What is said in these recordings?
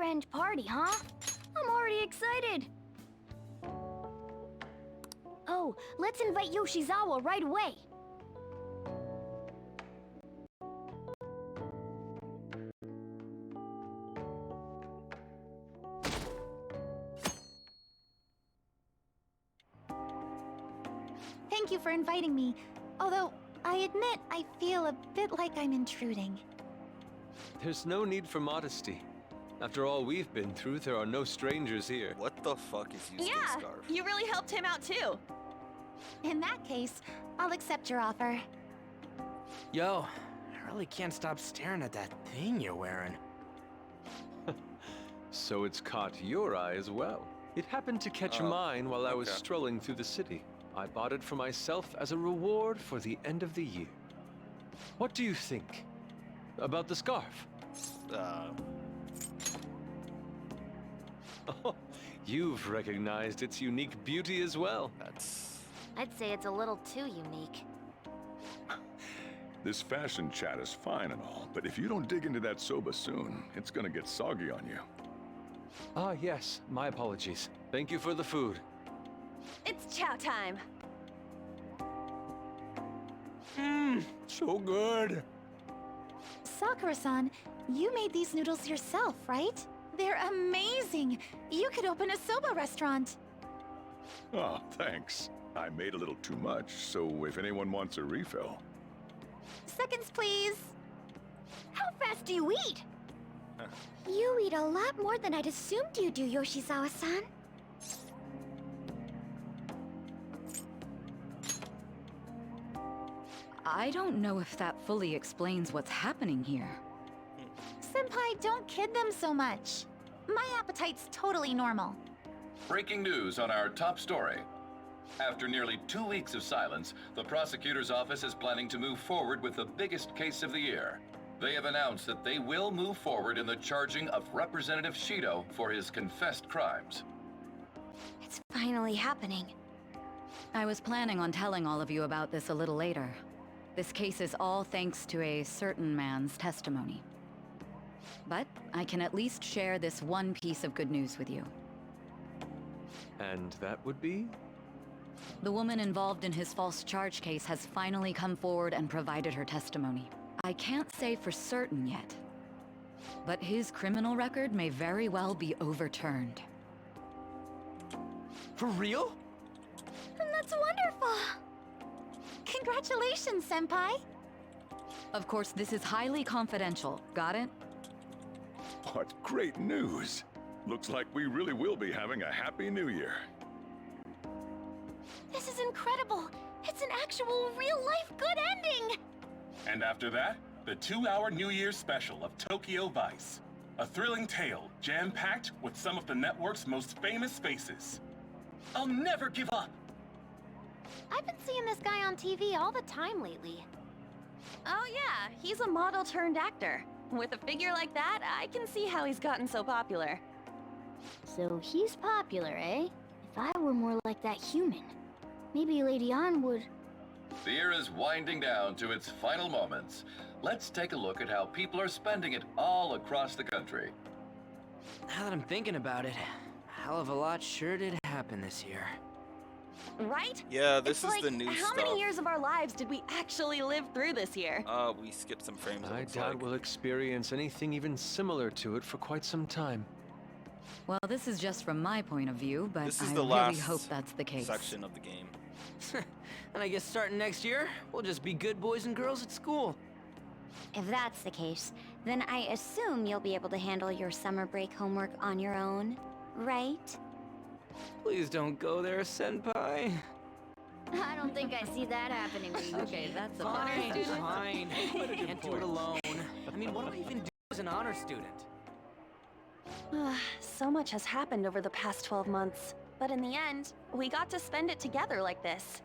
year-end party, huh? I'm already excited. Oh, let's invite Yoshizawa right away. Thank you for inviting me. Although, I admit I feel a bit like I'm intruding. There's no need for modesty. After all we've been through, there are no strangers here. What the fuck is Yusuke's scarf? You really helped him out too. In that case, I'll accept your offer. Yo, I really can't stop staring at that thing you're wearing. So it's caught your eye as well. It happened to catch mine while I was strolling through the city. I bought it for myself as a reward for the end of the year. What do you think about the scarf? Oh, you've recognized its unique beauty as well. I'd say it's a little too unique. This fashion chat is fine and all, but if you don't dig into that soba soon, it's gonna get soggy on you. Ah, yes. My apologies. Thank you for the food. It's chow time. So good. Sakura-san, you made these noodles yourself, right? They're amazing! You could open a soba restaurant. Oh, thanks. I made a little too much, so if anyone wants a refill. Seconds, please. How fast do you eat? You eat a lot more than I'd assumed you do, Yoshizawa-san. I don't know if that fully explains what's happening here. Senpai, don't kid them so much. My appetite's totally normal. Breaking news on our top story. After nearly 2 weeks of silence, the prosecutor's office is planning to move forward with the biggest case of the year. They have announced that they will move forward in the charging of Representative Shido for his confessed crimes. It's finally happening. I was planning on telling all of you about this a little later. This case is all thanks to a certain man's testimony. But I can at least share this one piece of good news with you. And that would be? The woman involved in his false charge case has finally come forward and provided her testimony. I can't say for certain yet, but his criminal record may very well be overturned. For real? That's wonderful! Congratulations, Senpai! Of course, this is highly confidential. Got it? What great news! Looks like we really will be having a happy new year. This is incredible! It's an actual real-life good ending! And after that, the 2-hour New Year's special of Tokyo Vice. A thrilling tale, jam-packed with some of the network's most famous faces. I'll never give up! I've been seeing this guy on TV all the time lately. Oh yeah, he's a model turned actor. With a figure like that, I can see how he's gotten so popular. So he's popular, eh? If I were more like that human, maybe Lady Ann would... The year is winding down to its final moments. Let's take a look at how people are spending it all across the country. Now that I'm thinking about it, a hell of a lot sure did happen this year. Right? Yeah, this It's is like, the new how stuff. many years of our lives did we actually live through this year? We skipped some frames. it I looks doubt like. we'll experience anything even similar to it for quite some time. Well, this is just from my point of view, but This is I the really last hope that's the case. section of the game. And I guess starting next year, we'll just be good boys and girls at school. If that's the case, then I assume you'll be able to handle your summer break homework on your own, right? Please don't go there, Senpai. I don't think I see that happening, Ryuji. Okay, that's a Fine, better session. fine. Can't do it alone. I mean, what do I even do as an honor student? So much has happened over the past 12 months. But in the end, we got to spend it together like this.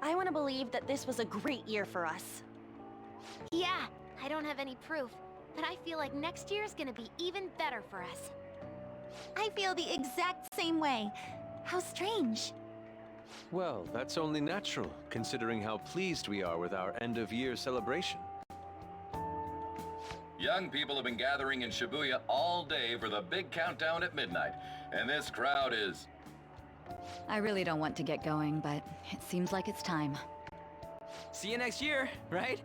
I want to believe that this was a great year for us. Yeah, I don't have any proof, but I feel like next year's gonna be even better for us. I feel the exact same way. How strange. Well, that's only natural, considering how pleased we are with our end-of-year celebration. Young people have been gathering in Shibuya all day for the big countdown at midnight, and this crowd is... I really don't want to get going, but it seems like it's time. See you next year, right?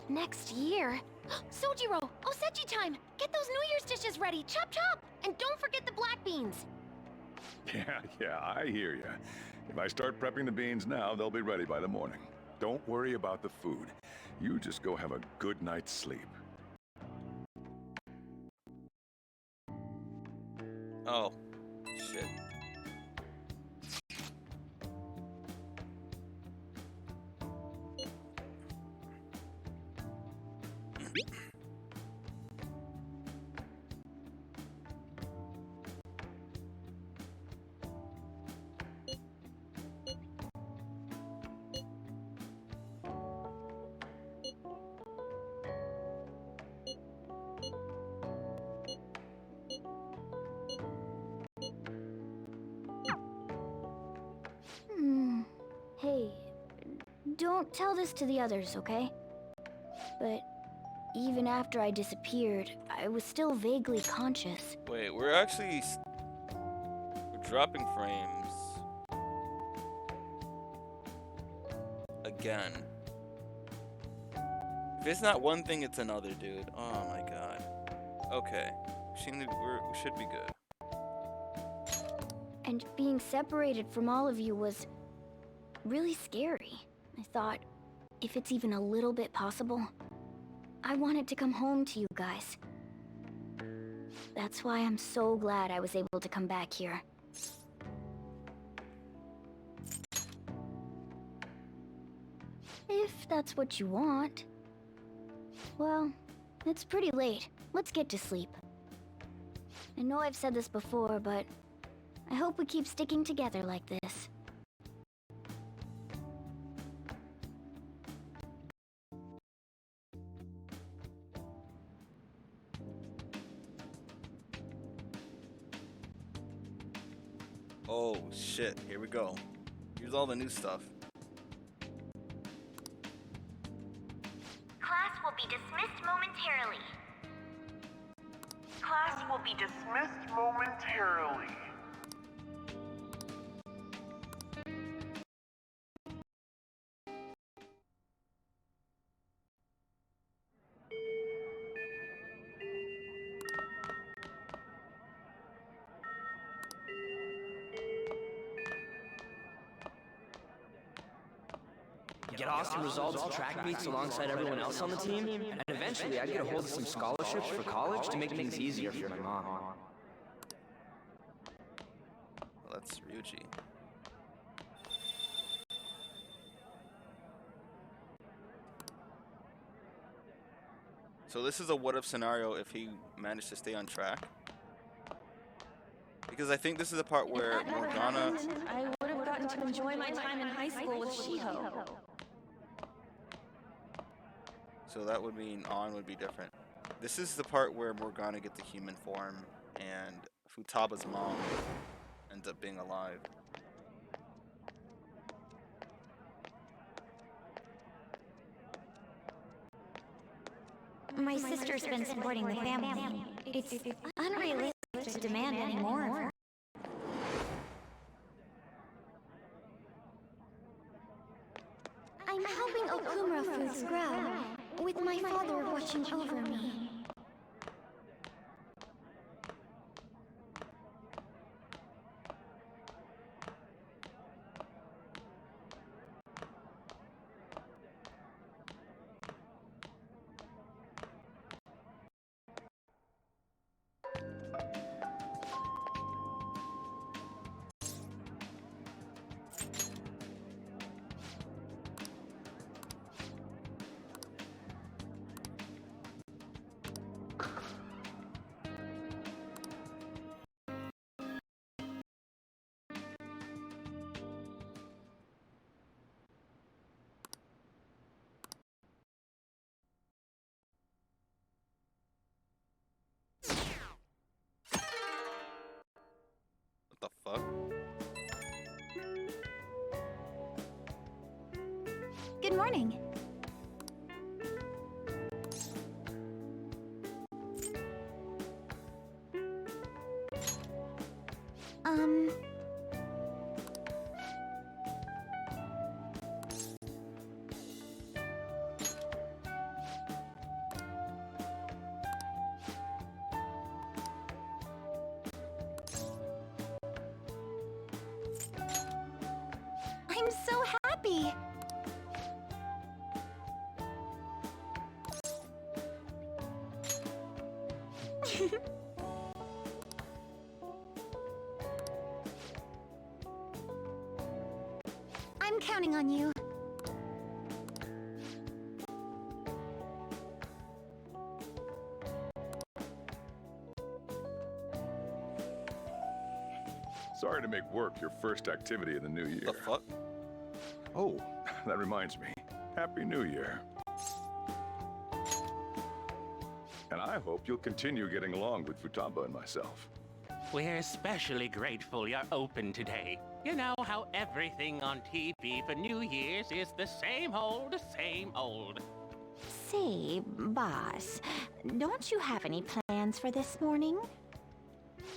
Next year? Sojiro! Osechi time! Get those New Year's dishes ready! Chop chop! And don't forget the black beans! Yeah, I hear ya. If I start prepping the beans now, they'll be ready by the morning. Don't worry about the food. You just go have a good night's sleep. Oh, shit. Hey, don't tell this to the others, okay? But even after I disappeared, I was still vaguely conscious. Wait, we're dropping frames again. If it's not one thing, it's another, dude. Oh my god. Okay, we should be good. And being separated from all of you was really scary. I thought, if it's even a little bit possible, I wanted to come home to you guys. That's why I'm so glad I was able to come back here. If that's what you want. Well, it's pretty late. Let's get to sleep. I know I've said this before, but I hope we keep sticking together like this. Oh shit, here we go. Here's all the new stuff. Class will be dismissed momentarily. Class will be dismissed momentarily. Get Austin resolved track meets alongside everyone else on the team, and eventually I'd get a hold of some scholarships for college to make things easier for my mom. Well, that's Ryuji. So this is a what-if scenario if he managed to stay on track. Because I think this is the part where If that never Morgana... happened, I would have gotten to enjoy my time in high school with Shiho. So that would mean On would be different. This is the part where Morgana gets a human form and Futaba's mom ends up being alive. My sister's been supporting the family. It's unrealistic to demand any more of her. I'm helping Okumura fruits grow, with my father watching over me. What the fuck? Good morning. I'm so happy. I'm counting on you. Sorry to make work your first activity in the new year. The fuck? Oh, that reminds me. Happy New Year. And I hope you'll continue getting along with Futaba and myself. We're especially grateful you're open today. You know how everything on TV for New Year's is the same old, same old. Say, boss, don't you have any plans for this morning?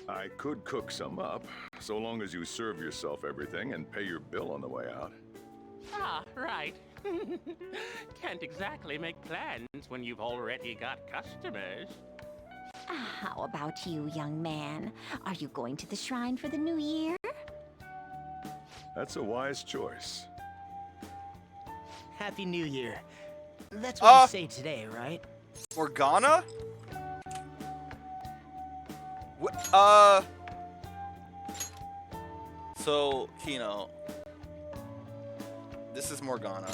I could cook some up, so long as you serve yourself everything and pay your bill on the way out. Ah, right. Can't exactly make plans when you've already got customers. How about you, young man? Are you going to the shrine for the new year? That's a wise choice. Happy New Year. That's what you say today, right? Morgana? So, Kino. This is Morgana.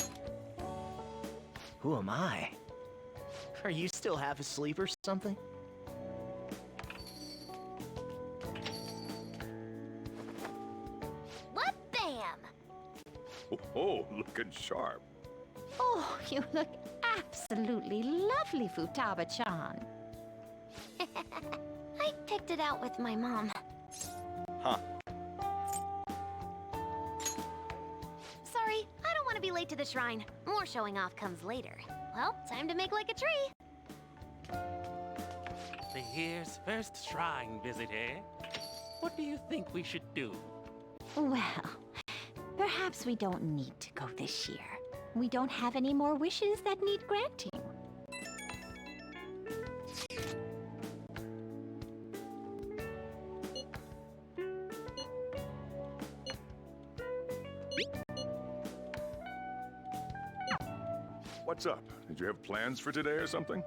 Who am I? Are you still half asleep or something? What bam? Oh, looking sharp. Oh, you look absolutely lovely, Futaba-chan. I picked it out with my mom. Huh. Sorry, I don't want to be late to the shrine. More showing off comes later. Well, time to make like a tree. The year's first shrine visit, eh? What do you think we should do? Well, perhaps we don't need to go this year. We don't have any more wishes that need granting. What's up? Did you have plans for today or something?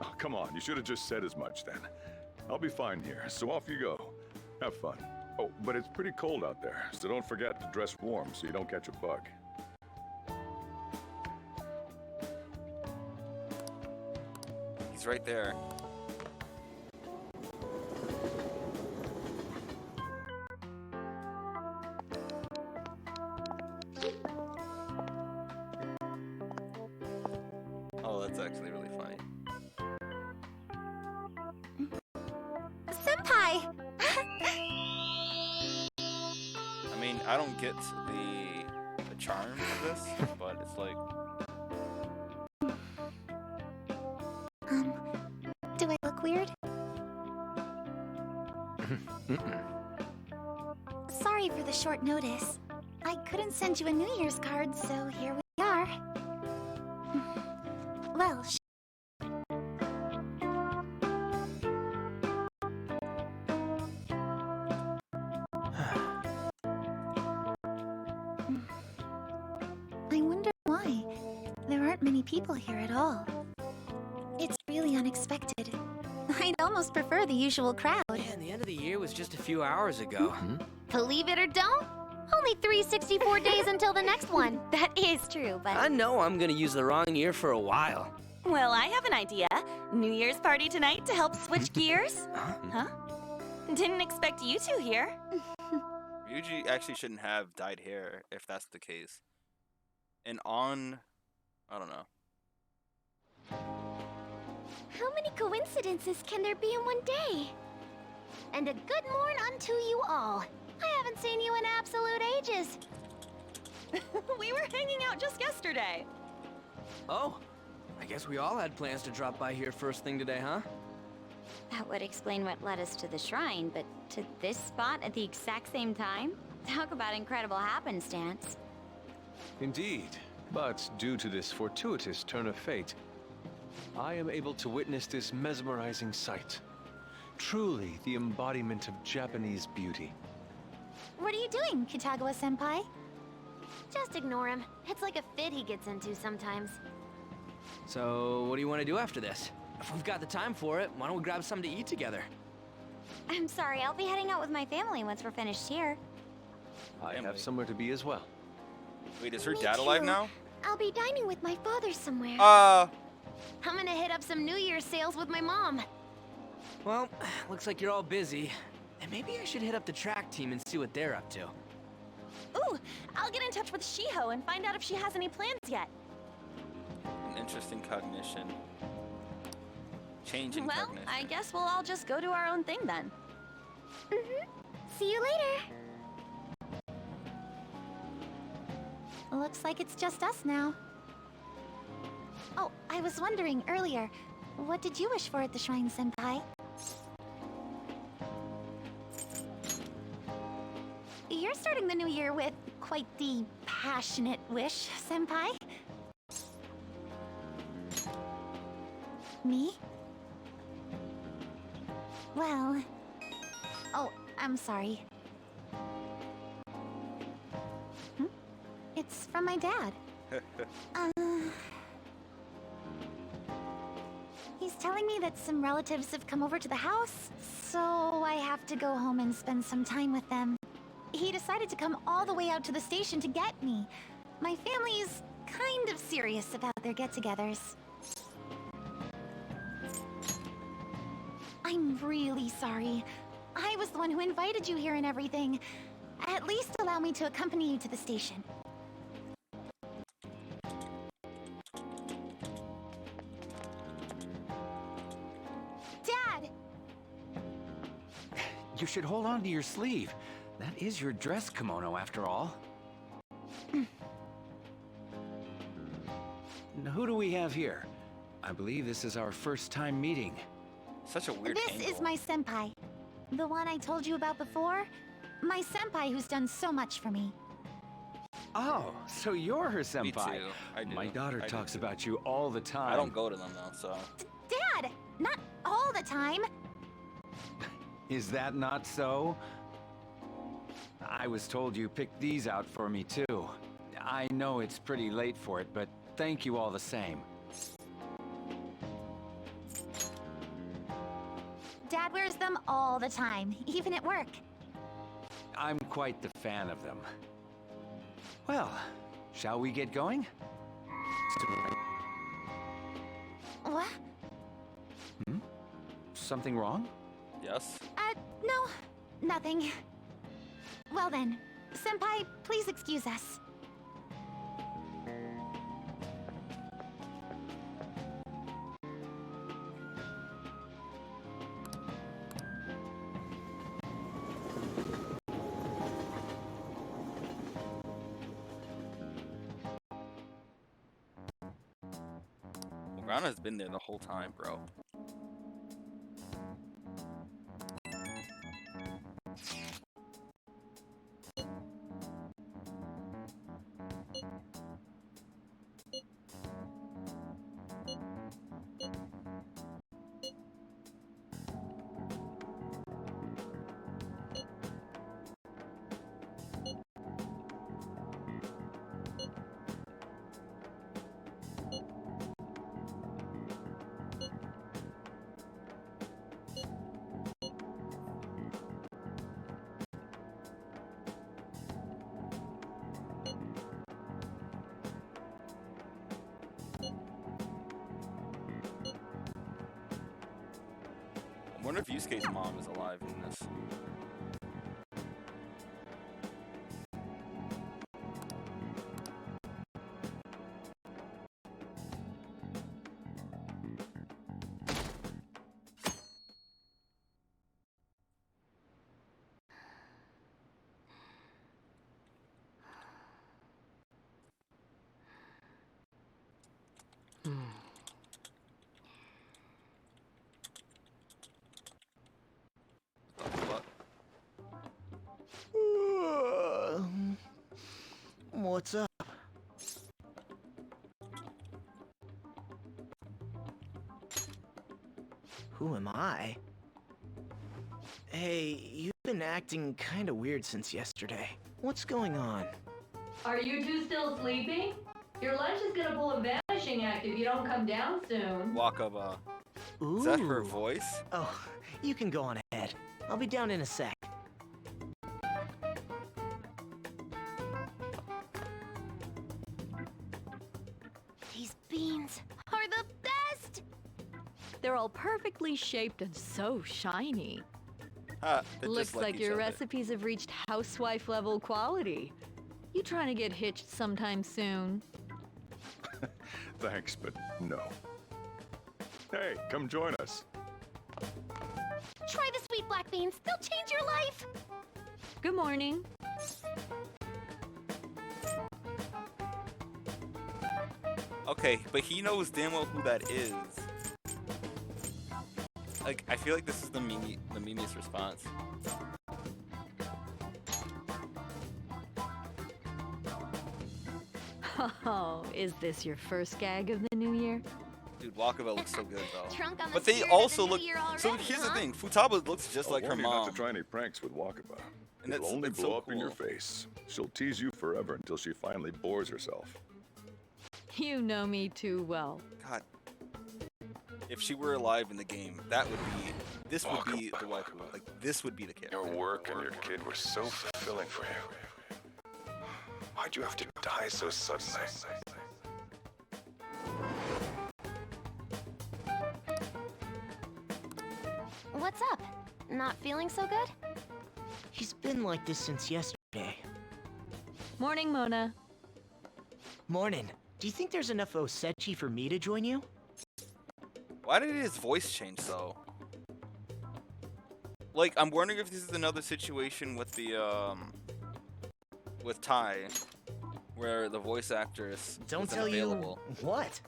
Oh, come on. You should have just said as much then. I'll be fine here, so off you go. Have fun. Oh, but it's pretty cold out there, so don't forget to dress warm so you don't catch a bug. He's right there. Oh, that's actually really funny. Senpai! I mean, I don't get the charm of this, but it's like... Do I look weird? Sorry for the short notice. I couldn't send you a New Year's card, so here we are. Well, I wonder why. There aren't many people here at all. It's really unexpected. I'd almost prefer the usual crowd. Man, the end of the year was just a few hours ago. Believe it or don't, only 364 days until the next one. That is true, but... I know I'm gonna use the wrong year for a while. Well, I have an idea. New Year's party tonight to help switch gears? Huh? Didn't expect you two here. Ryuji actually shouldn't have dyed hair if that's the case. And on... I don't know. How many coincidences can there be in one day? And a good morn unto you all. I haven't seen you in absolute ages. We were hanging out just yesterday. Oh, I guess we all had plans to drop by here first thing today, huh? That would explain what led us to the shrine, but to this spot at the exact same time? Talk about incredible happenstance. Indeed, but due to this fortuitous turn of fate, I am able to witness this mesmerizing sight. Truly the embodiment of Japanese beauty. What are you doing, Kitagawa-senpai? Just ignore him. It's like a fit he gets into sometimes. So, what do you want to do after this? If we've got the time for it, why don't we grab something to eat together? I'm sorry, I'll be heading out with my family once we're finished here. I have somewhere to be as well. Wait, is her Me dad alive too. now? I'll be dining with my father somewhere. Uh, I'm gonna hit up some New Year's sales with my mom. Well, looks like you're all busy. And maybe I should hit up the track team and see what they're up to. Ooh, I'll get in touch with Shiho and find out if she has any plans yet. an interesting cognition. Changing Well, cognition. I guess we'll all just go do our own thing then. See you later. Looks like it's just us now. Oh, I was wondering earlier, what did you wish for at the shrine, Senpai? You're starting the new year with quite the passionate wish, Senpai. Me? Well... Oh, I'm sorry. It's from my dad. He's telling me that some relatives have come over to the house, so I have to go home and spend some time with them. He decided to come all the way out to the station to get me. My family's kind of serious about their get-togethers. I'm really sorry. I was the one who invited you here and everything. At least allow me to accompany you to the station. Dad! You should hold on to your sleeve. That is your dress kimono, after all. Now, who do we have here? I believe this is our first time meeting. Such a weird This is my senpai. The one I told you about before. My senpai who's done so much for me. Oh, so you're her senpai. Me too. I do. My daughter I do talks too. about you all the time. I don't go to them though, so. Dad! Not all the time. Is that not so? I was told you picked these out for me too. I know it's pretty late for it, but thank you all the same. Dad wears them all the time, even at work. I'm quite the fan of them. Well, shall we get going? What? Something wrong? Yes. No, nothing. Well then, senpai, please excuse us. Morgana's been there the whole time, bro. I wonder if Yusuke's mom is alive in this. What's up? Who am I? Hey, you've been acting kinda weird since yesterday. What's going on? Are you two still sleeping? Your lunch is gonna pull a vanishing act if you don't come down soon. Wakaba. Ooh. Is that her voice? Oh, you can go on ahead. I'll be down in a sec. These beans are the best! They're all perfectly shaped and so shiny. Looks like your recipes have reached housewife level quality. You trying to get hitched sometime soon? Thanks, but no. Hey, come join us. Try the sweet black beans. They'll change your life. Good morning. Okay, but he knows damn well who that is. Like, I feel like this is the memeiest response. Oh, is this your first gag of the new year? Dude, Wakaba looks so good though. Drunk on the But they spirit of also the look. new year So already, here's huh? the thing: Futaba looks just like her warn you mom. not to try any pranks with Wakaba. And It'll that's- only that's blow so up in your cool. face. She'll tease you forever until she finally bores herself. You know me too well. God, if she were alive in the game, that would be. This would be the waifu. Like this would be the character. Your work and your kid were so fulfilling for you. Why'd you have to die so suddenly? What's up? Not feeling so good? He's been like this since yesterday. Morning, Mona. Morning. Do you think there's enough Osechi for me to join you? Why did his voice change though? Like, I'm wondering if this is another situation with the with Tai, where the voice actress Don't isn't tell available. you what?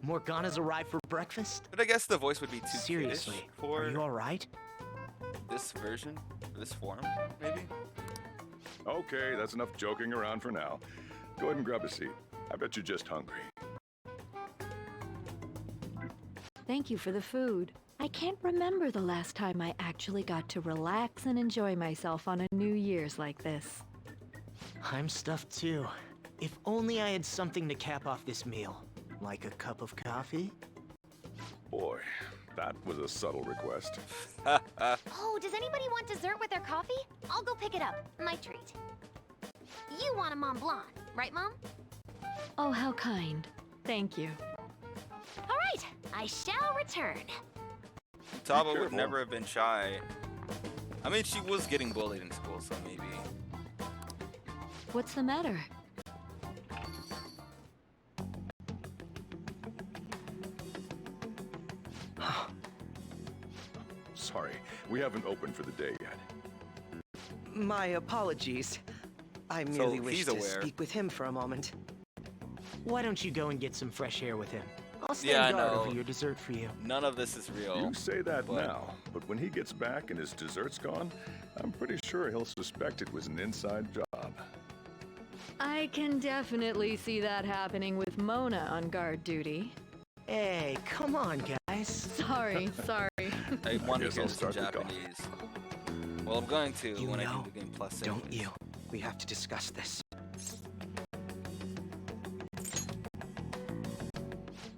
Morgana's arrived for breakfast? But I guess the voice would be too Seriously, kiddish for are you alright? this version, this form, maybe. Okay, that's enough joking around for now. Go ahead and grab a seat. I bet you're just hungry. Thank you for the food. I can't remember the last time I actually got to relax and enjoy myself on a New Year's like this. I'm stuffed too. If only I had something to cap off this meal. Like a cup of coffee? Boy, that was a subtle request. Oh, does anybody want dessert with their coffee? I'll go pick it up. My treat. You want a Mont Blanc, right, Mom? Oh, how kind. Thank you. All right, I shall return. Futaba would never have been shy. I mean, she was getting bullied in school, so maybe. What's the matter? Sorry, we haven't opened for the day yet. My apologies. I So merely wish he's to aware. speak with him for a moment. Why don't you go and get some fresh air with him? I'll stand Yeah, I guard know. over your dessert for you. None of this is real. You say that but- now, but when he gets back and his dessert's gone, I'm pretty sure he'll suspect it was an inside job. I can definitely see that happening with Mona on guard duty. Hey, come on, guys. Sorry. I want to Guess hear I'll this in start the coffee. Japanese. Well, I'm going to You when I know, do the game plus. Don't anyways. you? We have to discuss this.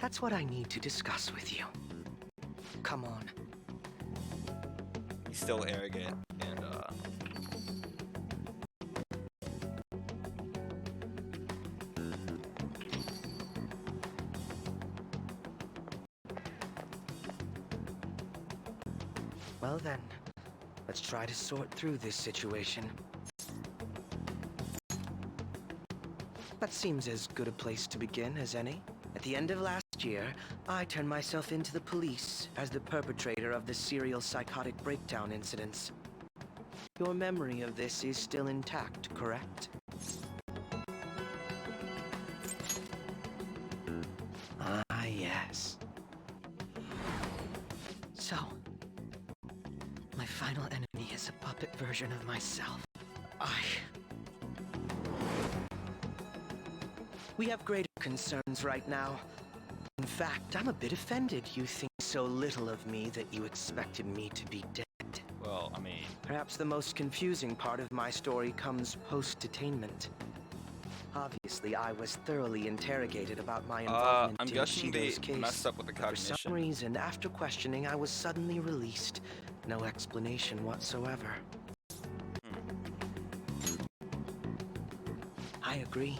That's what I need to discuss with you. Come on. He's still arrogant and Well then, let's try to sort through this situation. That seems as good a place to begin as any. At the end of last year, I turned myself into the police as the perpetrator of the serial psychotic breakdown incidents. Your memory of this is still intact, correct? Ah, yes. So, my final enemy is a puppet version of myself. We have greater concerns right now. In fact, I'm a bit offended you think so little of me that you expected me to be dead. well, I mean... Perhaps the most confusing part of my story comes post-detainment. Obviously, I was thoroughly interrogated about my involvement I'm in guessing they Shido's case. messed up with the cognition. For some reason, after questioning, I was suddenly released. No explanation whatsoever. I agree.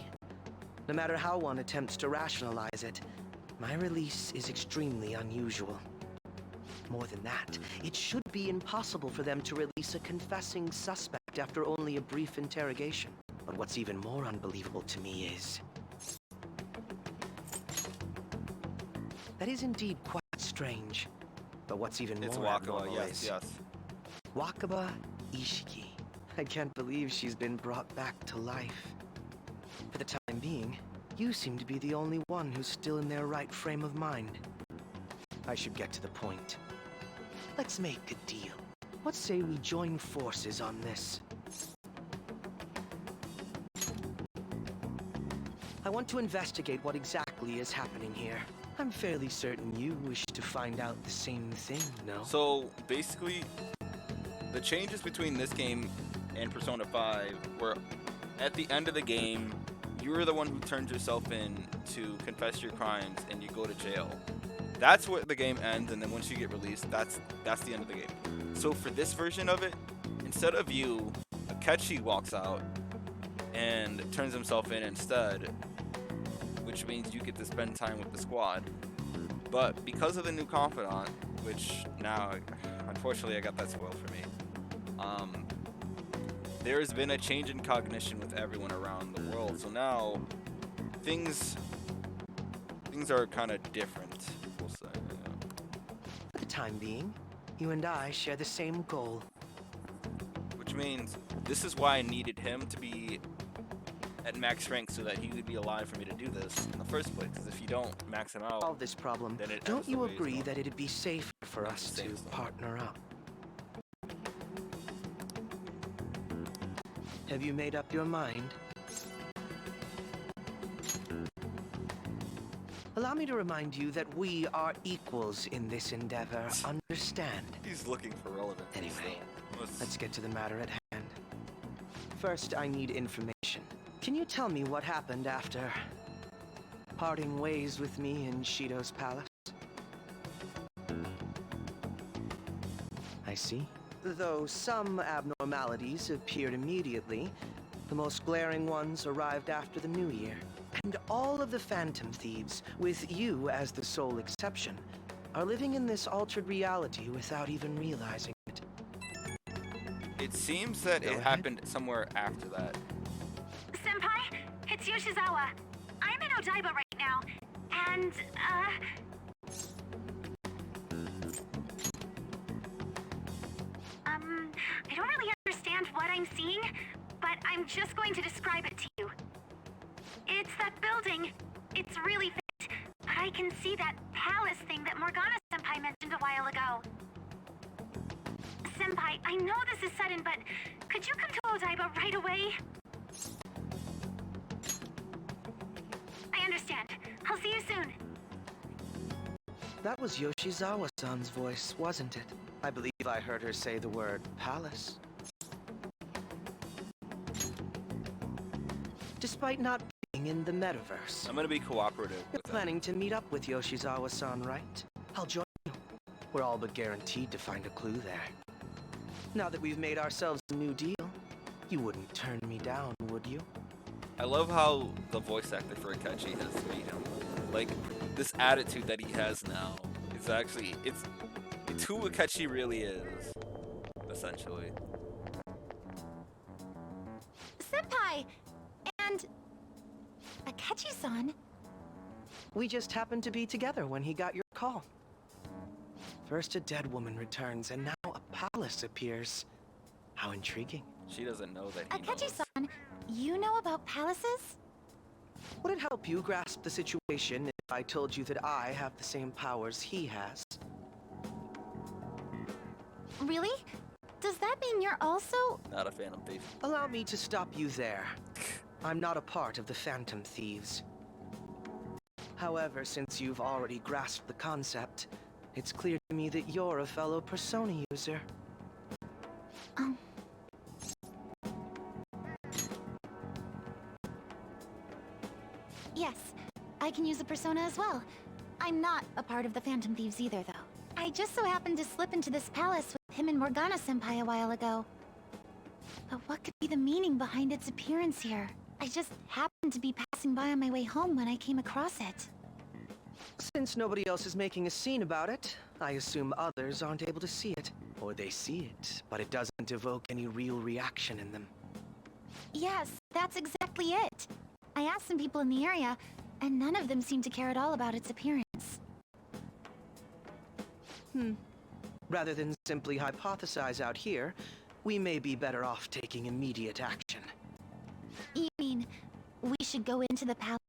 No matter how one attempts to rationalize it, my release is extremely unusual. More than that, it should be impossible for them to release a confessing suspect after only a brief interrogation. But what's even more unbelievable to me is... that is indeed quite strange. But what's even more abnormal is... yes. Wakaba Ishiki. I can't believe she's been brought back to life. For the time being, you seem to be the only one who's still in their right frame of mind. I should get to the point. Let's make a deal. What say we join forces on this? I want to investigate what exactly is happening here. I'm fairly certain you wish to find out the same thing, no? So, basically, the changes between this game and Persona 5 were, at the end of the game, you're the one who turns yourself in to confess your crimes and you go to jail. That's where the game ends, and then once you get released, that's the end of the game. So for this version of it, instead of you, Akechi walks out and turns himself in instead, which means you get to spend time with the squad. But because of the new confidant, which now, unfortunately, I got that spoiled for me, there has been a change in cognition with everyone around the world. So now, things are kind of different, we'll say. Yeah. For the time being, you and I share the same goal. Which means, this is why I needed him to be at max rank so that he would be alive for me to do this in the first place. Because if you don't max him out, solve this problem, then it don't you agree that it'd be safer for us to partner up? Have you made up your mind? Allow me to remind you that we are equals in this endeavor, understand? He's looking for relevance. Anyway, let's get to the matter at hand. First, I need information. Can you tell me what happened after parting ways with me in Shido's palace? I see. Though some abnormalities appeared immediately, the most glaring ones arrived after the new year. And all of the Phantom Thieves, with you as the sole exception, are living in this altered reality without even realizing it. It seems that it happened somewhere after that. Senpai, it's Yoshizawa. I'm in Odaiba right now, and, I don't really understand what I'm seeing, but I'm just going to describe it to you. It's that building. It's really faint, but I can see that palace thing that Morgana-senpai mentioned a while ago. Senpai, I know this is sudden, but could you come to Odaiba right away? I understand. I'll see you soon. That was Yoshizawa-san's voice, wasn't it? I believe I heard her say the word palace. Despite not being in the metaverse, I'm gonna be cooperative. You're planning to meet up with Yoshizawa-san, right? I'll join you. We're all but guaranteed to find a clue there. Now that we've made ourselves a new deal, you wouldn't turn me down, would you? I love how the voice actor for Akechi has made him. Like, this attitude that he has now is actually, it's who Akechi really is, essentially. Senpai! And... Akechi-san? We just happened to be together when he got your call. First a dead woman returns, and now a palace appears. How intriguing. She doesn't know that he Akechi-san, you know about palaces? Would it help you grasp the situation if I told you that I have the same powers he has? Really? Does that mean you're also... Not a Phantom Thief. Allow me to stop you there. I'm not a part of the Phantom Thieves. However, since you've already grasped the concept, it's clear to me that you're a fellow Persona user. Oh. Yes, I can use a persona as well. I'm not a part of the Phantom Thieves either, though. I just so happened to slip into this palace with him and Morgana-senpai a while ago. But what could be the meaning behind its appearance here? I just happened to be passing by on my way home when I came across it. Since nobody else is making a scene about it, I assume others aren't able to see it. Or they see it, but it doesn't evoke any real reaction in them. Yes, that's exactly it. I asked some people in the area, and none of them seemed to care at all about its appearance. Rather than simply hypothesize out here, we may be better off taking immediate action. You mean, we should go into the palace?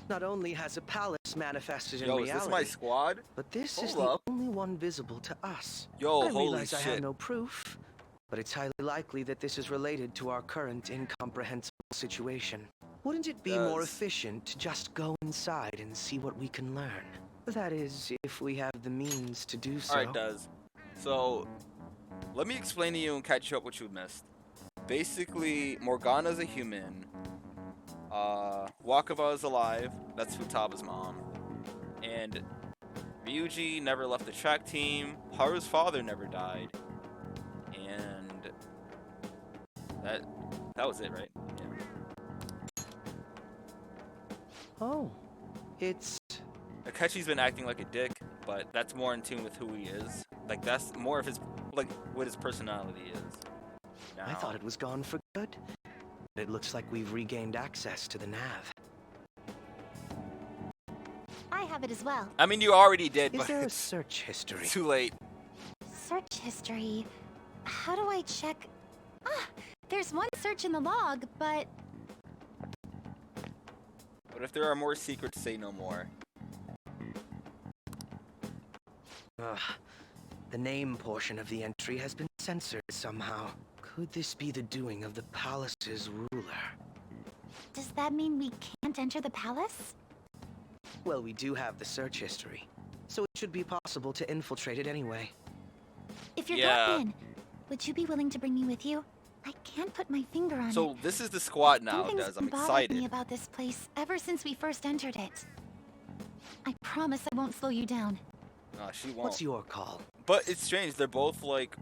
Not only has a palace manifested in Yo, reality, is this my squad? but this Hold is up. the only one visible to us. Yo, I holy realize I have shit. no proof, but it's highly likely that this is related to our current incomprehensible situation. Wouldn't it be more efficient to just go inside and see what we can learn? That is, if we have the means to do so. Alright, Does. So, let me explain to you and catch you up what you missed. Basically, Morgana's a human. Wakaba is alive. That's Futaba's mom. And Ryuji never left the track team. Haru's father never died. And that was it, right? Yeah. Oh, it's... Akechi's been acting like a dick, but that's more in tune with who he is. Like, that's more of his, like, what his personality is. Now, I thought it was gone for good. But it looks like we've regained access to the nav. I have it as well. I mean, you already did, Is but there a it's search history? too late. Search history. How do I check? Ah, there's one search in the log, but... But if there are more secrets, say no more. Ugh. The name portion of the entry has been censored somehow. Could this be the doing of the palace's ruler? Does that mean we can't enter the palace? Well, we do have the search history, so it should be possible to infiltrate it anyway. If you're Yeah. going in, would you be willing to bring me with you? I can't put my finger on it. So this is the squad now, Something's Des. I'm been bothering excited. me about this place ever since we first entered it. I promise I won't slow you down. Nah, she won't. What's your call? But it's strange. They're both like...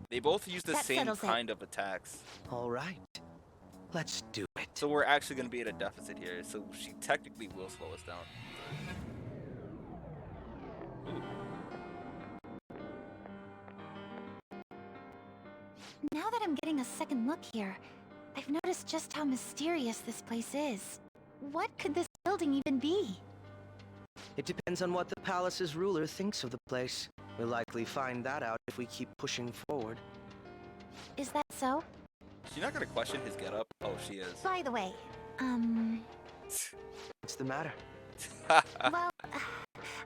They both use the That same settles it. kind of attacks. All right. Let's do it. So we're actually going to be at a deficit here. So she technically will slow us down. Now that I'm getting a second look here, I've noticed just how mysterious this place is. What could this building even be? It depends on what the palace's ruler thinks of the place. We'll likely find that out if we keep pushing forward. Is that so? She's not going to question his getup. Oh, she is. By the way, What's the matter? well,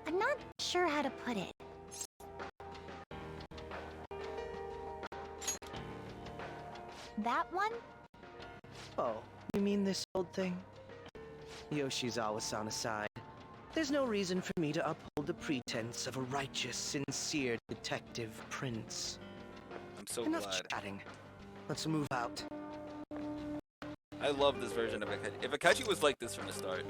I'm not sure how to put it. That one? Oh, you mean this old thing? Yoshizawa-san aside, there's no reason for me to uphold the pretense of a righteous, sincere detective prince. I'm so Enough glad. chatting. Let's move out. I love this version of Akechi. If Akechi was like this from the start.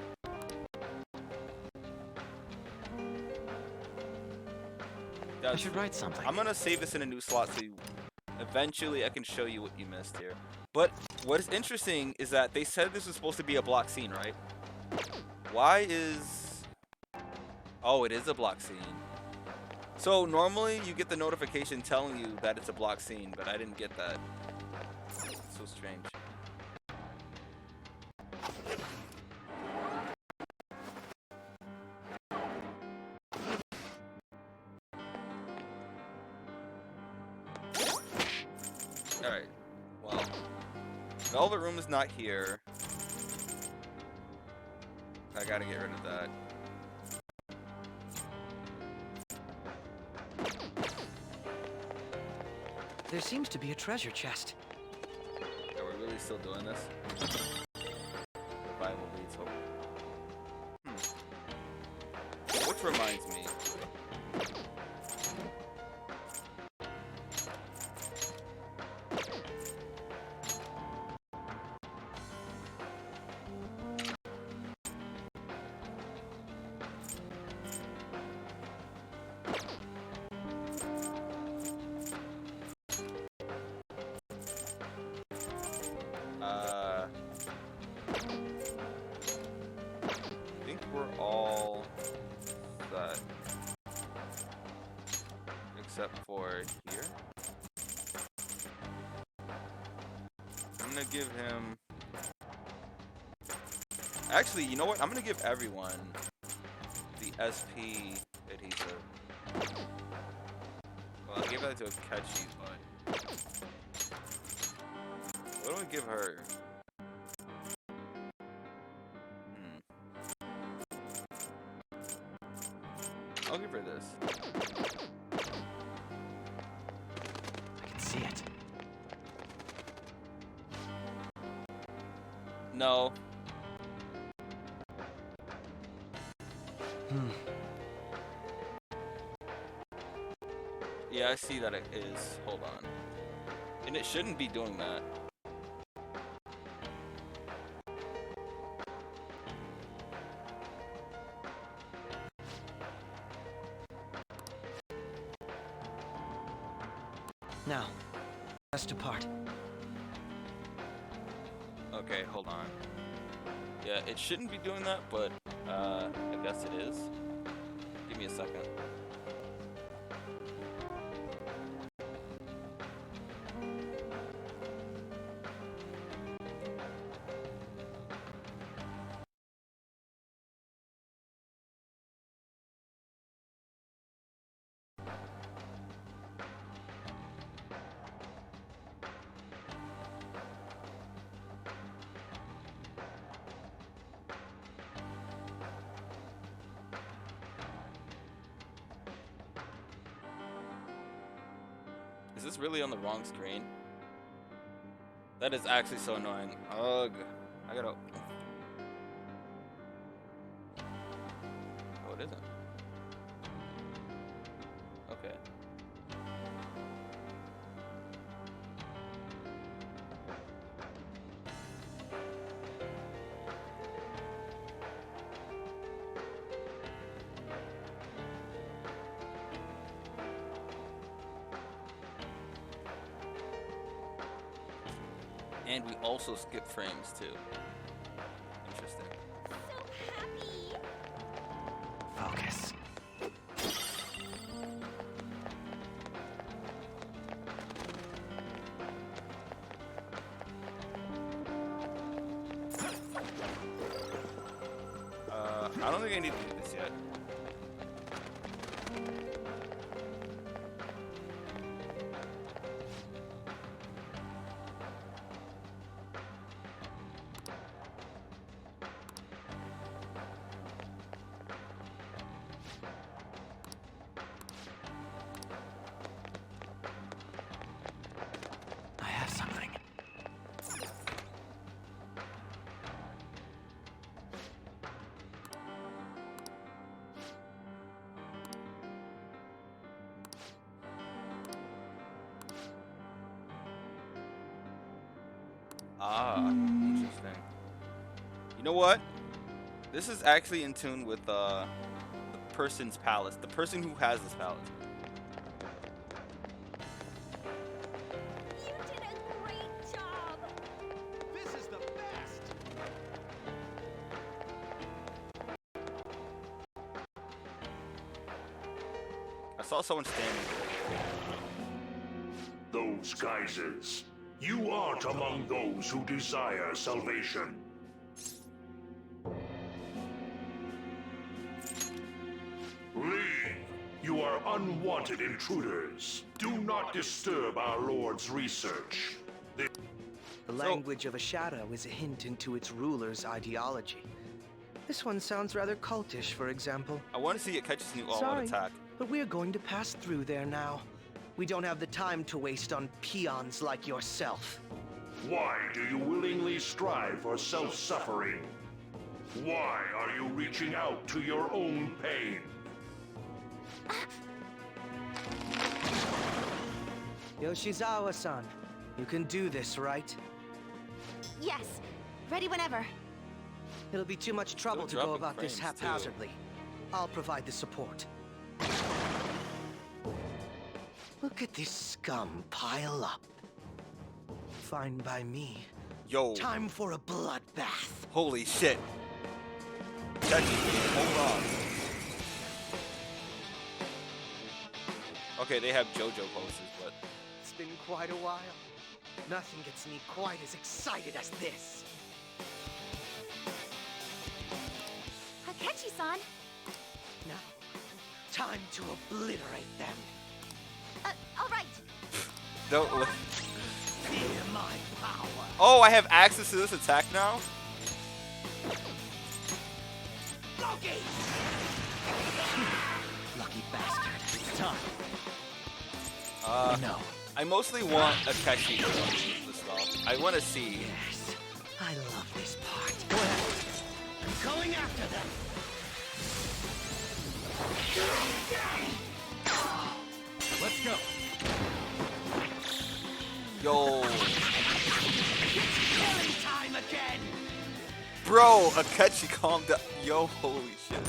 I should write something. I'm gonna save this in a new slot so eventually I can show you what you missed here. But what is interesting is that they said this was supposed to be a block scene, right? Why is... Oh, it is a block scene. So normally you get the notification telling you that it's a block scene, but I didn't get that. So strange. Alright, well, Velvet Room is not here. I gotta get rid of that. There seems to be a treasure chest. Are we really still doing this? Survival leads hope. Which reminds me. except for here. I'm gonna give him... Actually, you know what? I'm gonna give everyone the SP adhesive. Well, I'll give that to Akechi, but... What do I give her? I'll give her this. I can see it. No. Yeah, I see that it is. Hold on. And it shouldn't be doing that. Now, let's depart. Okay, hold on. Yeah, it shouldn't be doing that, but I guess it is. Give me a second. Is this really on the wrong screen? That is actually so annoying. Ugh. I gotta... Oh, it isn't. Okay. And we also skip frames too. Interesting. Focus. I don't think I need to do this yet. I have something. Interesting. You know what? This is actually in tune with the person's palace. The person who has this palace. You did a great job! This is the best! I saw someone standing there. Those geysers. You aren't among those who desire salvation. Leave! You are unwanted intruders. Do not disturb our Lord's research. The language of a shadow is a hint into its ruler's ideology. This one sounds rather cultish, for example. I want to see Akechi's new all-out Sorry, attack. but we're going to pass through there now. We don't have the time to waste on peons like yourself. Why do you willingly strive for self-suffering? Why are you reaching out to your own pain? Yoshizawa-san, you can do this, right? Yes, ready whenever. It'll be too much trouble to go dropping about this frames, too. haphazardly. I'll provide the support. Look at this scum pile up. Fine by me. Yo. Time for a bloodbath. Holy shit. Akechi, hold on. Okay, they have JoJo poses, but It's been quite a while. Nothing gets me quite as excited as this. Akechi-san! Now, time to obliterate them. Alright. don't. Fear my power. Oh, I have access to this attack now. Loki! Lucky bastard. It's time. No. I mostly want Akechi to use the stuff. I want to see. Yes, I love this part. Go ahead. I'm going after them. Let's go. Yo, Killing time again. bro, Akechi, calm down. Yo, holy shit.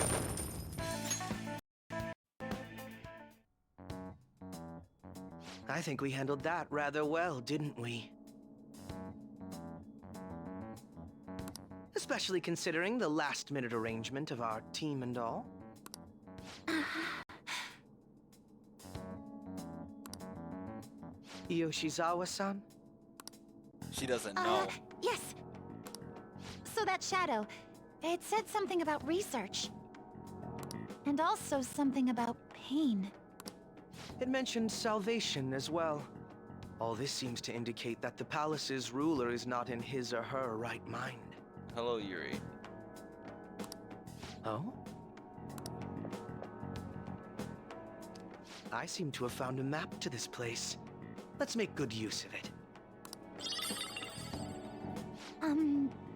I think we handled that rather well, didn't we? Especially considering the last-minute arrangement of our team and all. Yoshizawa-san? She doesn't know. Yes. So that shadow, it said something about research. And also something about pain. It mentioned salvation as well. All this seems to indicate that the palace's ruler is not in his or her right mind. Hello, Yuri. Oh? I seem to have found a map to this place. Let's make good use of it.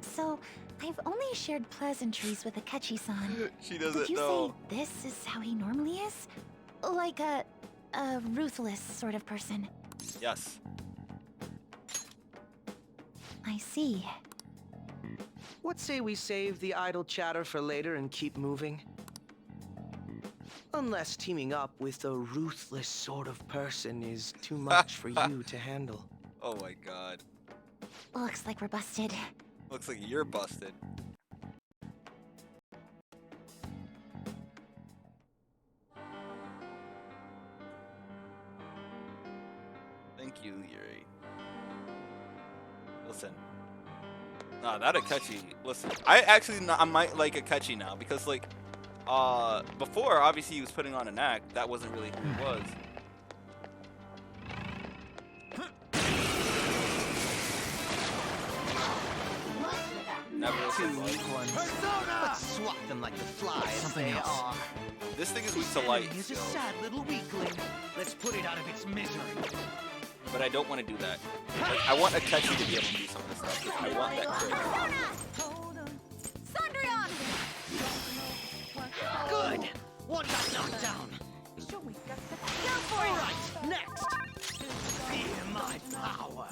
So I've only shared pleasantries with Akechi-san. She doesn't Did you know. say this is how he normally is? Like a ruthless sort of person. Yes. I see. What say we save the idle chatter for later and keep moving? Unless teaming up with a ruthless sort of person is too much for you to handle. Oh my god. Looks like we're busted. Looks like you're busted. Thank you, Yuri. Listen. Nah, that Akechi. Listen, I might like Akechi now because like, before obviously he was putting on an act. That wasn't really who he was. Never Two weak ones. Let's swat them like the flies Something they else. are. This thing is weak to light, He's a so- sad little weakling. Let's put it out of its misery. but I don't want to do that. Like, I want Akechi to be able to do some of this stuff. I want that crit. Sandrion! Good! One got knocked down. Go for it! Alright, next! Fear my power.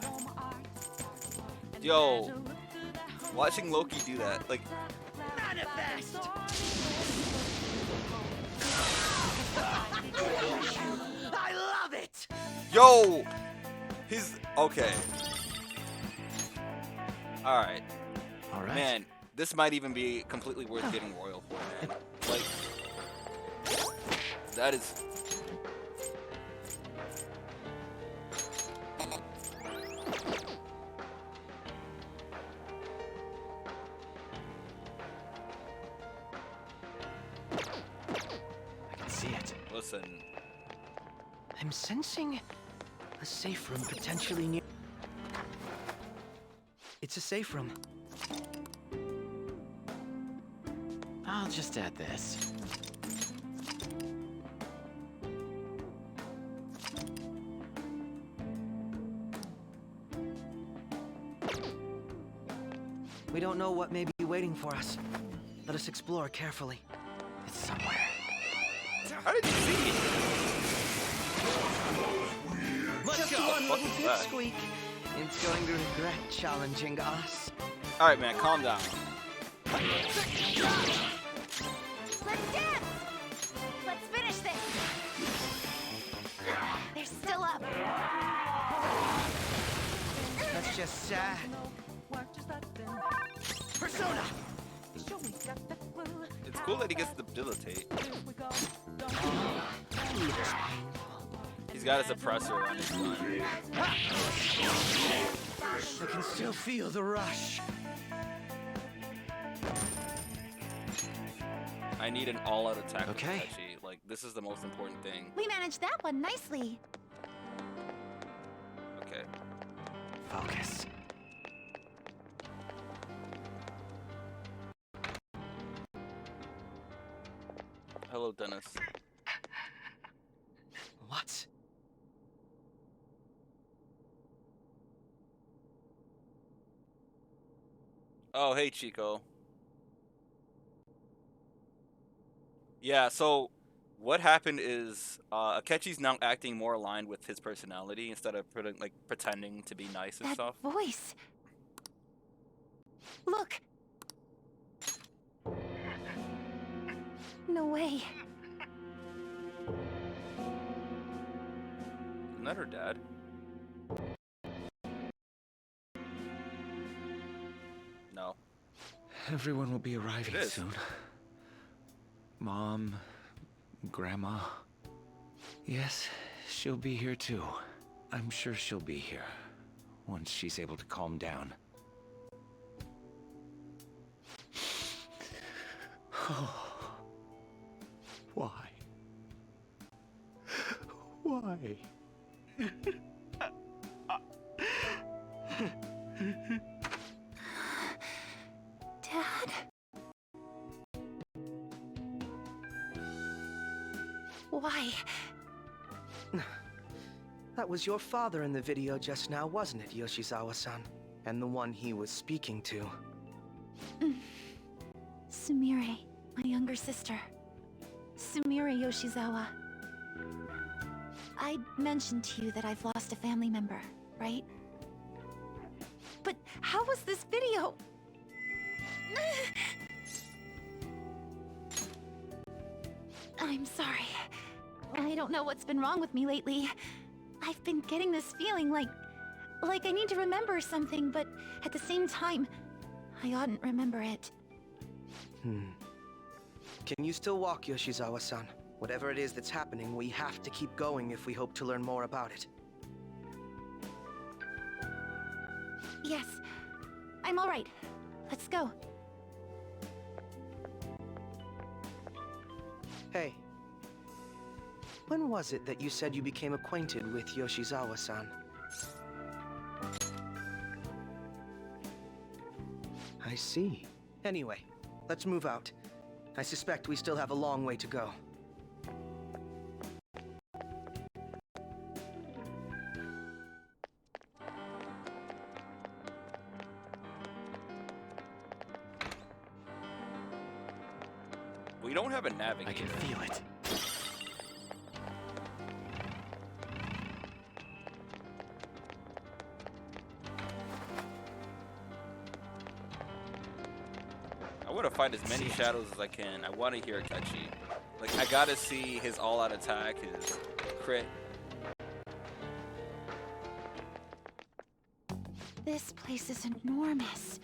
Yo, watching Loki do that, like, Manifest! I love it! yo, okay. All right, man, this might even be completely worth getting royal for, man. Like, that is. I can see it. Listen, I'm sensing a safe room potentially near. It's a safe room. I'll just add this. We don't know what may be waiting for us. Let us explore carefully. It's somewhere. how did you see it? Just go. one What little was that? pipsqueak. It's going to regret challenging us. All right, man, calm down. Let's dance! Let's finish this! They're still up. That's just sad. Persona! It's cool that he gets to debilitate. Looks painful. He's got a suppressor on his gun. I can still feel the rush. I need an all-out attack. Okay. With Akechi. Like, this is the most important thing. We managed that one nicely. Okay. Focus. Hello, Dennis. What? Oh, hey, Chico. Yeah, so what happened is Akechi's now acting more aligned with his personality instead of pretending to be nice and That stuff. voice. Look. No way. Isn't that her dad? No. Everyone will be arriving It is. soon. Mom, Grandma. Yes, she'll be here too. I'm sure she'll be here once she's able to calm down. Why? Why? Dad? Why? That was your father in the video just now, wasn't it, Yoshizawa-san? And the one he was speaking to. Sumire, my younger sister. Sumire Yoshizawa. I mentioned to you that I've lost a family member, right? But how was this video? I'm sorry. I don't know what's been wrong with me lately. I've been getting this feeling like I need to remember something, but at the same time, I oughtn't remember it. Can you still walk, Yoshizawa-san? Whatever it is that's happening, we have to keep going if we hope to learn more about it. Yes, I'm all right. Let's go. Hey. When was it that you said you became acquainted with Yoshizawa-san? I see. Anyway, let's move out. I suspect we still have a long way to go. We don't have a navigator. I can feel it. I want to find as many shadows as I can. I want to hear Akechi. Like, I gotta see his all-out attack, his crit. This place is enormous.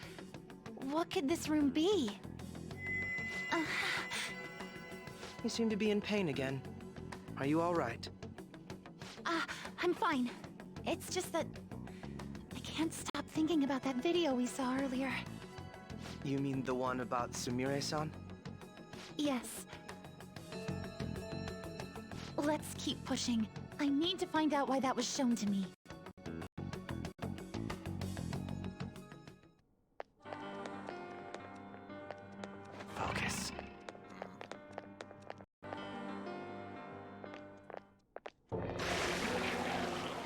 What could this room be? You seem to be in pain again. Are you all right? I'm fine. It's just that I can't stop thinking about that video we saw earlier. You mean the one about Sumire-san? Yes. Let's keep pushing. I need to find out why that was shown to me. Focus.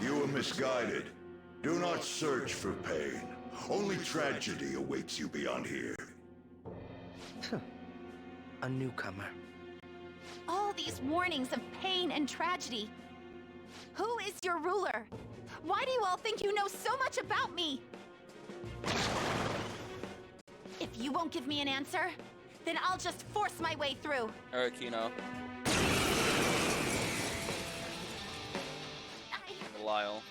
You are misguided. Do not search for pain. Only tragedy awaits you beyond here. A newcomer. All these warnings of pain and tragedy. Who is your ruler? Why do you all think you know so much about me? If you won't give me an answer, then I'll just force my way through. Alright, Kino. Lyle.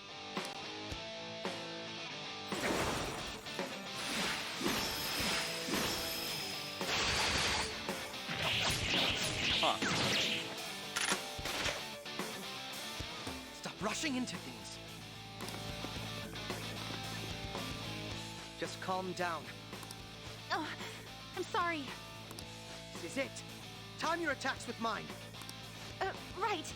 Stop rushing into things. Just calm down. Oh, I'm sorry. This is it. Time your attacks with mine. Right.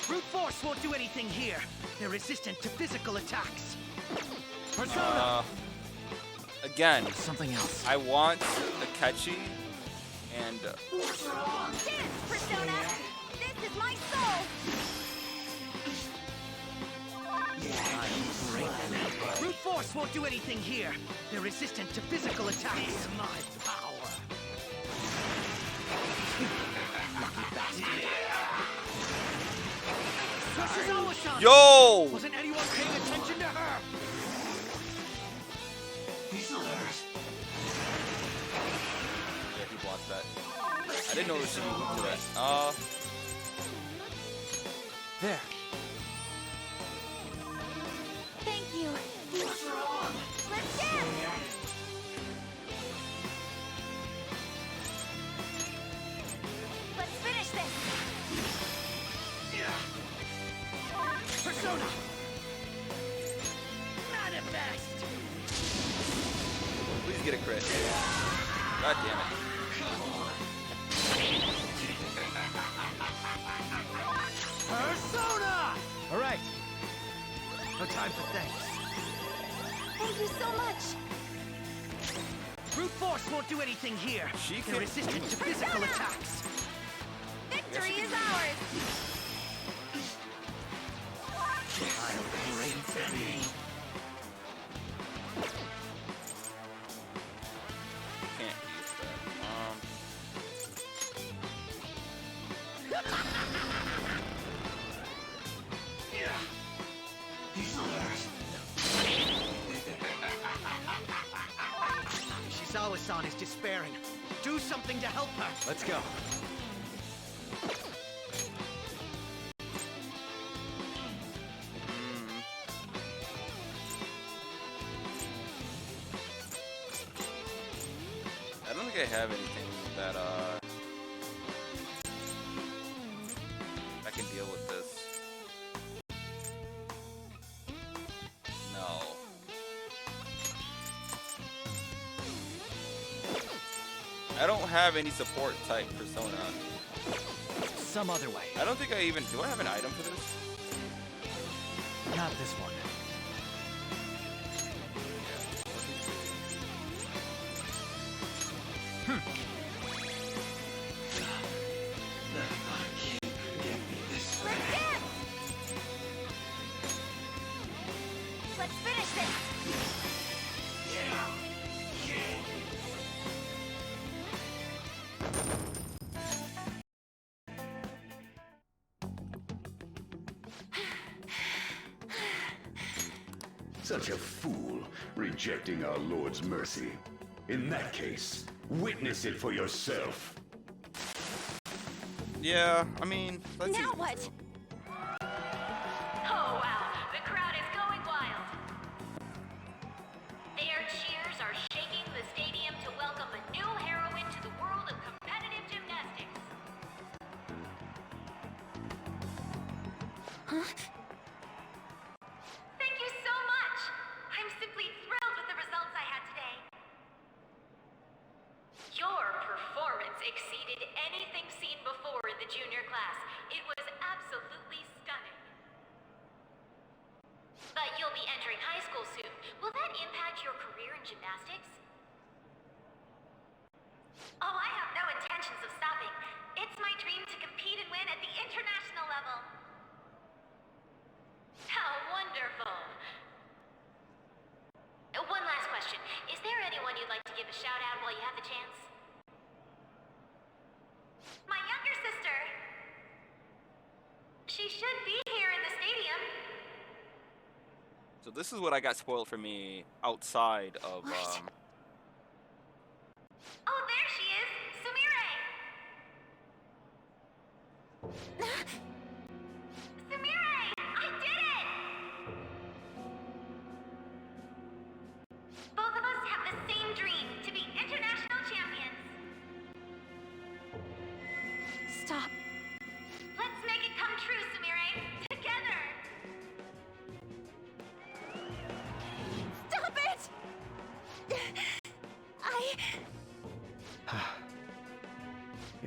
Brute force won't do anything here. They're resistant to physical attacks. Persona! Again, something else. I want Akechi and... Dance, Persona! This is my soul! Brute force won't do anything here. They're resistant to physical attacks. My power. Yo! Wasn't anyone paying attention to her? Yeah, he blocked that. I didn't know there should be to that. There. Thank you. What's wrong? Let's dance! Let's finish this! Persona! Manifest! Please get a crit. God damn it. Persona! All right. No time for thanks. Thank you so much! Brute force won't do anything here. They're resistant to physical attacks. Victory is ours! I'll break free. Can't use that. Shizawa-san is despairing. Do something to help her. Let's go. I don't think I have anything that I can deal with this. No. I don't have any support type persona. Some other way. I don't think I even... Do I have an item for this? Not this one. Let's finish this! Such a fool, rejecting our Lord's mercy. In that case, witness it for yourself. Yeah, I mean... Let's now what? Oh wow, the crowd is going wild. Their cheers are shaking the stadium to welcome a new heroine to the world of competitive gymnastics. Huh? Thank you so much. I'm simply thrilled with the results I had today. Your performance exceeded anything seen before in the junior class. It was absolutely stunning. But you'll be entering high school soon. Will that impact your career in gymnastics? Oh, I have no intentions of stopping. It's my dream to compete and win at the international level. How wonderful. One last question. Is there anyone you'd like to give a shout out while you have the chance? My younger sister. She should be here in the stadium. So this is what I got spoiled for me outside of... Oh, there she is! Sumire! Sumire! I did it! Both of us have the same dream, to be international champions. Stop. Let's make it come true!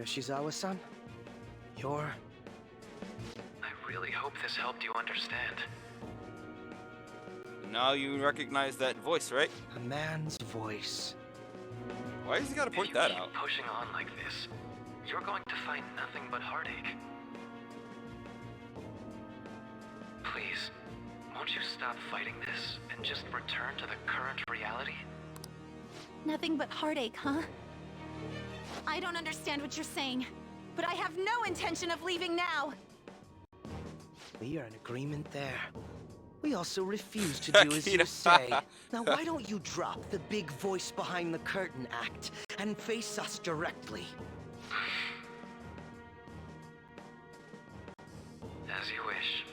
Yoshizawa-san. You're... I really hope this helped you understand. Now you recognize that voice, right? A man's voice. Why does he gotta point that out? If you keep pushing on like this, you're going to find nothing but heartache. Please, won't you stop fighting this and just return to the current reality? Nothing but heartache, huh? I don't understand what you're saying, but I have no intention of leaving now. We are in agreement there. We also refuse to do as you say. Now why don't you drop the big voice behind the curtain act and face us directly? As you wish.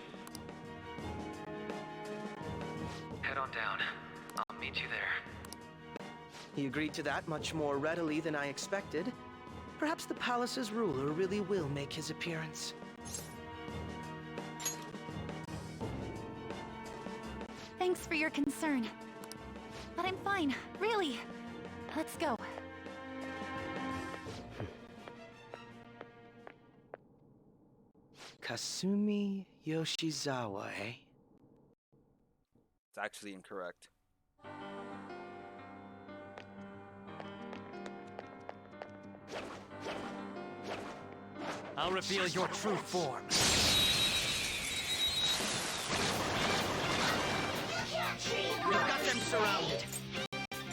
Head on down. I'll meet you there. He agreed to that much more readily than I expected. Perhaps the palace's ruler really will make his appearance. Thanks for your concern. But I'm fine, really. Let's go. Kasumi Yoshizawa, eh? It's actually incorrect. I'll reveal your true form. We've got them surrounded.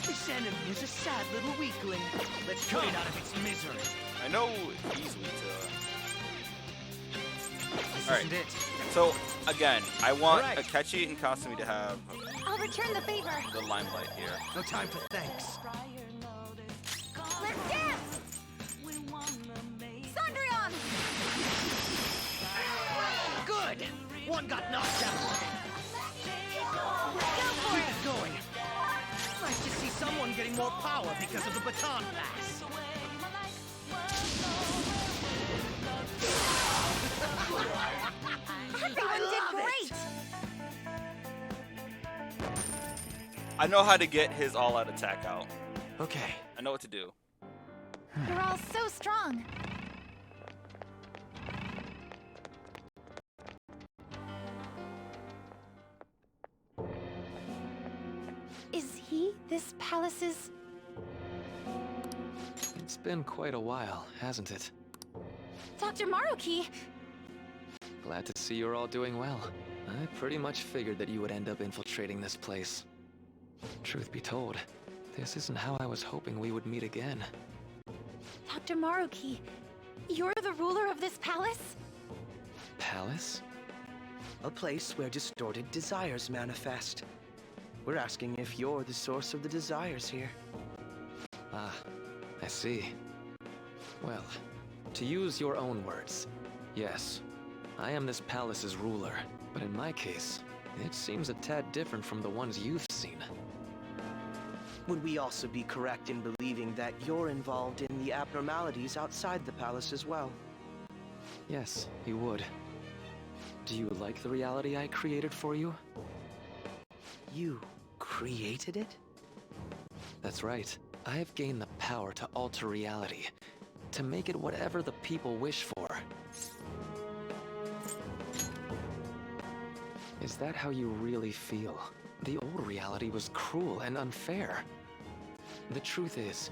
This enemy is a sad little weakling. Let's cut it out of its misery. I know he's weak This Alright, isn't it. so again, I want Akechi and Kasumi to have I'll return the favor. the limelight here. No time for thanks. Let's dance! Sandrion! Good! One got knocked out. Go for Keep it going. Nice to see someone getting more power because of the baton pass. Everyone did great! I know how to get his all-out attack out. Okay. I know what to do. You're all so strong. Is he this palace's... It's been quite a while, hasn't it? Dr. Maruki? Glad to see you're all doing well. I pretty much figured that you would end up infiltrating this place. Truth be told, this isn't how I was hoping we would meet again. Dr. Maruki, you're the ruler of this palace? Palace? A place where distorted desires manifest. We're asking if you're the source of the desires here. Ah, I see. Well, to use your own words, yes, I am this palace's ruler, but in my case, it seems a tad different from the ones you've seen. Would we also be correct in believing that you're involved in the abnormalities outside the palace as well? Yes, you would. Do you like the reality I created for you? You created it? That's right. I have gained the power to alter reality, to make it whatever the people wish for. Is that how you really feel? The old reality was cruel and unfair. The truth is,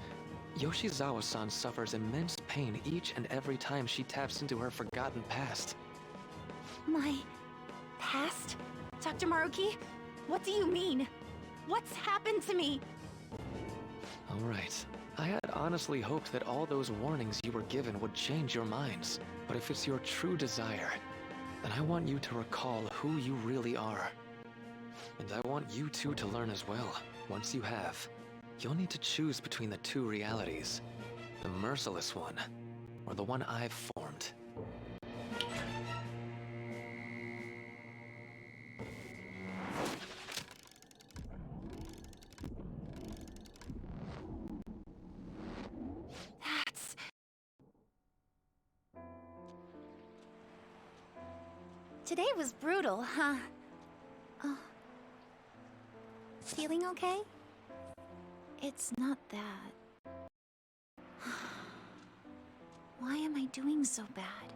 Yoshizawa-san suffers immense pain each and every time she taps into her forgotten past. My... past? Dr. Maruki? What do you mean? What's happened to me? All right. I had honestly hoped that all those warnings you were given would change your minds. But if it's your true desire, then I want you to recall who you really are. And I want you two to learn as well. Once you have, you'll need to choose between the two realities. The merciless one, or the one I've formed. That's... Today was brutal, huh? Oh. Feeling okay? It's not that. Why am I doing so bad?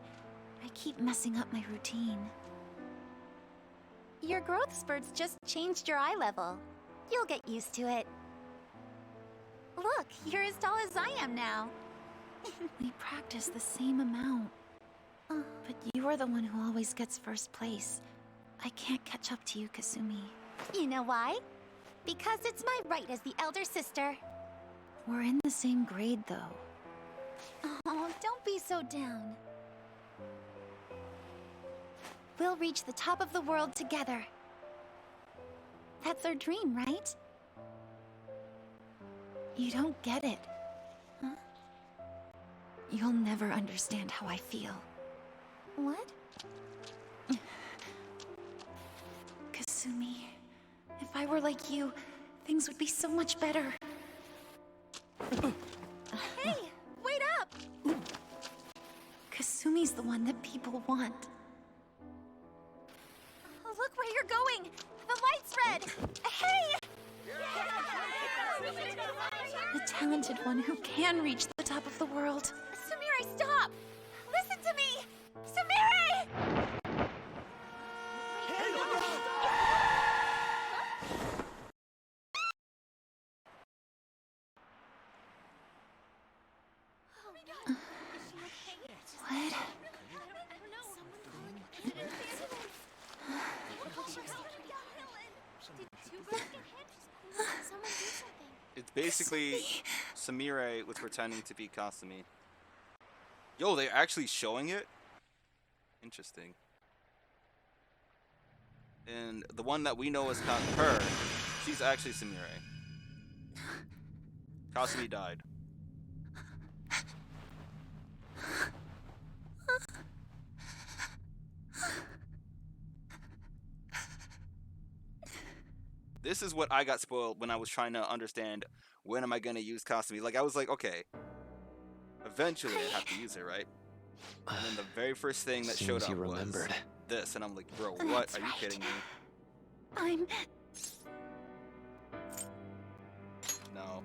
I keep messing up my routine. Your growth spurts just changed your eye level. You'll get used to it. Look, you're as tall as I am now. We practice the same amount. But you are the one who always gets first place. I can't catch up to you, Kasumi. You know why? Because it's my right as the elder sister. We're in the same grade, though. Oh, don't be so down. We'll reach the top of the world together. That's our dream, right? You don't get it. Huh? You'll never understand how I feel. What? Kasumi, if I were like you, things would be so much better. Hey, wait up! Kasumi's the one that people want. Look where you're going! The light's red! Hey! The talented one who can reach the top of the world. Sumire, stop! Listen to me! Sumire! What? It's basically Sumire was pretending to be Kasumi. Yo, they're actually showing it? Interesting. And the one that we know as her, she's actually Sumire. Kasumi died. This is what I got spoiled when I was trying to understand when am I going to use Kasumi. Like, I was like, okay, eventually I have to use it, right? And then the very first thing that showed up was this, and I'm like, bro, what? Are you kidding me? I'm... No.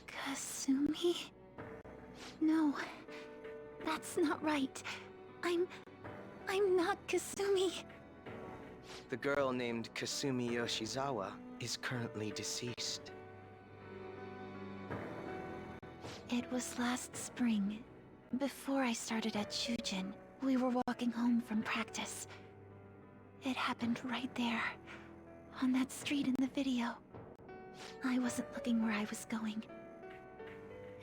Kasumi? No, that's not right. I'm not Kasumi. The girl named Kasumi Yoshizawa is currently deceased. It was last spring, before I started at Shujin. We were walking home from practice. It happened right there, on that street in the video. I wasn't looking where I was going.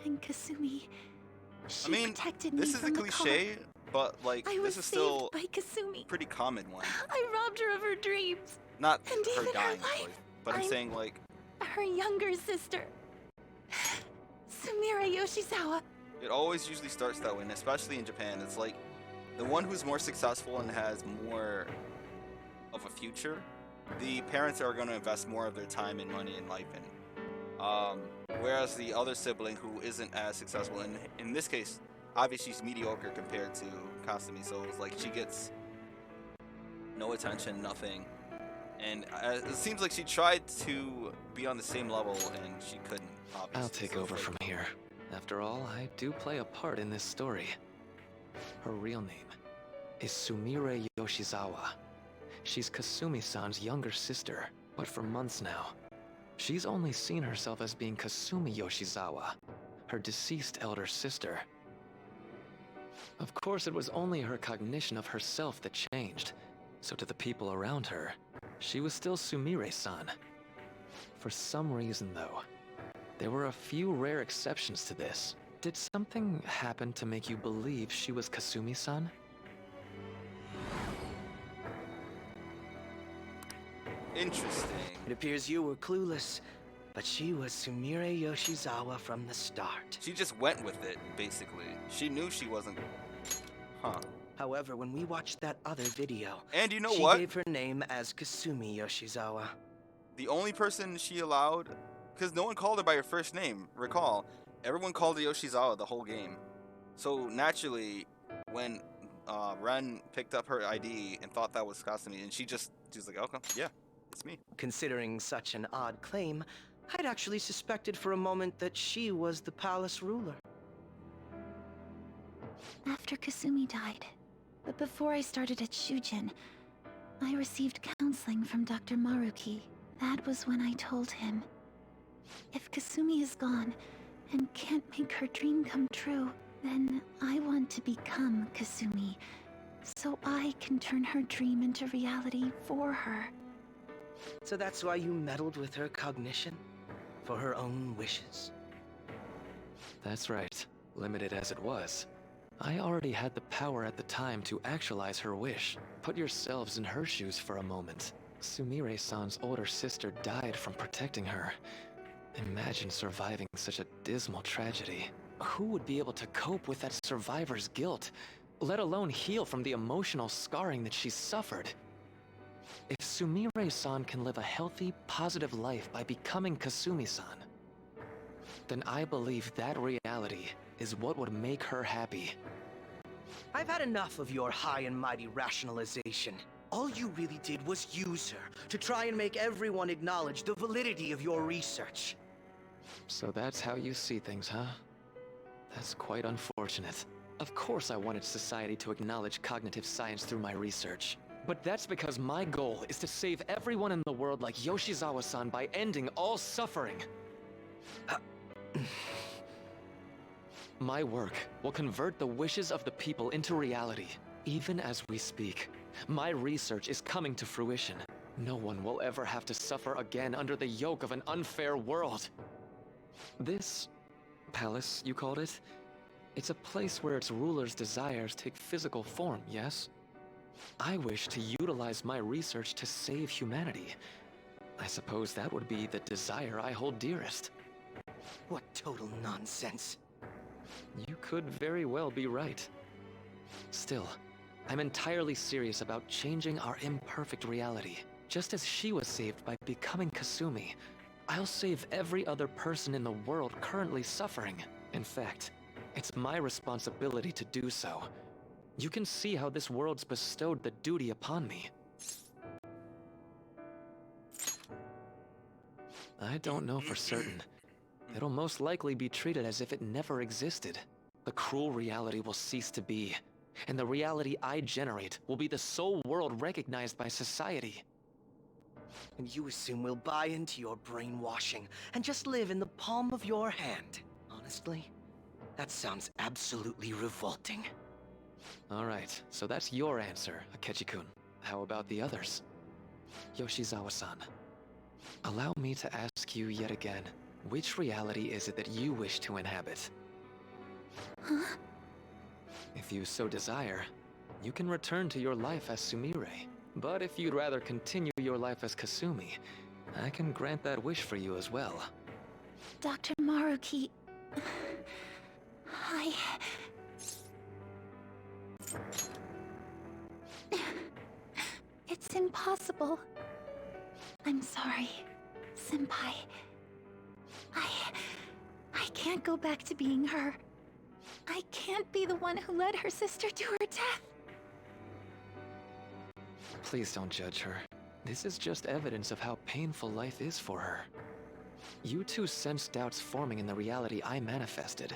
And Kasumi, she protected me this is a from the cliche, car. but like, I was this is still saved by Kasumi. a pretty common one. I robbed her of her dreams. Not And her even dying, her life. of course, but I'm saying like, Her younger sister. Sumire Yoshizawa. it always usually starts that way, and especially in Japan. It's like, the one who's more successful and has more of a future, the parents are going to invest more of their time and money and life in. Whereas the other sibling who isn't as successful, and in this case, obviously she's mediocre compared to Kasumi, so it's like she gets no attention, nothing. And it seems like she tried to be on the same level, and she couldn't, obviously. I'll take over from here. After all, I do play a part in this story. Her real name is Sumire Yoshizawa. She's Kasumi-san's younger sister, but for months now, she's only seen herself as being Kasumi Yoshizawa, her deceased elder sister. Of course, it was only her cognition of herself that changed, so to the people around her, she was still Sumire-san. For some reason, though, there were a few rare exceptions to this. Did something happen to make you believe she was Kasumi-san? Interesting. It appears you were clueless, but she was Sumire Yoshizawa from the start. She just went with it, basically. She knew she wasn't... Huh. However, when we watched that other video, and you know she what? gave her name as Kasumi Yoshizawa. The only person she allowed... Because no one called her by her first name, recall. Everyone called her Yoshizawa the whole game. So naturally, when Ren picked up her ID and thought that was Kasumi, and she was like, okay, yeah, it's me. Considering such an odd claim, I'd actually suspected for a moment that she was the palace ruler. After Kasumi died, but before I started at Shujin, I received counseling from Dr. Maruki. That was when I told him, if Kasumi is gone and can't make her dream come true, then I want to become Kasumi, so I can turn her dream into reality for her. So that's why you meddled with her cognition? For her own wishes? That's right. Limited as it was. I already had the power at the time to actualize her wish. Put yourselves in her shoes for a moment. Sumire-san's older sister died from protecting her. Imagine surviving such a dismal tragedy. Who would be able to cope with that survivor's guilt, let alone heal from the emotional scarring that she suffered? If Sumire-san can live a healthy, positive life by becoming Kasumi-san, then I believe that reality is what would make her happy. I've had enough of your high and mighty rationalization. All you really did was use her to try and make everyone acknowledge the validity of your research. So that's how you see things, huh? That's quite unfortunate. Of course I wanted society to acknowledge cognitive science through my research. But that's because my goal is to save everyone in the world like Yoshizawa-san by ending all suffering. My work will convert the wishes of the people into reality. Even as we speak, my research is coming to fruition. No one will ever have to suffer again under the yoke of an unfair world. This palace, you called it? It's a place where its ruler's desires take physical form, yes? I wish to utilize my research to save humanity. I suppose that would be the desire I hold dearest. What total nonsense. You could very well be right. Still, I'm entirely serious about changing our imperfect reality. Just as she was saved by becoming Kasumi, I'll save every other person in the world currently suffering. In fact, it's my responsibility to do so. You can see how this world's bestowed the duty upon me. I don't know for certain. It'll most likely be treated as if it never existed. The cruel reality will cease to be, and the reality I generate will be the sole world recognized by society. And you assume we'll buy into your brainwashing and just live in the palm of your hand. Honestly, that sounds absolutely revolting. Alright, so that's your answer, Akechi-kun. How about the others? Yoshizawa-san, allow me to ask you yet again, which reality is it that you wish to inhabit? Huh? If you so desire, you can return to your life as Sumire. But if you'd rather continue your life as Kasumi, I can grant that wish for you as well. Dr. Maruki... It's impossible. I'm sorry, Senpai. I can't go back to being her. I can't be the one who led her sister to her death. Please don't judge her. This is just evidence of how painful life is for her. You two sensed doubts forming in the reality I manifested.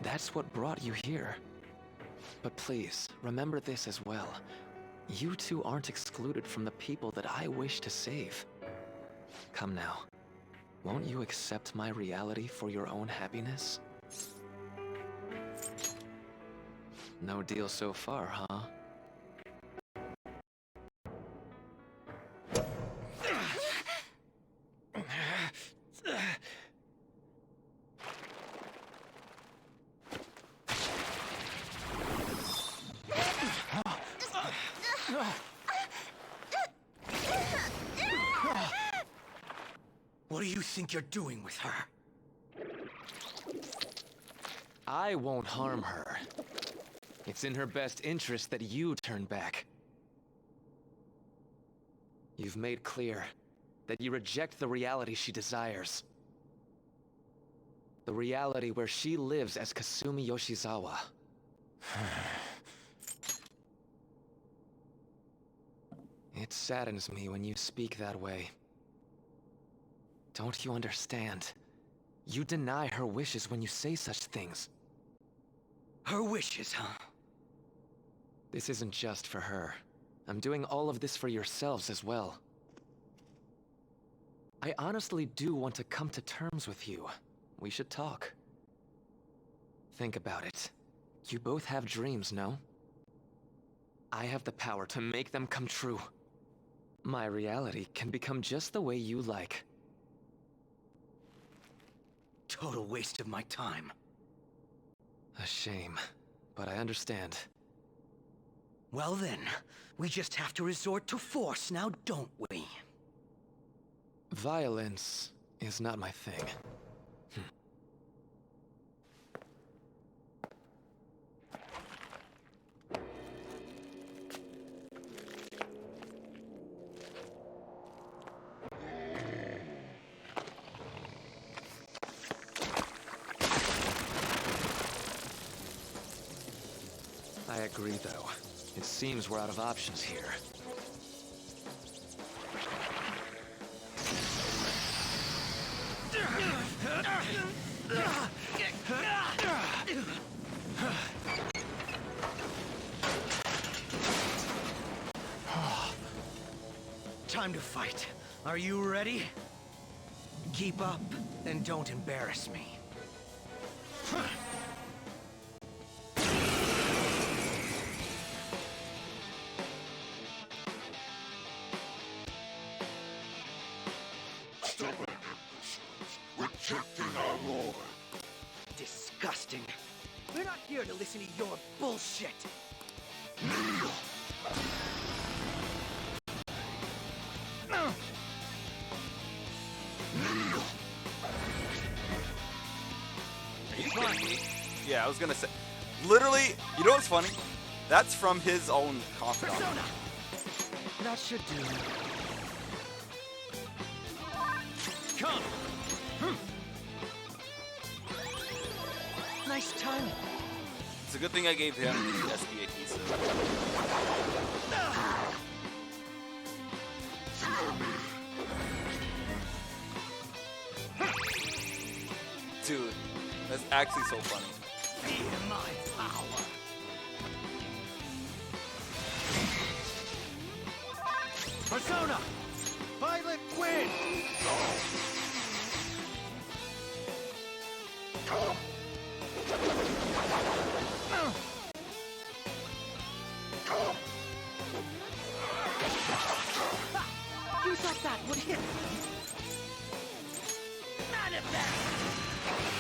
That's what brought you here. But please, remember this as well. You two aren't excluded from the people that I wish to save. Come now. Won't you accept my reality for your own happiness? No deal so far, huh? What do you think you're doing with her? I won't harm her. It's in her best interest that you turn back. You've made clear that you reject the reality she desires. The reality where she lives as Kasumi Yoshizawa. It saddens me when you speak that way. Don't you understand? You deny her wishes when you say such things. Her wishes, huh? This isn't just for her. I'm doing all of this for yourselves as well. I honestly do want to come to terms with you. We should talk. Think about it. You both have dreams, no? I have the power to make them come true. My reality can become just the way you like. Total waste of my time. A shame, but I understand. Well then, we just have to resort to force now, don't we? Violence is not my thing. I agree, though. It seems we're out of options here. Time to fight. Are you ready? Keep up, and don't embarrass me. Rejecting our lord. Disgusting. We're not here to listen to your bullshit. Are you kidding me? Yeah, I was gonna say. Literally, you know what's funny? That's from his own confidant. That should do. Come! Nice timing. It's a good thing I gave him the SB adhesive. Dude, that's actually so funny. Feel my power. Persona! Violet win! You thought that would hit me? Manifest!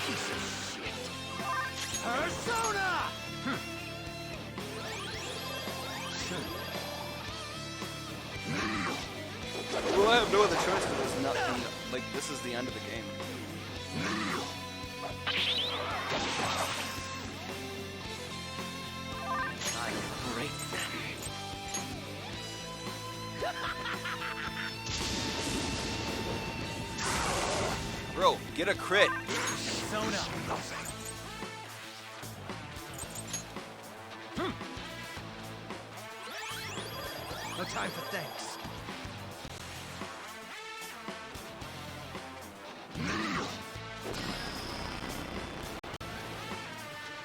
Piece of shit. Persona! Well, I have no other choice for this. Nothing. Like, this is the end of the game. I will break them. Bro, get a crit. Persona! No time for thanks.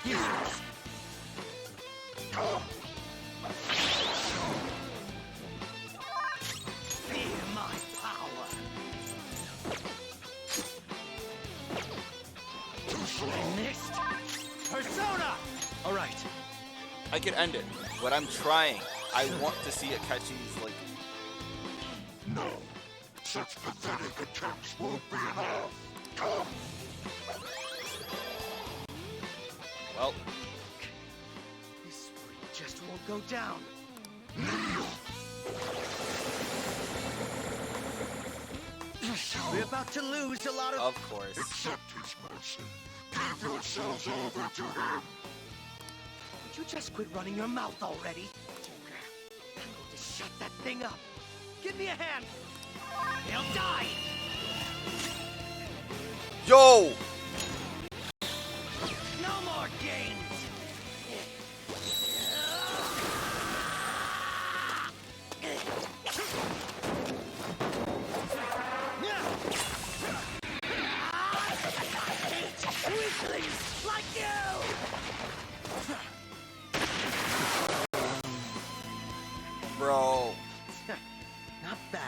Useless. Feel my power. I missed. Persona! All right. I can end it, but I'm trying. I want to see it catch these, like... No. Such pathetic attempts won't be enough. Come. Well. This spree just won't go down. We're about to lose a lot of... Of course. Accept his mercy. Give yourselves over to him. Would you just quit running your mouth already? I'm going to shut that thing up. Give me a hand. He'll die. Yo! No more games.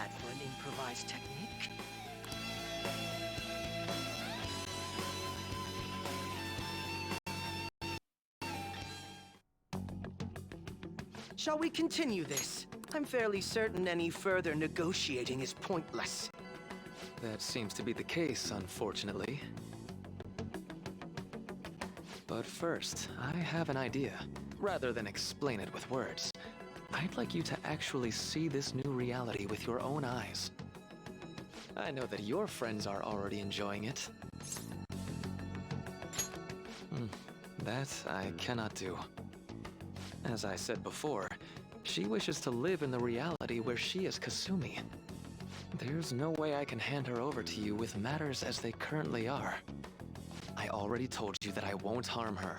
bad for an improvised technique. Shall we continue this? I'm fairly certain any further negotiating is pointless. That seems to be the case, unfortunately. But first, I have an idea. Rather than explain it with words, I'd like you to actually see this new reality with your own eyes. I know that your friends are already enjoying it. That I cannot do. As I said before, she wishes to live in the reality where she is Kasumi. There's no way I can hand her over to you with matters as they currently are. I already told you that I won't harm her,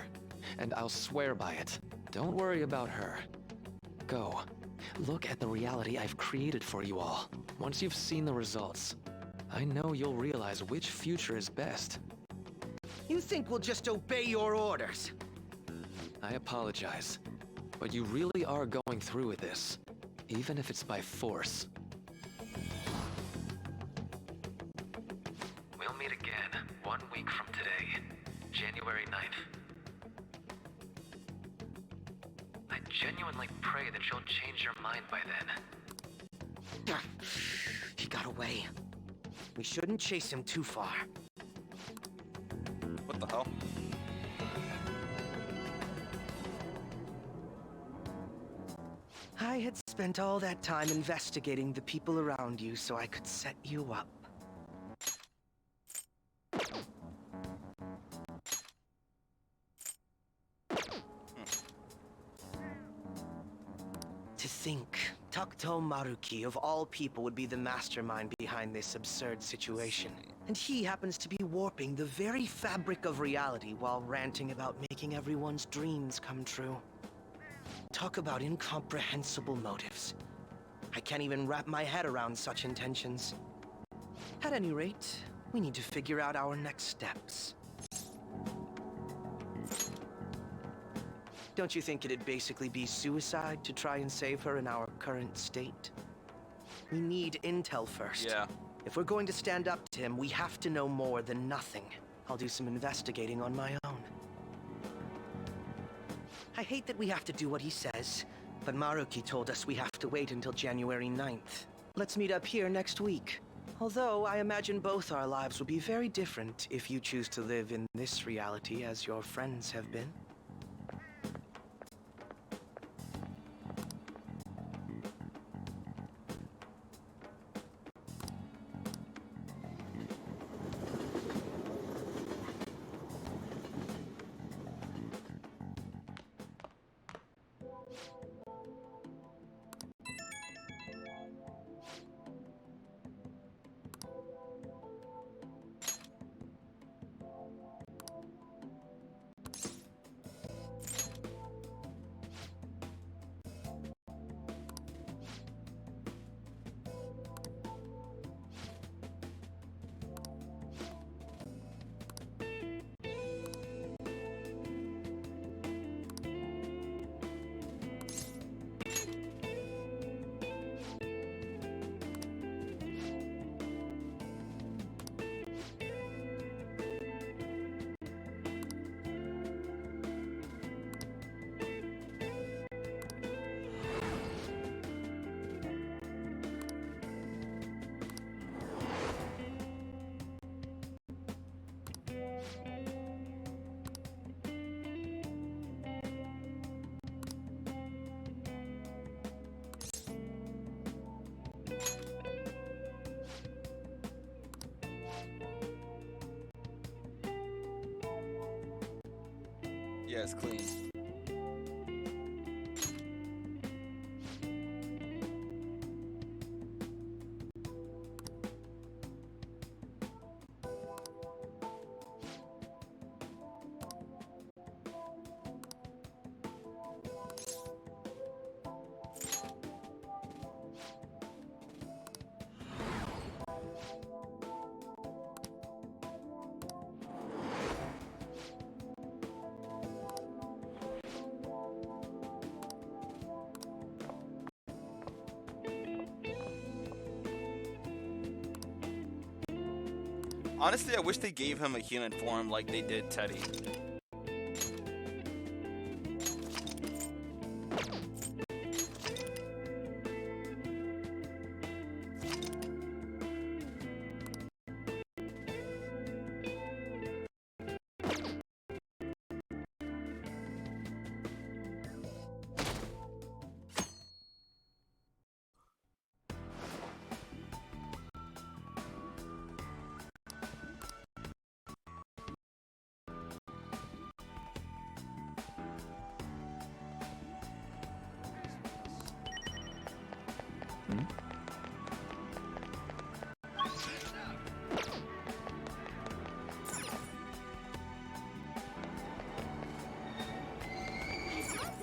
and I'll swear by it. Don't worry about her. Go. Look at the reality I've created for you all. Once you've seen the results, I know you'll realize which future is best. You think we'll just obey your orders? I apologize, but you really are going through with this, even if it's by force. We'll meet again 1 week from today, January 9th. I genuinely pray that you'll change your mind by then. He got away. We shouldn't chase him too far. What the hell? I had spent all that time investigating the people around you so I could set you up. To think, Takuto Maruki of all people would be the mastermind behind this absurd situation. And he happens to be warping the very fabric of reality while ranting about making everyone's dreams come true. Talk about incomprehensible motives. I can't even wrap my head around such intentions. At any rate, we need to figure out our next steps. Don't you think it'd basically be suicide to try and save her in our current state? We need intel first. Yeah. If we're going to stand up to him, we have to know more than nothing. I'll do some investigating on my own. I hate that we have to do what he says, but Maruki told us we have to wait until January 9th. Let's meet up here next week. Although I imagine both our lives will be very different if you choose to live in this reality as your friends have been. Yeah, it's clean. Honestly, I wish they gave him a human form like they did Teddy.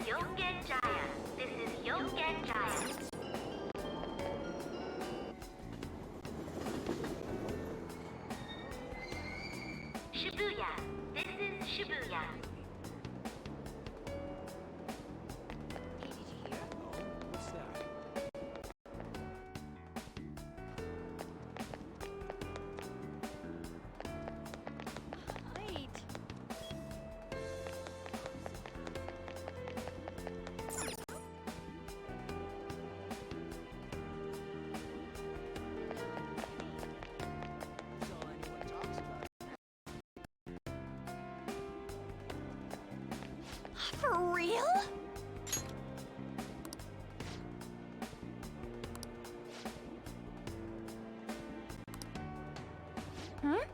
Yongen Jaya. This is Yongen Jaya. Shibuya. This is Shibuya. For real? Huh?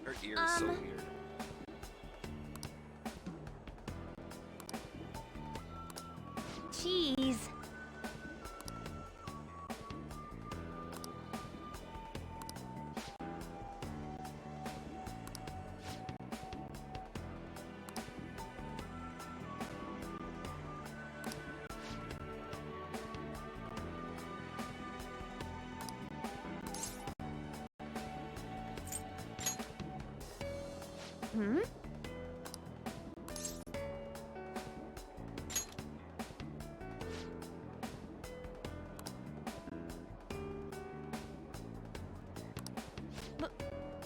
Her ear is so weird. Jeez. Hmm?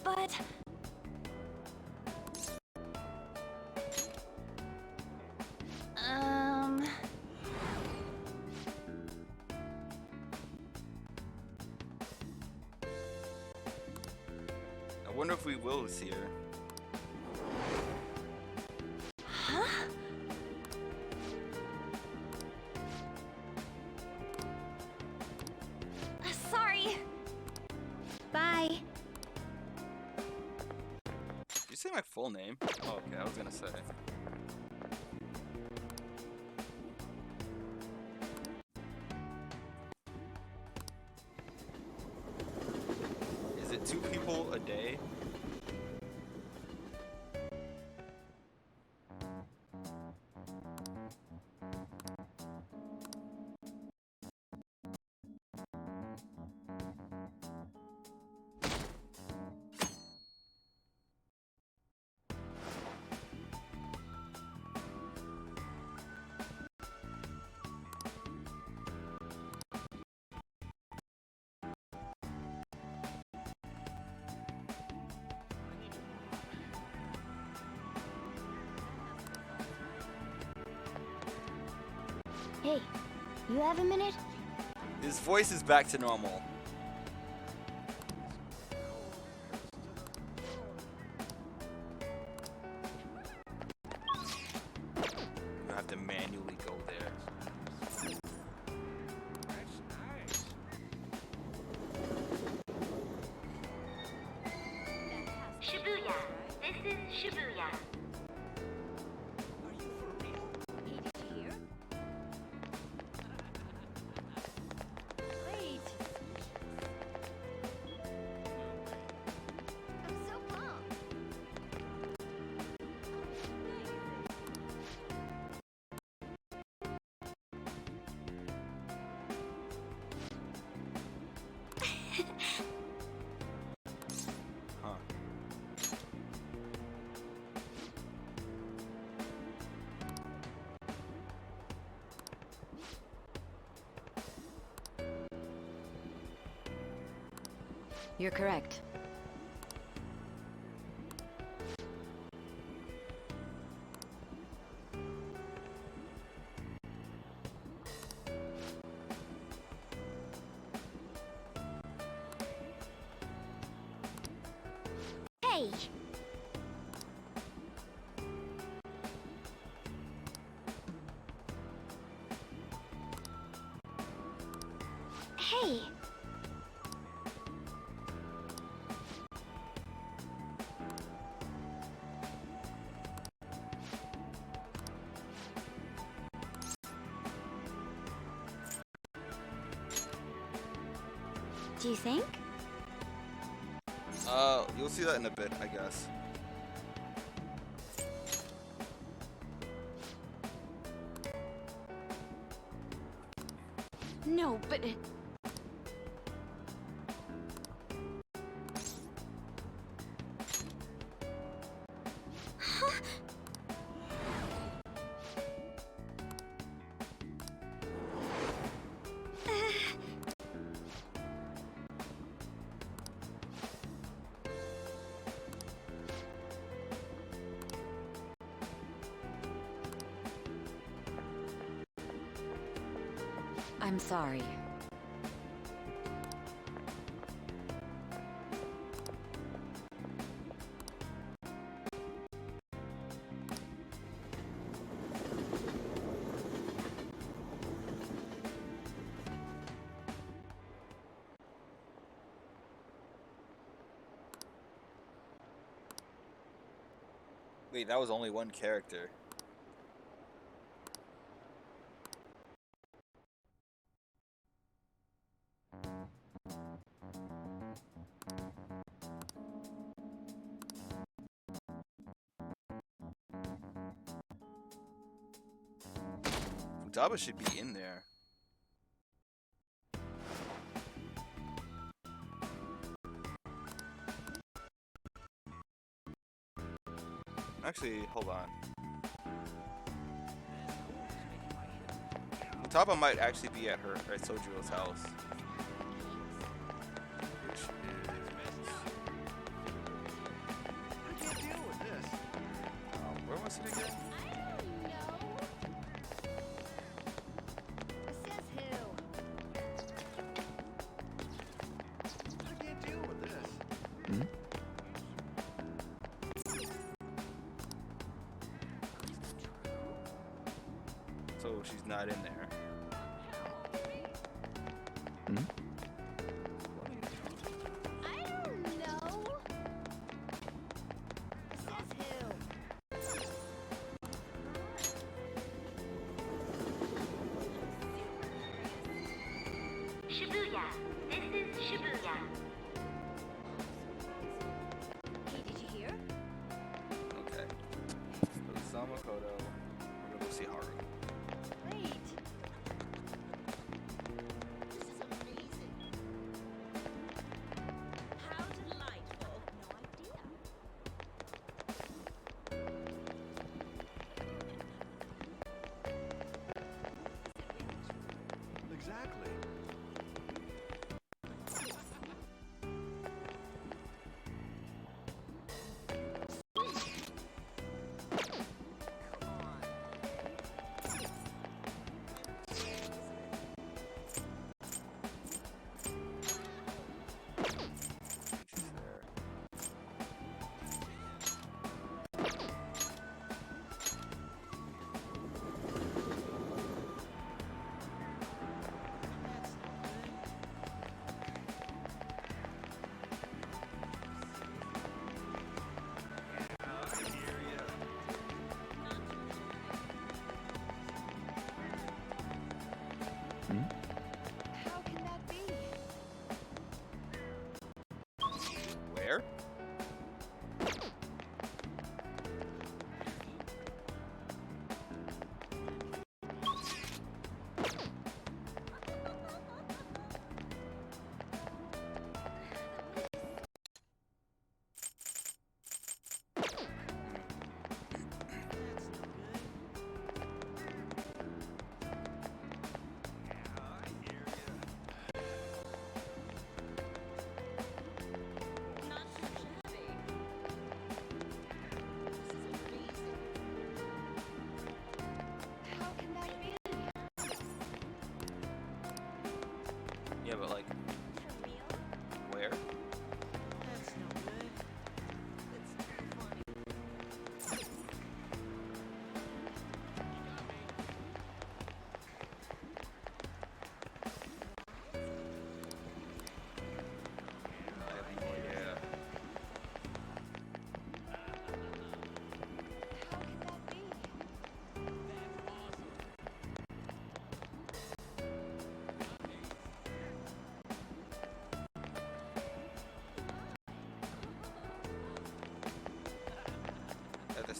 But... I wonder if we will see her. Huh? Sorry. Bye. Did you say my full name? Oh, okay, I was gonna say. Is it 2 people a day? Hey, you have a minute? His voice is back to normal. You have to manually go there. Shibuya. This is Shibuya. You're correct. Hey! Hey! Do you think? You'll see that in a bit, I guess. No, but... I'm sorry. Wait, that was only one character. Futaba should be in there. Actually, hold on. Futaba might actually be at Sojuo's house. Which is... where was it again? So she's not in there. Shibuya. This is Shibuya. Hey, did you hear? Okay. So Samakoto. We're gonna go see Haru. Wait. How delightful. No idea. Exactly.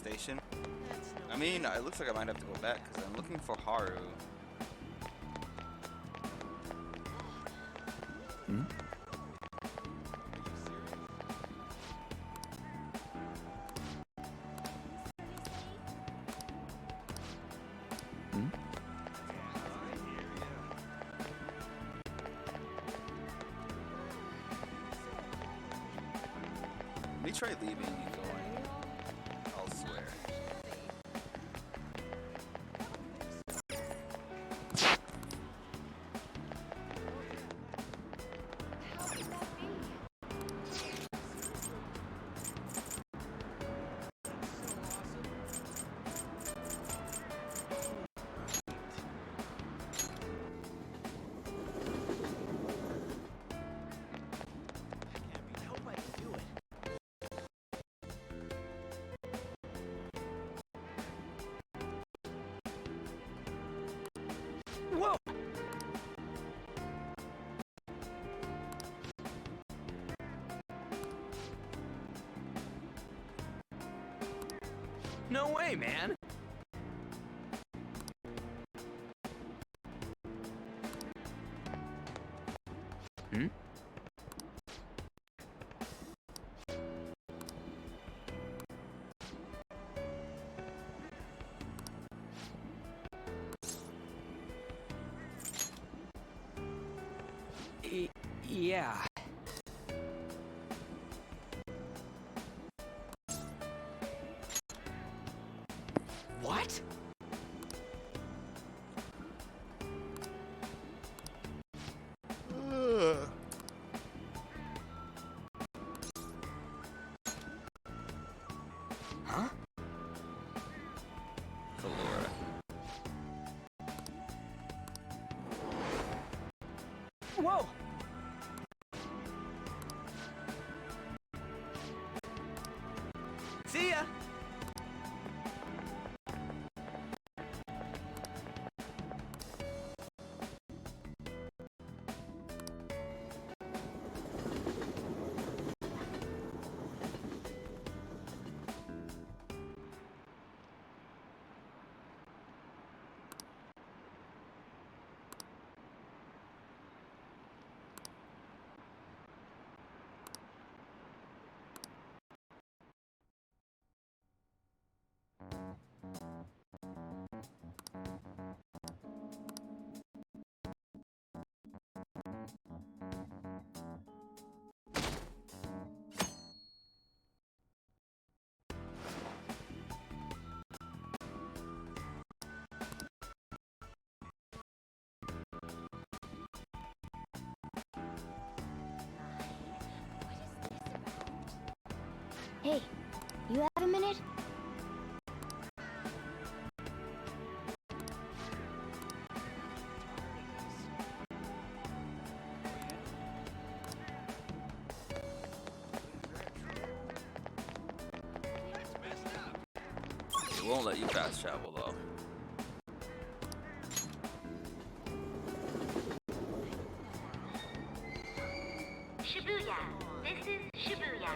station. I mean, it looks like I might have to go back because I'm looking for Haru. Hmm? Hmm? Let me try leaving and going elsewhere. Whoa! No way, man! Hmm? Yeah. What? Huh? Valora. Whoa! See ya! Hey, you have a minute? It won't let you fast travel though. Shibuya. This is Shibuya.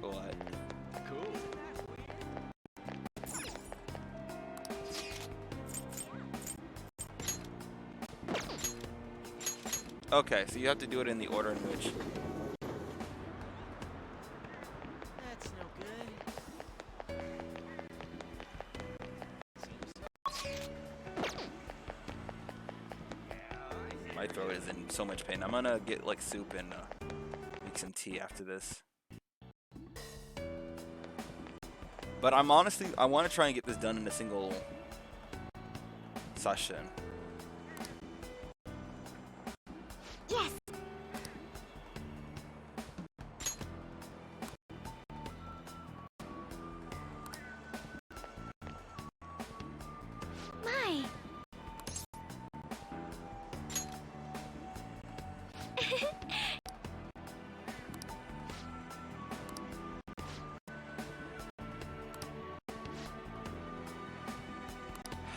What? Cool. Okay, so you have to do it in the order in which. That's no good. My throat is in so much pain. I'm gonna get like soup and make some tea after this. But I'm honestly, I want to try and get this done in a single session. Yes! My!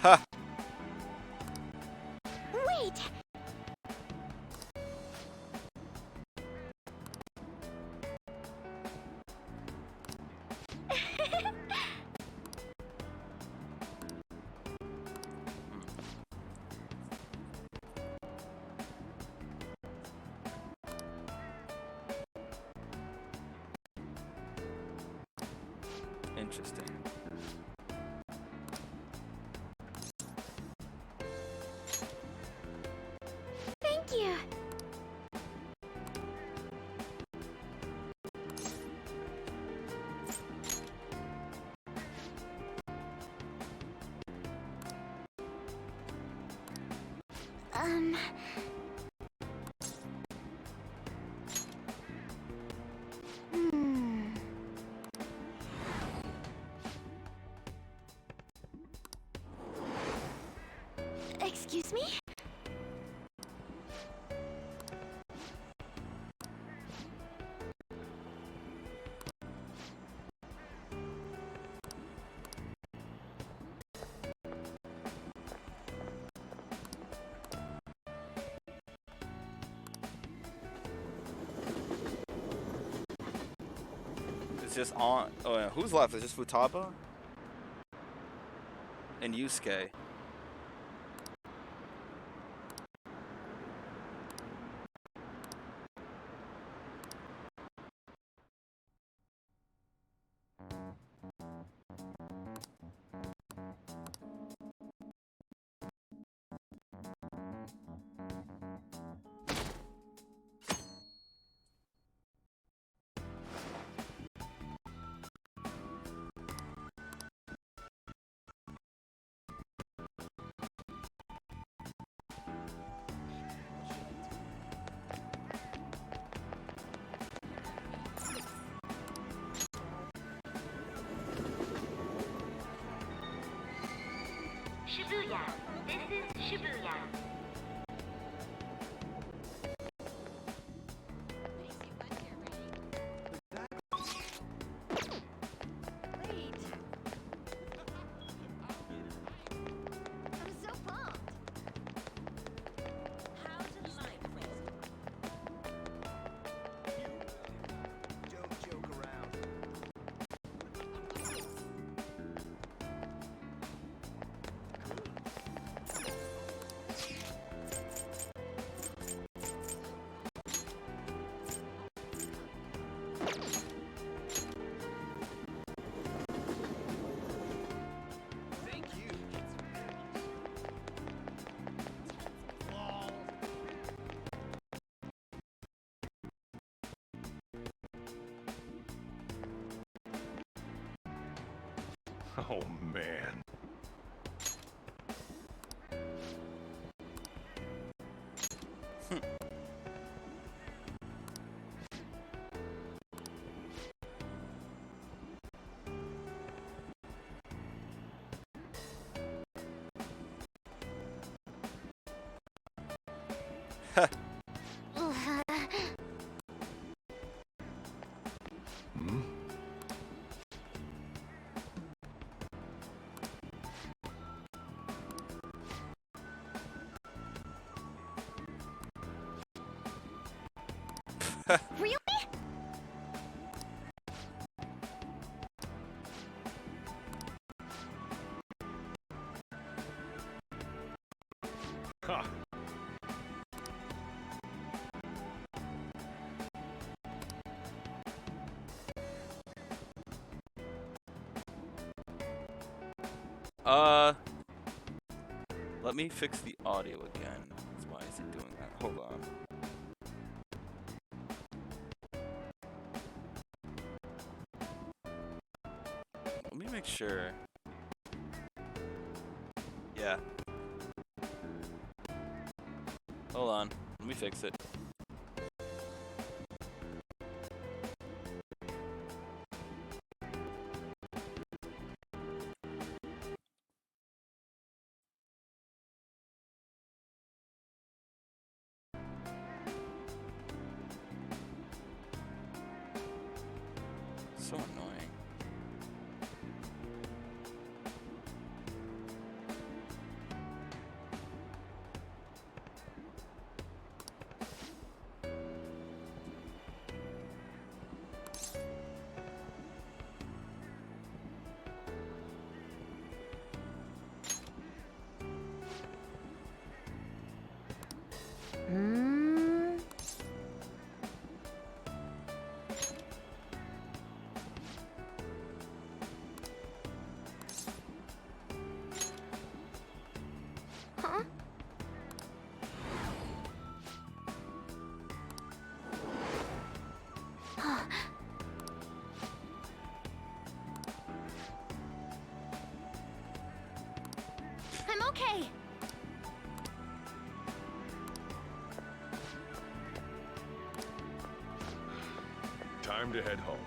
Ha! Wait! Interesting. Thank you. Um... Hmm... Excuse me? It's just on. Oh, yeah. Who's left? It's just Futaba and Yusuke. Shibuya. This is Shibuya. Oh, man. Hmm? Really? Ha! Let me fix the audio again. Why is it doing that? Hold on. Let me make sure. Yeah. Hold on. Let me fix it. So annoying. Huh? I'm okay. Time to head home.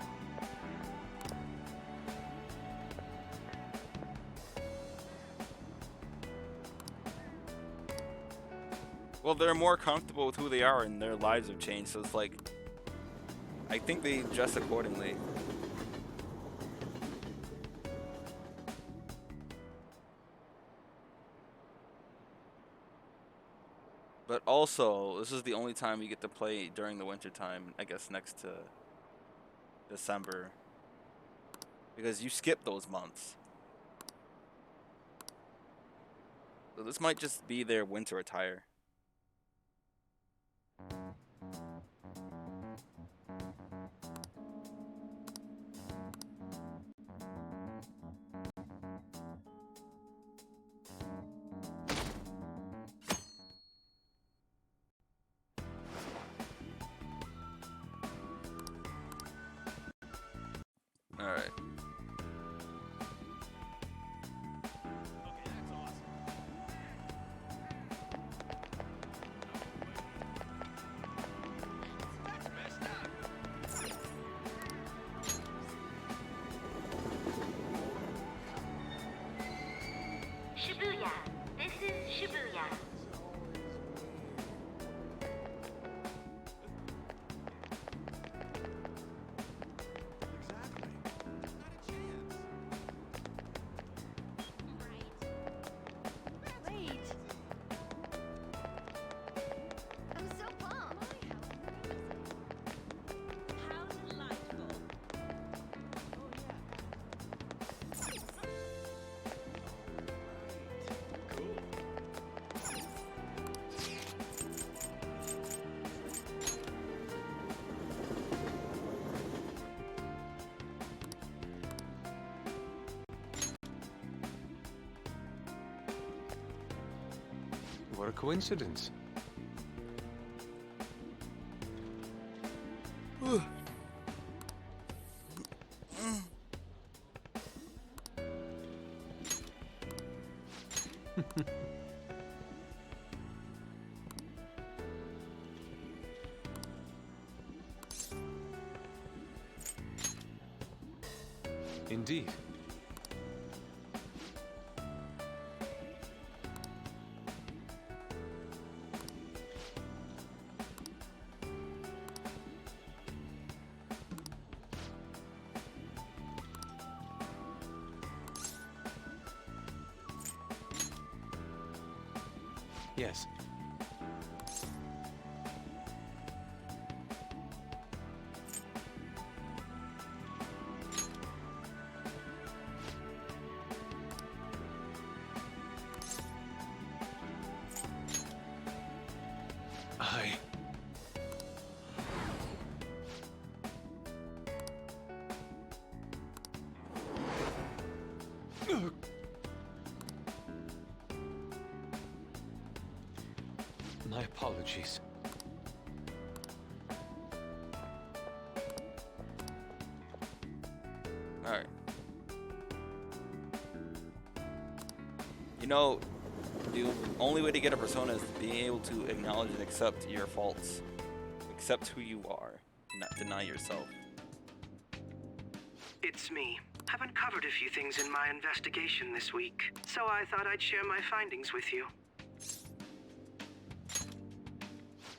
Well, they're more comfortable with who they are and their lives have changed, so it's like, I think they adjust accordingly. But also, this is the only time you get to play during the winter time, I guess next to December. Because you skip those months. So this might just be their winter attire. Alright. Shibuya. This is Shibuya. Wait. I'm so pumped. How delightful. What a coincidence. Indeed. Yes. My apologies. Alright. You know, the only way to get a persona is being able to acknowledge and accept your faults. Accept who you are, not deny yourself. It's me. I've uncovered a few things in my investigation this week, so I thought I'd share my findings with you.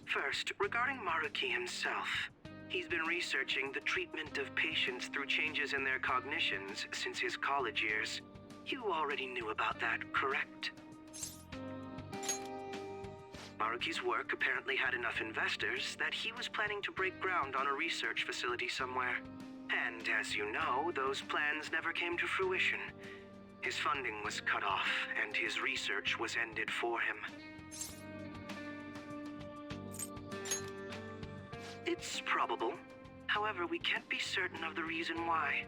First, regarding Maruki himself. He's been researching the treatment of patients through changes in their cognitions since his college years. You already knew about that, correct? Maruki's work apparently had enough investors that he was planning to break ground on a research facility somewhere. And as you know, those plans never came to fruition. His funding was cut off, and his research was ended for him. It's probable. However, we can't be certain of the reason why,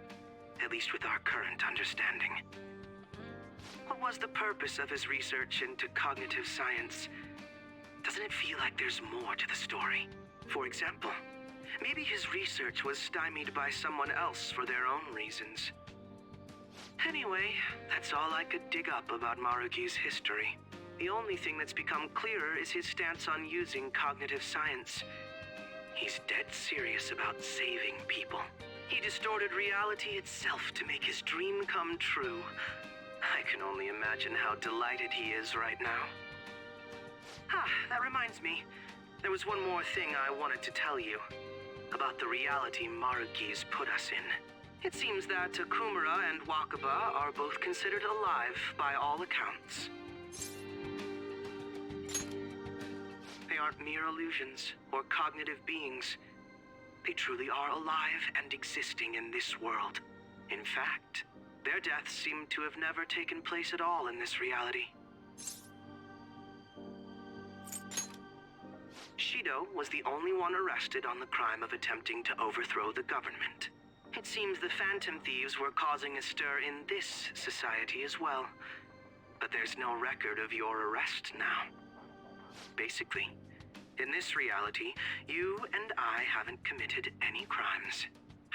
at least with our current understanding. What was the purpose of his research into cognitive science? Doesn't it feel like there's more to the story? For example, maybe his research was stymied by someone else for their own reasons. Anyway, that's all I could dig up about Maruki's history. The only thing that's become clearer is his stance on using cognitive science. He's dead serious about saving people. He distorted reality itself to make his dream come true. I can only imagine how delighted he is right now. That reminds me. There was one more thing I wanted to tell you. About the reality Maruki's put us in. It seems that Akumura and Wakaba are both considered alive by all accounts. They aren't mere illusions or cognitive beings. They truly are alive and existing in this world. In fact, their deaths seem to have never taken place at all in this reality. Shido was the only one arrested on the crime of attempting to overthrow the government. It seems the Phantom Thieves were causing a stir in this society as well. But there's no record of your arrest now. Basically, in this reality, you and I haven't committed any crimes.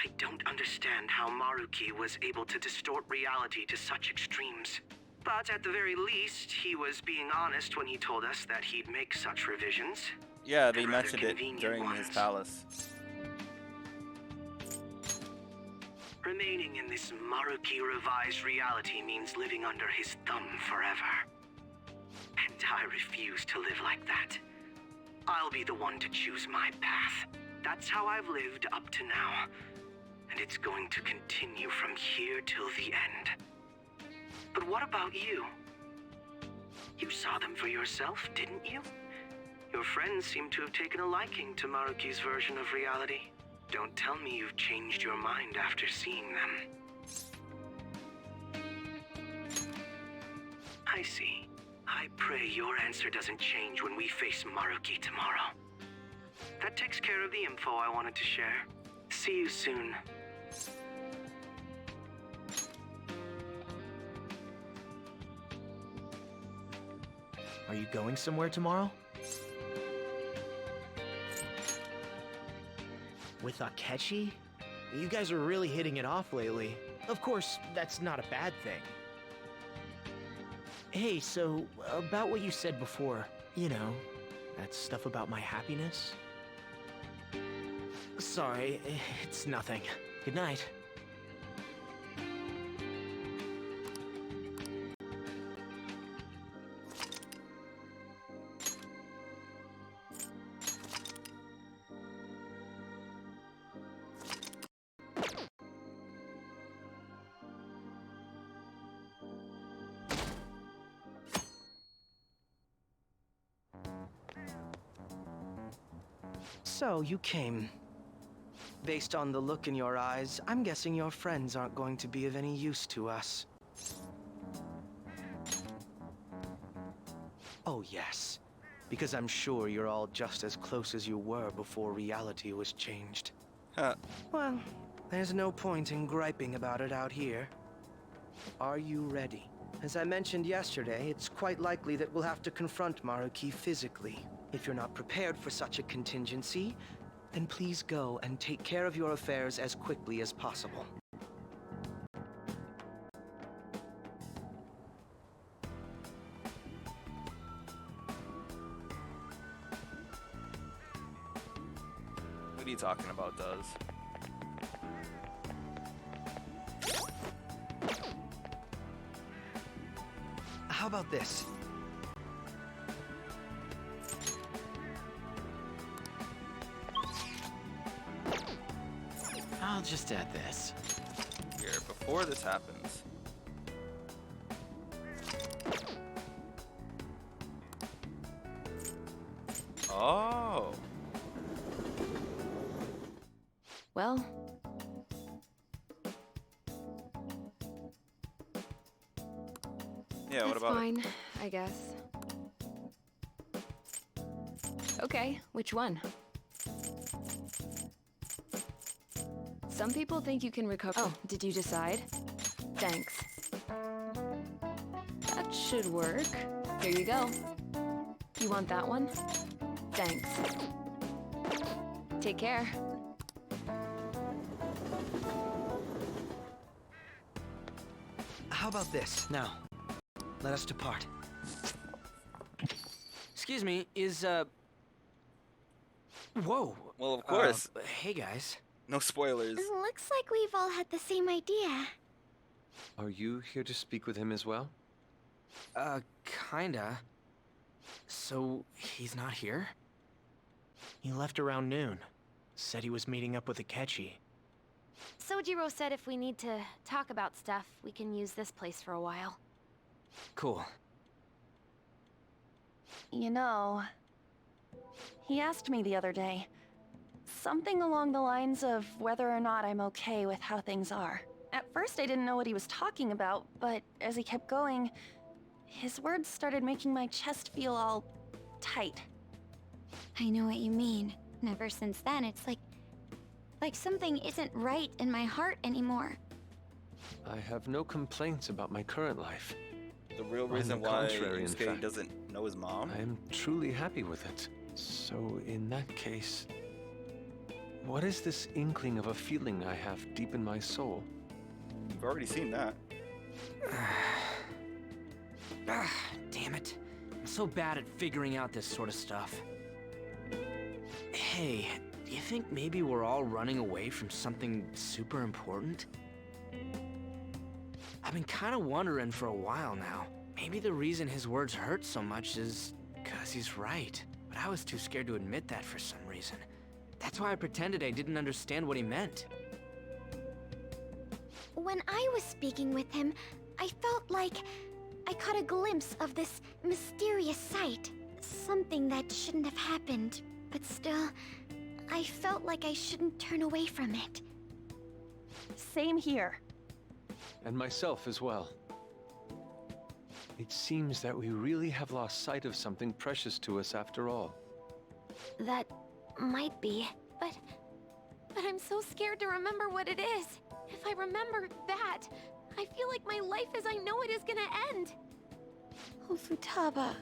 I don't understand how Maruki was able to distort reality to such extremes. But at the very least, he was being honest when he told us that he'd make such revisions. Yeah, they mentioned it during his palace. Remaining in this Maruki revised reality means living under his thumb forever. And I refuse to live like that. I'll be the one to choose my path. That's how I've lived up to now. And it's going to continue from here till the end. But what about you? You saw them for yourself, didn't you? Your friends seem to have taken a liking to Maruki's version of reality. Don't tell me you've changed your mind after seeing them. I see. I pray your answer doesn't change when we face Maruki tomorrow. That takes care of the info I wanted to share. See you soon. Are you going somewhere tomorrow? With Akechi? You guys are really hitting it off lately. Of course, that's not a bad thing. Hey, so, about what you said before, you know, that stuff about my happiness? Sorry, it's nothing. Good night. So, you came. Based on the look in your eyes, I'm guessing your friends aren't going to be of any use to us. Oh yes, because I'm sure you're all just as close as you were before reality was changed. Well, there's no point in griping about it out here. Are you ready? As I mentioned yesterday, it's quite likely that we'll have to confront Maruki physically. If you're not prepared for such a contingency, then please go and take care of your affairs as quickly as possible. What are you talking about, Does? How about this? I'll just add this. Here, before this happens. Oh. Well, Yeah, what that's about fine, I guess. Okay, which one? Some people think you can recover. Oh, did you decide? Thanks. That should work. Here you go. You want that one? Thanks. Take care. How about this? Now, let us depart. Excuse me, is, Whoa! Well, of course. Hey, guys. No spoilers. Looks like we've all had the same idea. Are you here to speak with him as well? Kinda. So, he's not here? He left around noon. Said he was meeting up with Akechi. Sojiro said if we need to talk about stuff, we can use this place for a while. Cool. You know, he asked me the other day, something along the lines of whether or not I'm okay with how things are. At first I didn't know what he was talking about, but as he kept going, his words started making my chest feel all tight. I know what you mean. And ever since then, it's like something isn't right in my heart anymore. I have no complaints about my current life. The real On reason the why contrary, in Yusuke fact, doesn't know his mom? I am truly happy with it. So in that case, what is this inkling of a feeling I have deep in my soul? We've already seen that. Damn it. I'm so bad at figuring out this sort of stuff. Hey, do you think maybe we're all running away from something super important? I've been kind of wondering for a while now. Maybe the reason his words hurt so much is because he's right. But I was too scared to admit that for some reason. That's why I pretended I didn't understand what he meant. When I was speaking with him, I felt like I caught a glimpse of this mysterious sight. Something that shouldn't have happened, but still, I felt like I shouldn't turn away from it. Same here. And myself as well. It seems that we really have lost sight of something precious to us after all. That might be, but I'm so scared to remember what it is. If I remember that, I feel like my life as I know it is gonna end. Oh, Futaba.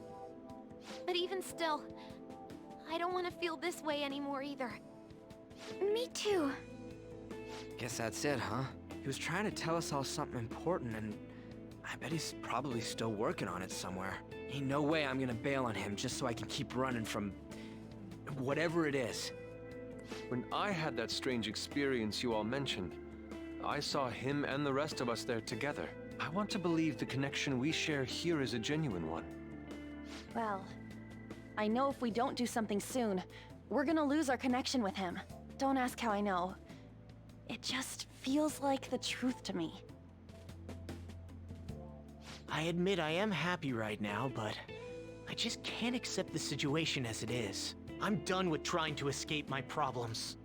But even still, I don't want to feel this way anymore either. Me too. Guess that's it, huh? He was trying to tell us all something important, and I bet he's probably still working on it somewhere. Ain't no way I'm gonna bail on him just so I can keep running from whatever it is. When I had that strange experience you all mentioned, I saw him and the rest of us there together. I want to believe the connection we share here is a genuine one. Well, I know if we don't do something soon, we're gonna lose our connection with him. Don't ask how I know. It just feels like the truth to me. I admit I am happy right now, but I just can't accept the situation as it is. I'm done with trying to escape my problems.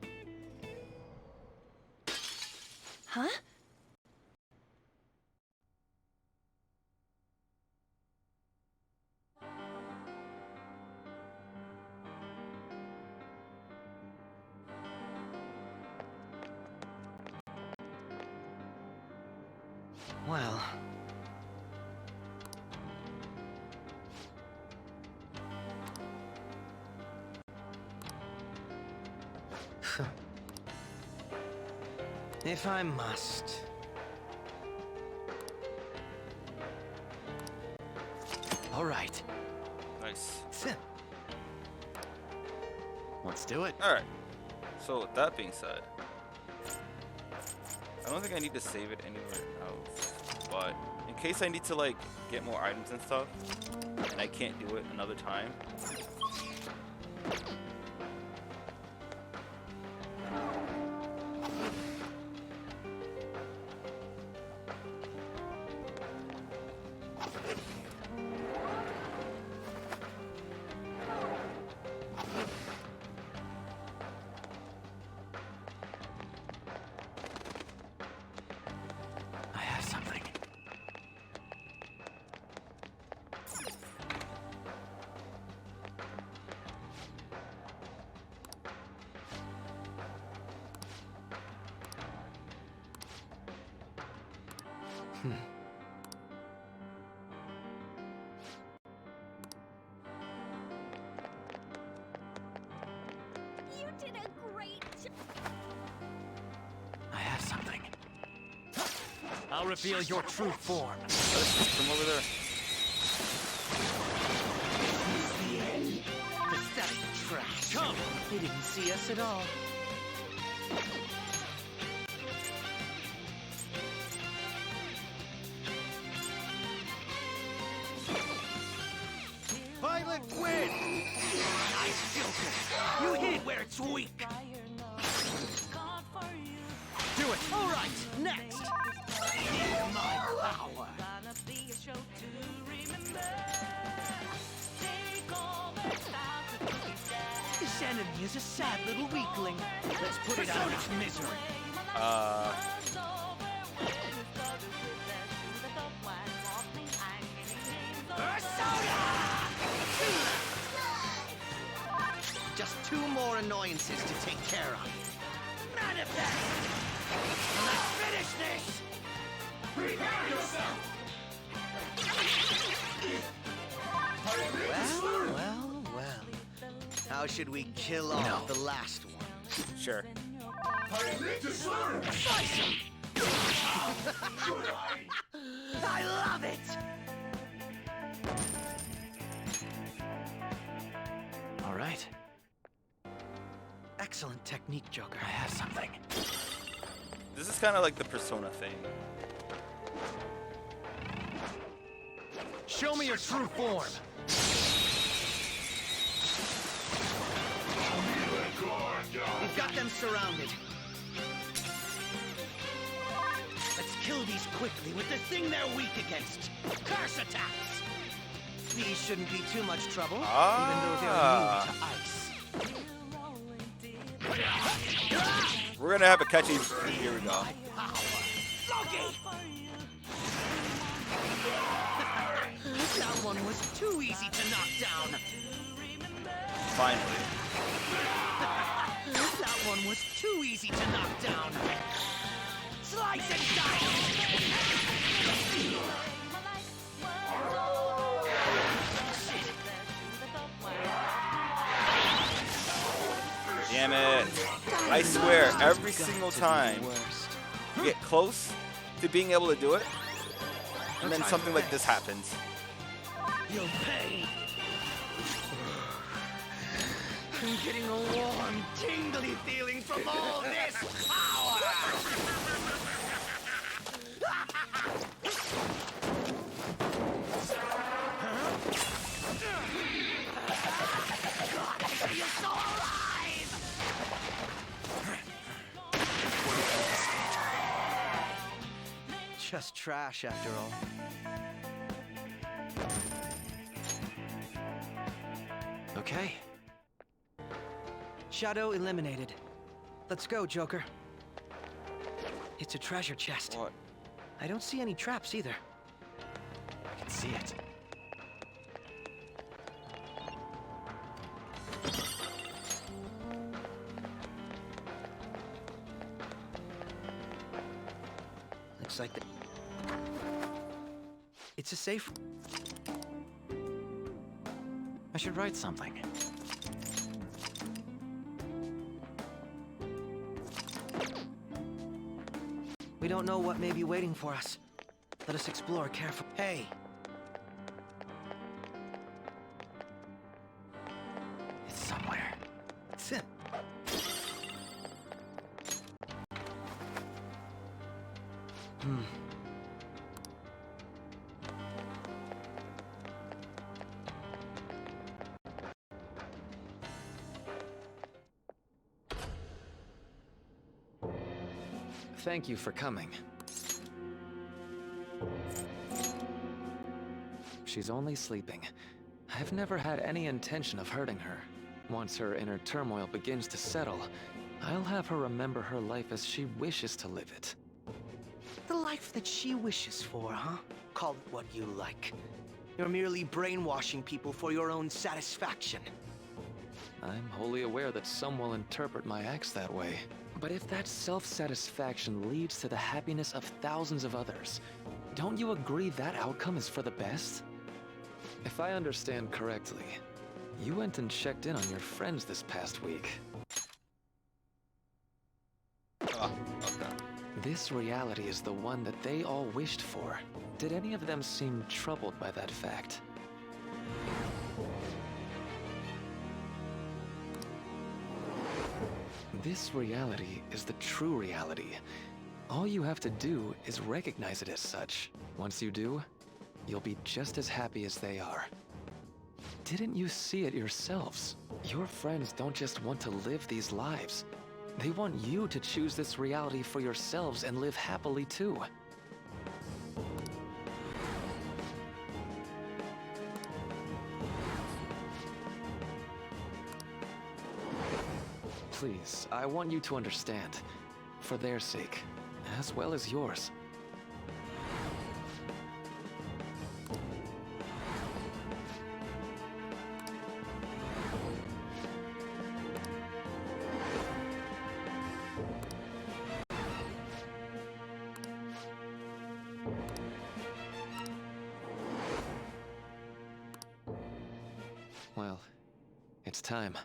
Huh? Well... if I must... All right. Nice. Let's do it. Alright. So, with that being said, I don't think I need to save it anywhere else. But, in case I need to, like, get more items and stuff, and I can't do it another time, You did a great job. I have something. I'll reveal your true form. From over there. Pathetic trash. Come! They didn't see us at all. Pilot win! Nice filter. You hit it where it's weak. Do it. All right. Next. Feel my power. This enemy is a sad little weakling. Let's put it out of its misery. Just 2 more annoyances to take care of. Manifest! Let's finish this! Prepare yourself! Well. How should we kill off the last one? Sure. Slice him! I love it! All right. Excellent technique, Joker. I have something. This is kind of like the Persona thing. Show me your true form. We've got them surrounded. Let's kill these quickly with the thing they're weak against. Curse attacks! These shouldn't be too much trouble, Ah. even though they're immune to ice. We're gonna have a catchy. Here we go. That one was too easy to knock down. Finally. That one was too easy to knock down. Slice and dice! Damn it. I swear, every single time you get close to being able to do it, and then something like this happens. You'll pay. I'm getting a warm, tingly feeling from all this power. You're so alive! Just trash after all. Okay. Shadow eliminated. Let's go, Joker. It's a treasure chest. What? I don't see any traps either. I can see it. Looks like the... It's a safe... I should write something. We don't know what may be waiting for us. Let us explore carefully. Hey! It's somewhere. Sim. Thank you for coming. She's only sleeping. I've never had any intention of hurting her. Once her inner turmoil begins to settle, I'll have her remember her life as she wishes to live it. The life that she wishes for, huh? Call it what you like. You're merely brainwashing people for your own satisfaction. I'm wholly aware that some will interpret my acts that way. But if that self-satisfaction leads to the happiness of thousands of others, Don't you agree that outcome is for the best? If I understand correctly, you went and checked in on your friends this past week. Oh, okay. This reality is the one that they all wished for. Did any of them seem troubled by that fact? This reality is the true reality. All you have to do is recognize it as such. Once you do, you'll be just as happy as they are. Didn't you see it yourselves? Your friends don't just want to live these lives. They want you to choose this reality for yourselves and live happily too. Please, I want you to understand. For their sake, as well as yours. Well, it's time.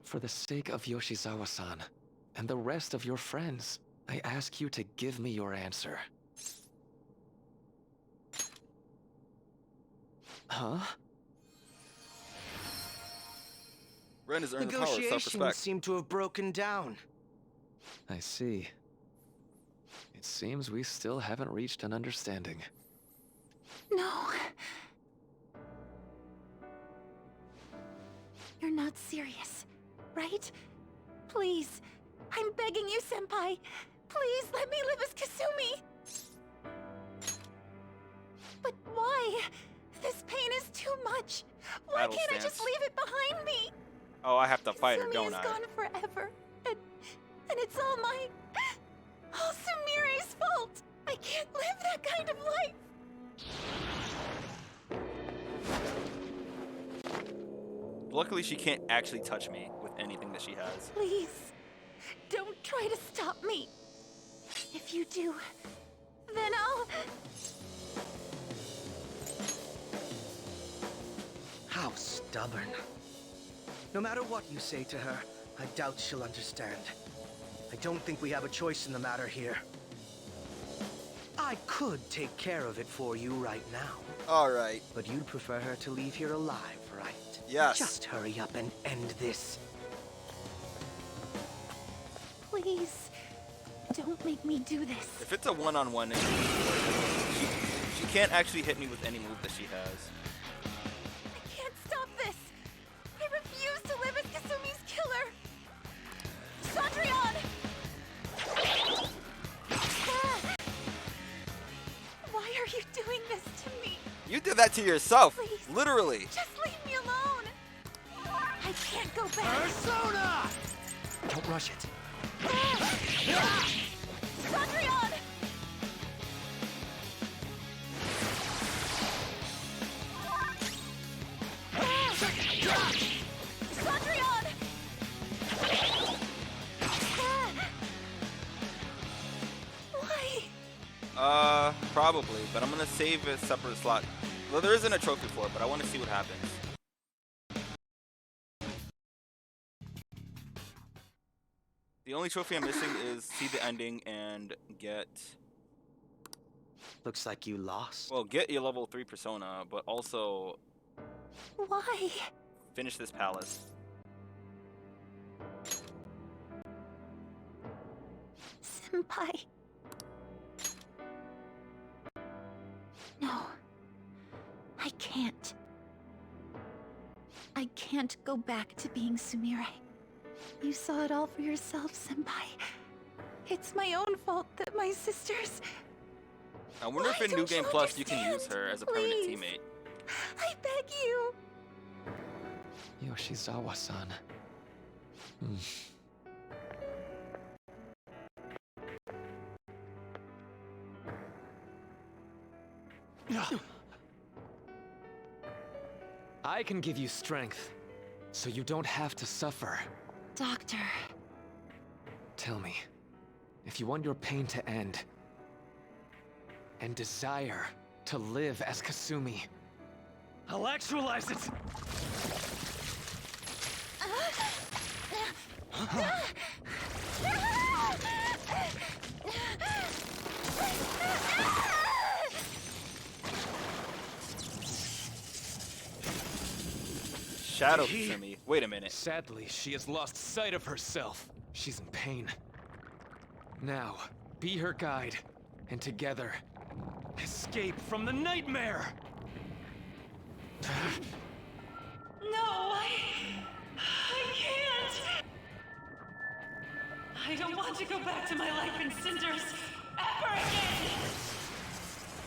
For the sake of Yoshizawa-san, and the rest of your friends, I ask you to give me your answer. Huh? Ren has earned the power of Negotiations self-respect. seem to have broken down. I see. It seems we still haven't reached an understanding. No. You're not serious, right? Please. I'm begging you, Senpai. Please let me live as Kasumi. But why? This pain is too much. Why Battle can't I stance. just leave it behind me? Oh, I have to fight her, Kasumi don't is I? gone forever. And it's all Sumire's fault. I can't live that kind of life. Luckily, she can't actually touch me with anything that she has. Please, don't try to stop me. If you do, then I'll... How stubborn. No matter what you say to her, I doubt she'll understand. I don't think we have a choice in the matter here. I could take care of it for you right now. Alright. But you'd prefer her to leave here alive, right? Yes. Just hurry up and end this. Please, don't make me do this. If it's a one-on-one, she can't actually hit me with any move that she has. I can't stop this. I refuse to live as Kasumi's killer. Cendrillon! Why are you doing this to me? You did that to yourself, Please. literally. Just leave me alone. I can't go back. Persona! Don't rush it. Cendrillon! Cendrillon! Why? Probably, but I'm gonna save a separate slot. Well, there isn't a trophy for it, but I want to see what happens. The only trophy I'm missing is see the ending and get... Looks like you lost. Well, get your level 3 persona, but also Why? finish this palace. Senpai. No. I can't. I can't go back to being Sumire. You saw it all for yourself, Senpai. It's my own fault that my sisters... I wonder if in New Game Plus you can use her as a permanent teammate. I beg you. Yoshizawa-san. Hmm. I can give you strength, so you don't have to suffer. Doctor. Tell me, if you want your pain to end, and desire to live as Kasumi, I'll actualize it! Shadow Kasumi. Wait a minute. Sadly, she has lost sight of herself. She's in pain. Now, be her guide, and together, escape from the nightmare! No, I can't. I don't want to go back to my life in cinders ever again.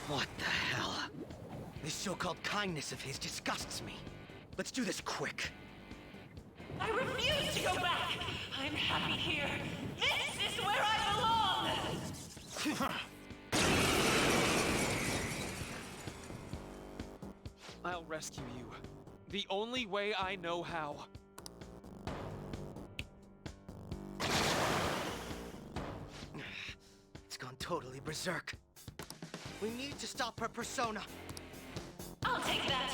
What the hell? This so-called kindness of his disgusts me. Let's do this quick. I refuse to go back. I'm happy here. This is where I belong. I'll rescue you. The only way I know how. It's gone totally berserk. We need to stop her persona. I'll take that.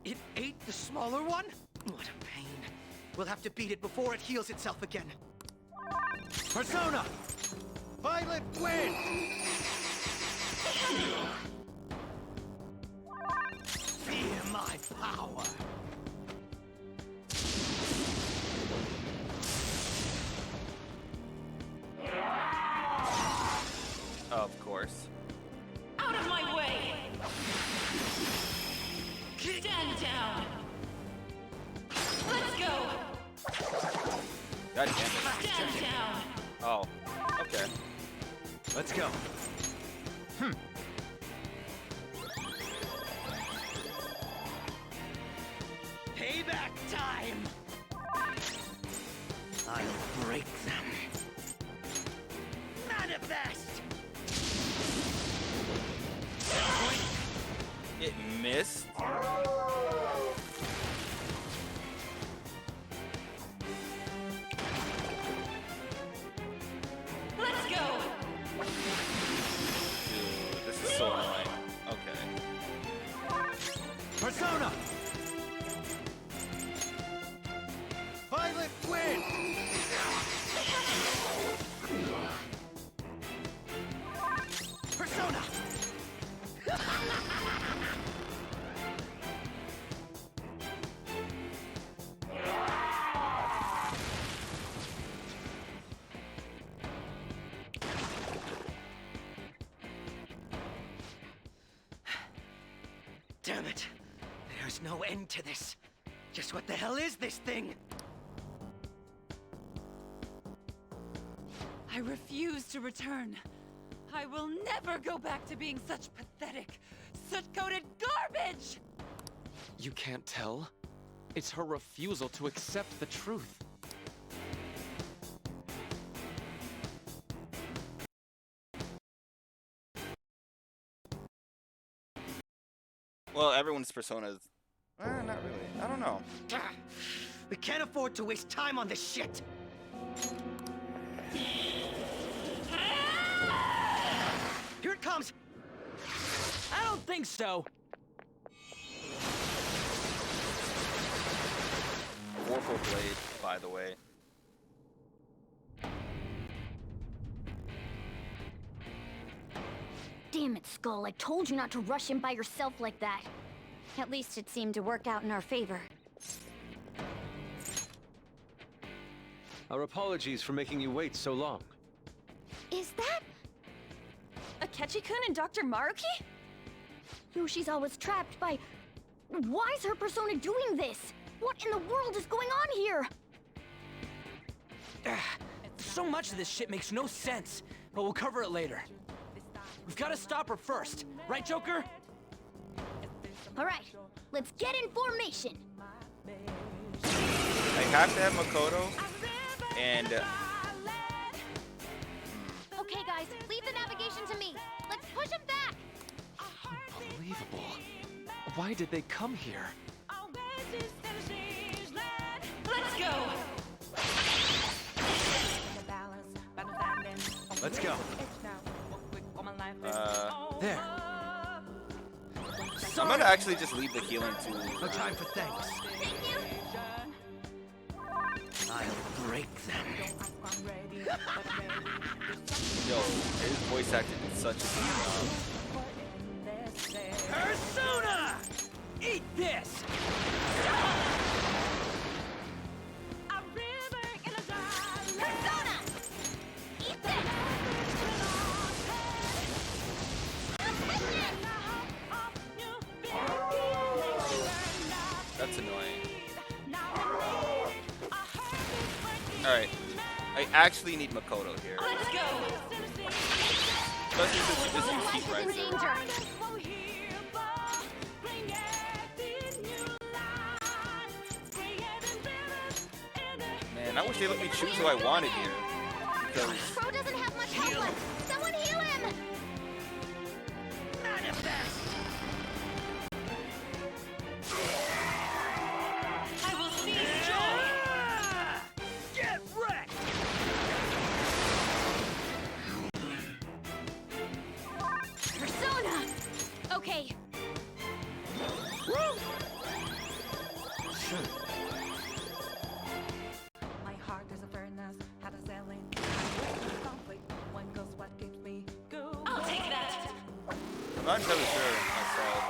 It ate the smaller one? What a pain. We'll have to beat it before it heals itself again. Persona! Violet win! Feel my power! Of course. Out of my way! Stand down! Let's go! God damn it. Stand down! Oh, okay. Let's go. Payback time! I'll break them. Manifest! It missed? Let's go! Dude, this is so annoying. Okay. Persona! Violet win! Persona! Damn it! There's no end to this. Just what the hell is this thing? I refuse to return. I will never go back to being such pathetic, soot-coated garbage! You can't tell? It's her refusal to accept the truth. Well, everyone's personas. Not really. I don't know. We can't afford to waste time on this shit! Here it comes! I don't think so. Warful Blade, by the way. Damn it, Skull. I told you not to rush in by yourself like that. At least it seemed to work out in our favor. Our apologies for making you wait so long. Is that Akechi-kun and Dr. Maruki? Yoshizawa's trapped by... Why is her persona doing this? What in the world is going on here? So much of this shit makes no sense, but we'll cover it later. We've got to stop her first, right, Joker? All right, let's get in formation. I have to have Makoto, and Okay, guys, leave the navigation to me. Unbelievable. Why did they come here? Let's go! Let's go. There. I'm gonna actually just leave the healing to. No time for thanks. I'll break them. Yo, his voice acting is such a good job. Persona! Eat this! Persona! Eat this! That's annoying. Alright. I actually need Makoto here. Let's go! Especially since she just Your used life heat is right in there. danger. Man, I wish they let me choose who I wanted here. Because Bro doesn't have much health left. Someone heal him! I will seize joy! Get wrecked! Persona! Okay. Sure. My heart is a furnace, had a selling. Conflict, one goes what keeps me going. I'll take that! I'm not entirely sure myself.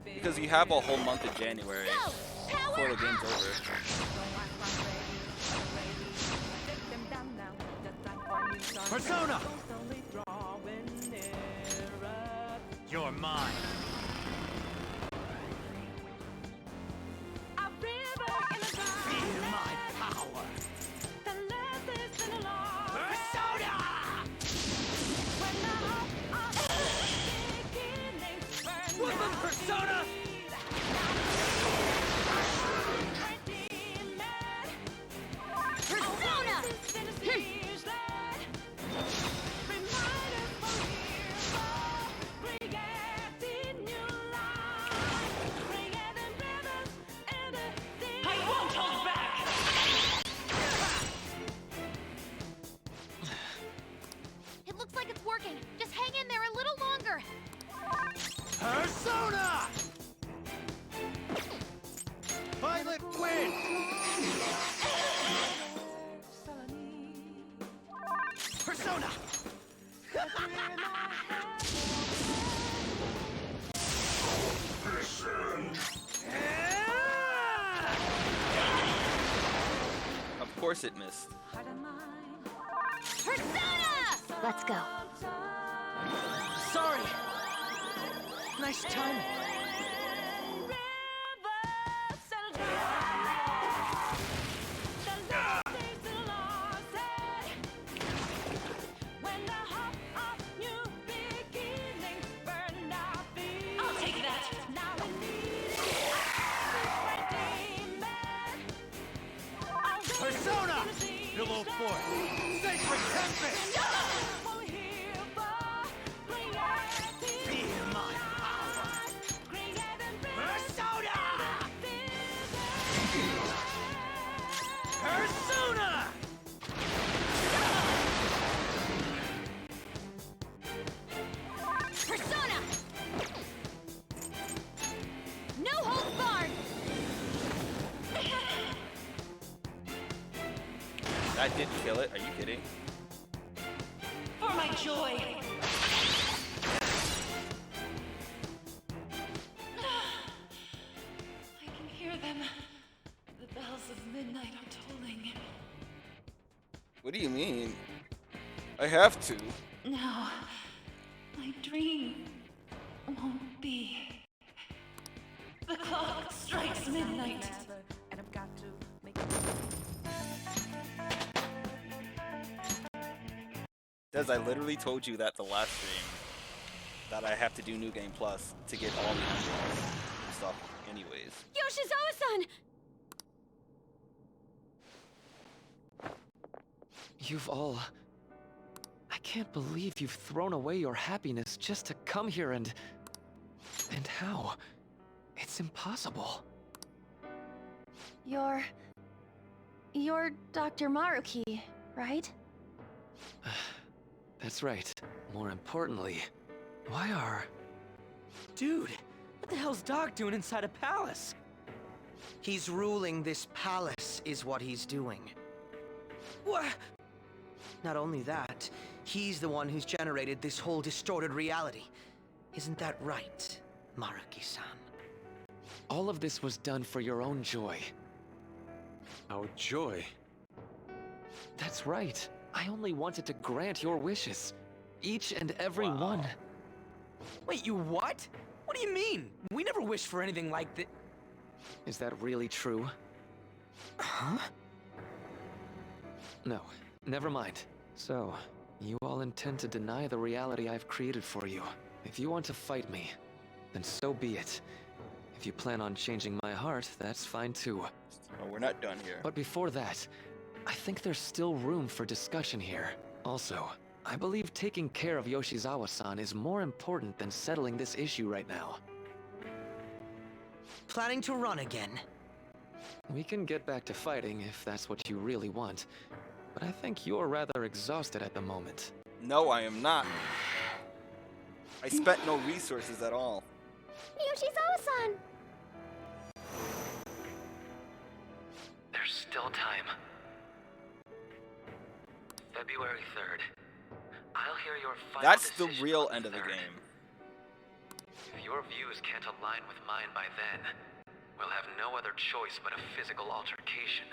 Because you have a whole month of January before the game's over. Persona! You're mine. Feel my power. Persona! Woman Persona! Persona! I won't hold back! It looks like it's working. Just hang in there a little longer. Persona! Violet win! Persona! Of course it missed. Persona! Let's go. Sorry. Nice timing. I'll take that! Persona! Pillow Fort! Sacred Tempest! Feel my power! Persona! Persona! Persona! No holds barred! That did kill it. Are you kidding? For my joy! I can hear them. The bells of midnight are tolling. What do you mean? I have to. No, my dream won't be. The clock strikes midnight. And I've got to make Des, I literally told you that the last stream that I have to do New Game Plus to get all the stuff anyways. Yoshizawa-san! You've all... I can't believe you've thrown away your happiness just to come here and how? It's impossible. You're Dr. Maruki, right? That's right. More importantly, why are... Dude, what the hell's Doc doing inside a palace? He's ruling this palace, is what he's doing. What? Not only that, he's the one who's generated this whole distorted reality. Isn't that right, Maruki-san? All of this was done for your own joy. Our joy? That's right. I only wanted to grant your wishes. Each and every one. Wait, you what? What do you mean? We never wished for anything like that. Is that really true? Huh? No, never mind. So, you all intend to deny the reality I've created for you. If you want to fight me, then so be it. If you plan on changing my heart, that's fine too. Oh, we're not done here. But before that, I think there's still room for discussion here. Also, I believe taking care of Yoshizawa-san is more important than settling this issue right now. Planning to run again? We can get back to fighting if that's what you really want, but I think you're rather exhausted at the moment. No, I am not. I spent no resources at all. Yoshizawa-san! There's still time. February 3rd. I'll hear your final That's the decision real on end of the 3rd. game. If your views can't align with mine by then, we'll have no other choice but a physical altercation.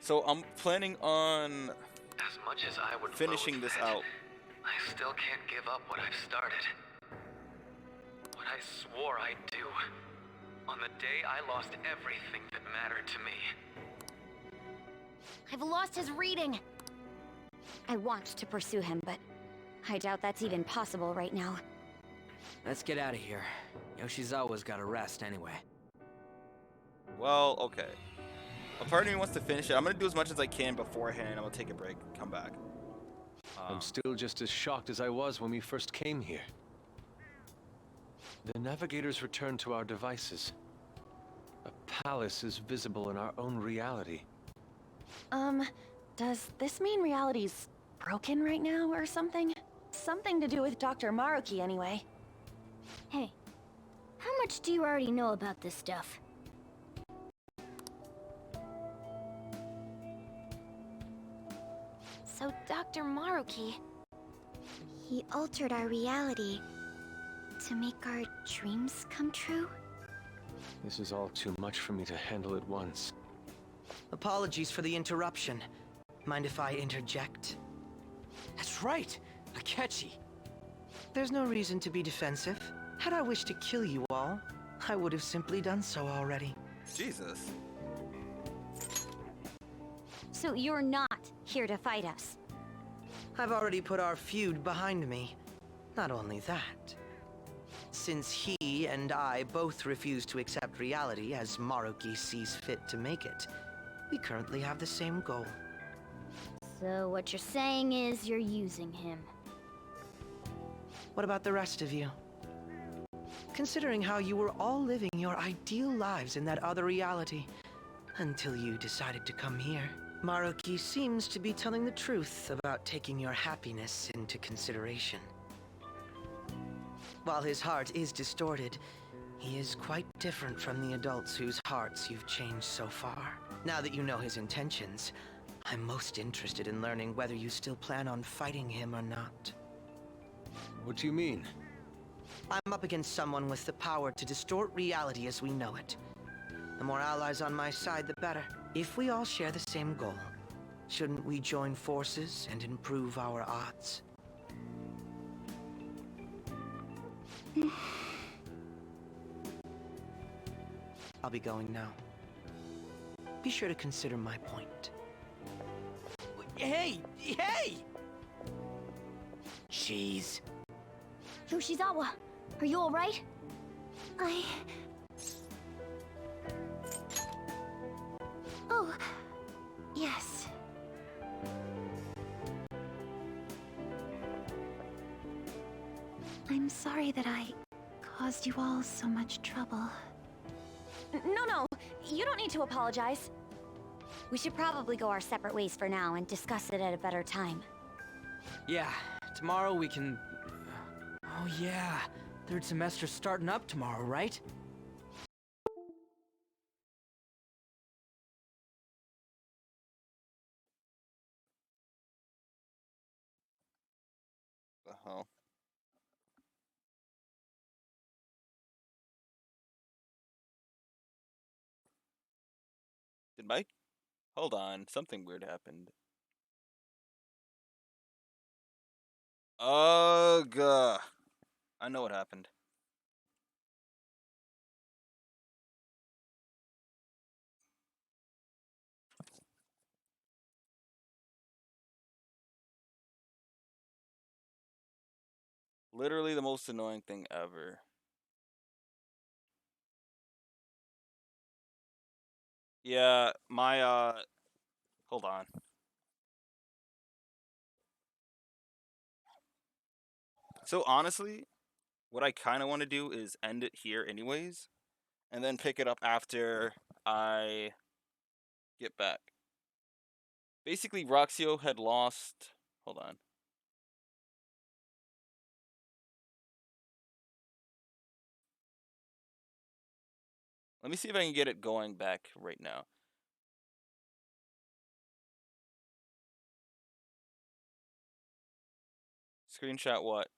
So I'm planning on As much as I would finishing loathe this that, out. I still can't give up what I've started. What I swore I'd do. On the day I lost everything that mattered to me. I've lost his reading. I want to pursue him, but I doubt that's even possible right now. Let's get out of here. Yoshizawa's gotta rest anyway. Well, okay. A part of me wants to finish it. I'm gonna do as much as I can beforehand. I'm gonna take a break, come back. I'm still just as shocked as I was when we first came here. The navigators returned to our devices. A palace is visible in our own reality. Does this mean reality's broken right now or something? Something to do with Dr. Maruki anyway. Hey, how much do you already know about this stuff? So Dr. Maruki, he altered our reality to make our dreams come true? This is all too much for me to handle at once. Apologies for the interruption. Mind if I interject? That's right, Akechi. There's no reason to be defensive. Had I wished to kill you all, I would have simply done so already. Jesus. So you're not here to fight us? I've already put our feud behind me. Not only that. Since he and I both refuse to accept reality as Maruki sees fit to make it, we currently have the same goal. So what you're saying is you're using him. What about the rest of you? Considering how you were all living your ideal lives in that other reality, until you decided to come here, Maruki seems to be telling the truth about taking your happiness into consideration. While his heart is distorted, he is quite different from the adults whose hearts you've changed so far. Now that you know his intentions, I'm most interested in learning whether you still plan on fighting him or not. What do you mean? I'm up against someone with the power to distort reality as we know it. The more allies on my side, the better. If we all share the same goal, shouldn't we join forces and improve our odds? I'll be going now. Be sure to consider my point. Hey! Hey! Jeez. Yoshizawa, are you alright? Oh, yes. I'm sorry that I caused you all so much trouble. No, you don't need to apologize. We should probably go our separate ways for now and discuss it at a better time. Yeah, tomorrow we can... Oh yeah, third semester's starting up tomorrow, right? The hell? Did Mike? Hold on, something weird happened. Ugh. I know what happened. Literally the most annoying thing ever. Yeah, my hold on. So honestly, what I kind of want to do is end it here anyways, and then pick it up after I get back. Basically, Roxio had lost... Hold on. Let me see if I can get it going back right now. Screenshot what?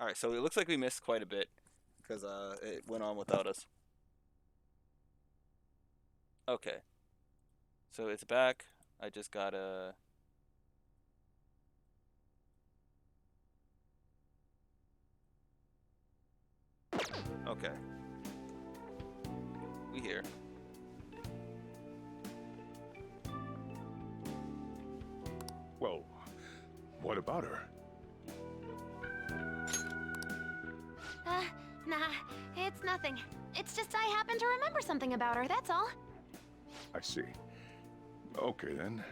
Alright, so it looks like we missed quite a bit, because it went on without us. Okay. So it's back. I just gotta... Okay. We here. Well, what about her? Nah, it's nothing. It's just I happen to remember something about her, that's all. I see. Okay, then.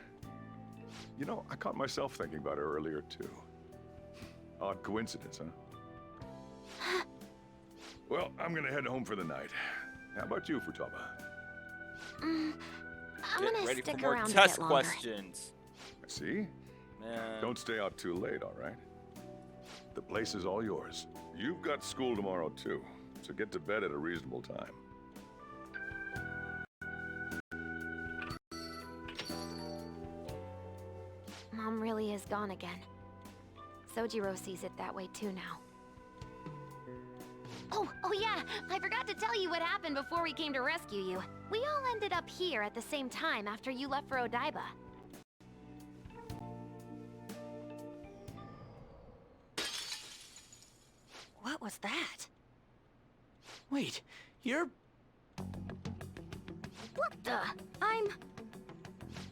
You know, I caught myself thinking about her earlier, too. Odd coincidence, huh? Well, I'm gonna head home for the night. How about you, Futaba? I'm gonna ready stick for more around test a bit longer. questions. I see. Man. Don't stay out too late, all right? The place is all yours. You've got school tomorrow, too, so get to bed at a reasonable time. Mom really is gone again. Sojiro sees it that way too now. Oh yeah, I forgot to tell you what happened before we came to rescue you. We all ended up here at the same time after you left for Odaiba. What was that? Wait, you're... What the?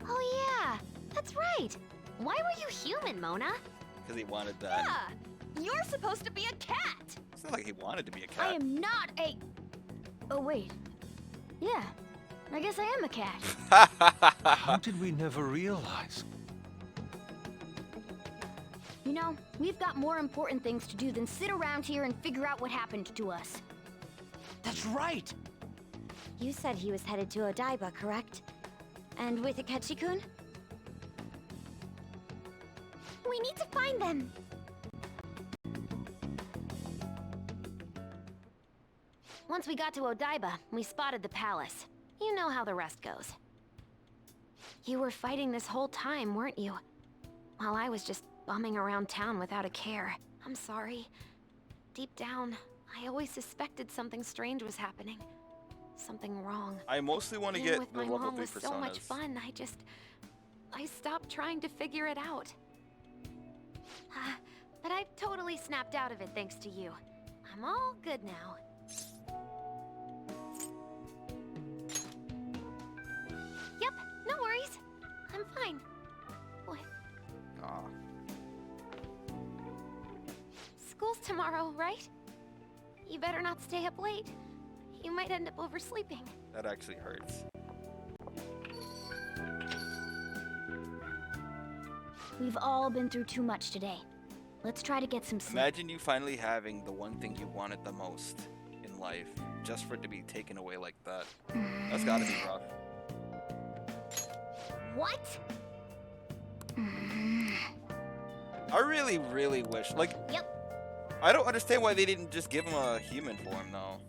Oh yeah, that's right. Why were you human, Mona? Because he wanted that. Yeah, you're supposed to be a cat. It's not like he wanted to be a cat. I am not a... Oh wait. Yeah, I guess I am a cat. How did we never realize? You know, we've got more important things to do than sit around here and figure out what happened to us. That's right! You said he was headed to Odaiba, correct? And with Akechi-kun? We need to find them. Once we got to Odaiba, we spotted the palace. You know how the rest goes. You were fighting this whole time, weren't you? While I was just bumming around town without a care. I'm sorry. Deep down, I always suspected something strange was happening. Something wrong. I mostly want to Being get with the my level mom 3 was so much personas. fun. I stopped trying to figure it out. But I've totally snapped out of it thanks to you. I'm all good now. Yep, no worries. I'm fine. What? Aw. School's tomorrow, right? You better not stay up late. You might end up oversleeping. That actually hurts. We've all been through too much today. Let's try to get some sleep. Imagine you finally having the one thing you wanted the most in life, just for it to be taken away like that. That's gotta be rough. What? I really, really wish, like, Yep. I don't understand why they didn't just give him a human form, though.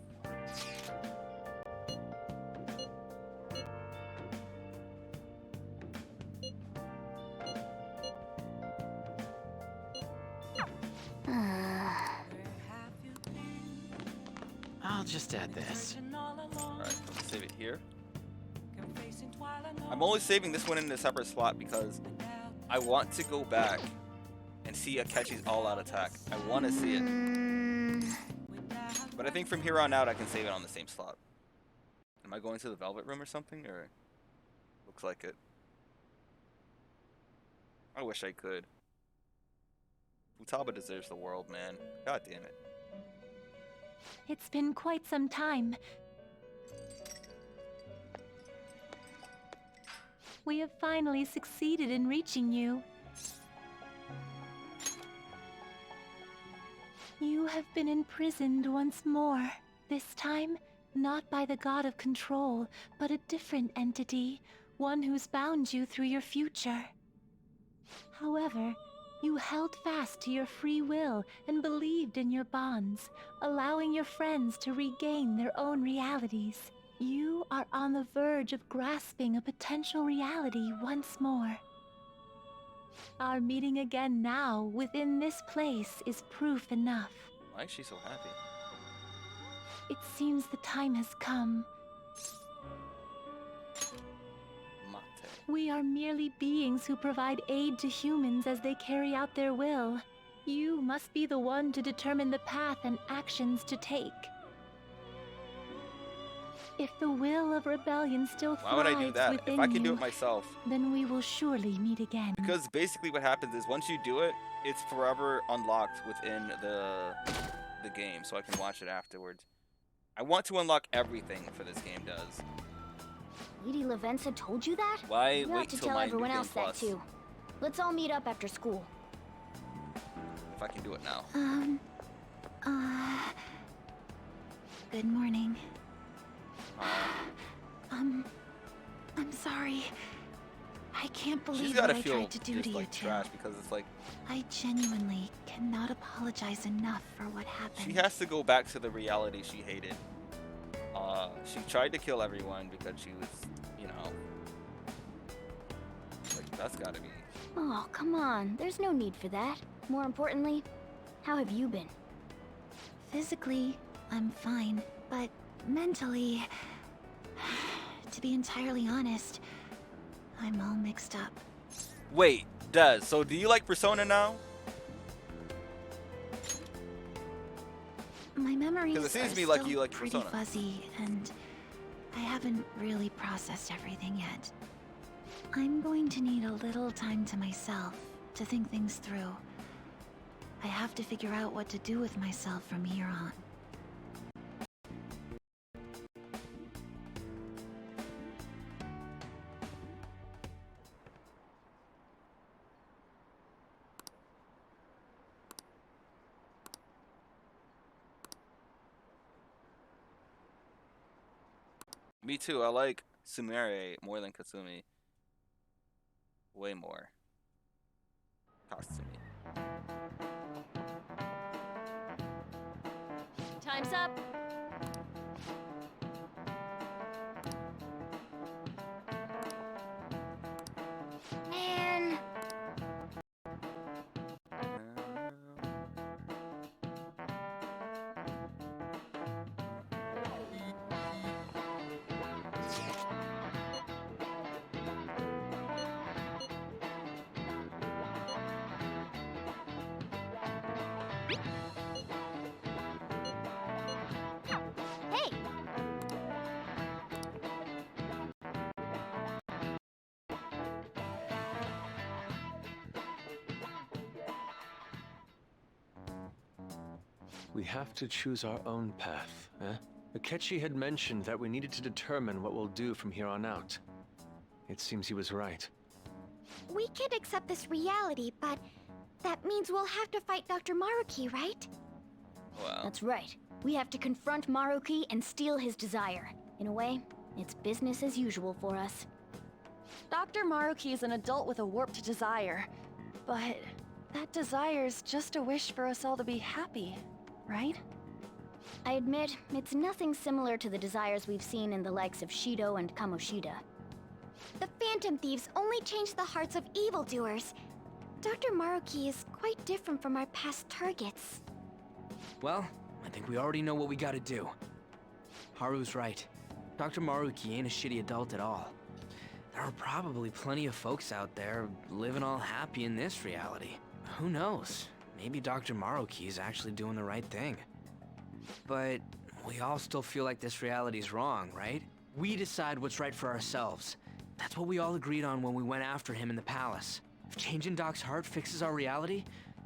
I'll just add this. Alright, let's save it here. I'm only saving this one in a separate slot because I want to go back and see Akechi's all-out attack. I want to see it. But I think from here on out I can save it on the same slot. Am I going to the Velvet Room or something? Or looks like it. I wish I could. Futaba deserves the world, man. God damn it. It's been quite some time. We have finally succeeded in reaching you. You have been imprisoned once more. This time, not by the god of control, but a different entity, one who's bound you through your future. However, you held fast to your free will and believed in your bonds, allowing your friends to regain their own realities. You are on the verge of grasping a potential reality once more. Our meeting again now, within this place, is proof enough. Why is she so happy? It seems the time has come. We are merely beings who provide aid to humans as they carry out their will. You must be the one to determine the path and actions to take. If the will of rebellion still Why would I do thrives that? within If I can do you, it myself. then we will surely meet again. Because basically what happens is once you do it, it's forever unlocked within the game, so I can watch it afterwards. I want to unlock everything for this game does. Lady Lavenza told you that? Why You wait have to till tell mine everyone became else that plus? too. Let's all meet up after school. If I can do it now. Good morning. I'm sorry. I can't She's believe gotta what I feel tried to do just to you like two. trash because it's like I genuinely cannot apologize enough for what happened. she has to go back to the reality she hated. She tried to kill everyone because she was, you know, like that's gotta be. Oh, come on. There's no need for that. More importantly, how have you been? Physically, I'm fine, but mentally, to be entirely honest, I'm all mixed up. Wait, Des, so do you like Persona now? My memories 'Cause it seems are to me like still you like pretty Persona. fuzzy, and I haven't really processed everything yet. I'm going to need a little time to myself to think things through. I have to figure out what to do with myself from here on. Me too. I like Sumire more than Kasumi. Way more. Kasumi. Time's up. Man. Hey! We have to choose our own path, eh? Akechi had mentioned that we needed to determine what we'll do from here on out. It seems he was right. We can't accept this reality, but that means we'll have to fight Dr. Maruki, right? Wow. That's right. We have to confront Maruki and steal his desire. In a way, it's business as usual for us. Dr. Maruki is an adult with a warped desire, but that desire's just a wish for us all to be happy, right? I admit, it's nothing similar to the desires we've seen in the likes of Shido and Kamoshida. The Phantom Thieves only change the hearts of evildoers. Dr. Maruki is quite different from our past targets. Well, I think we already know what we gotta do. Haru's right. Dr. Maruki ain't a shitty adult at all. There are probably plenty of folks out there living all happy in this reality. Who knows? Maybe Dr. Maruki is actually doing the right thing. But we all still feel like this reality's wrong, right? We decide what's right for ourselves. That's what we all agreed on when we went after him in the palace. If changing Doc's heart fixes our reality,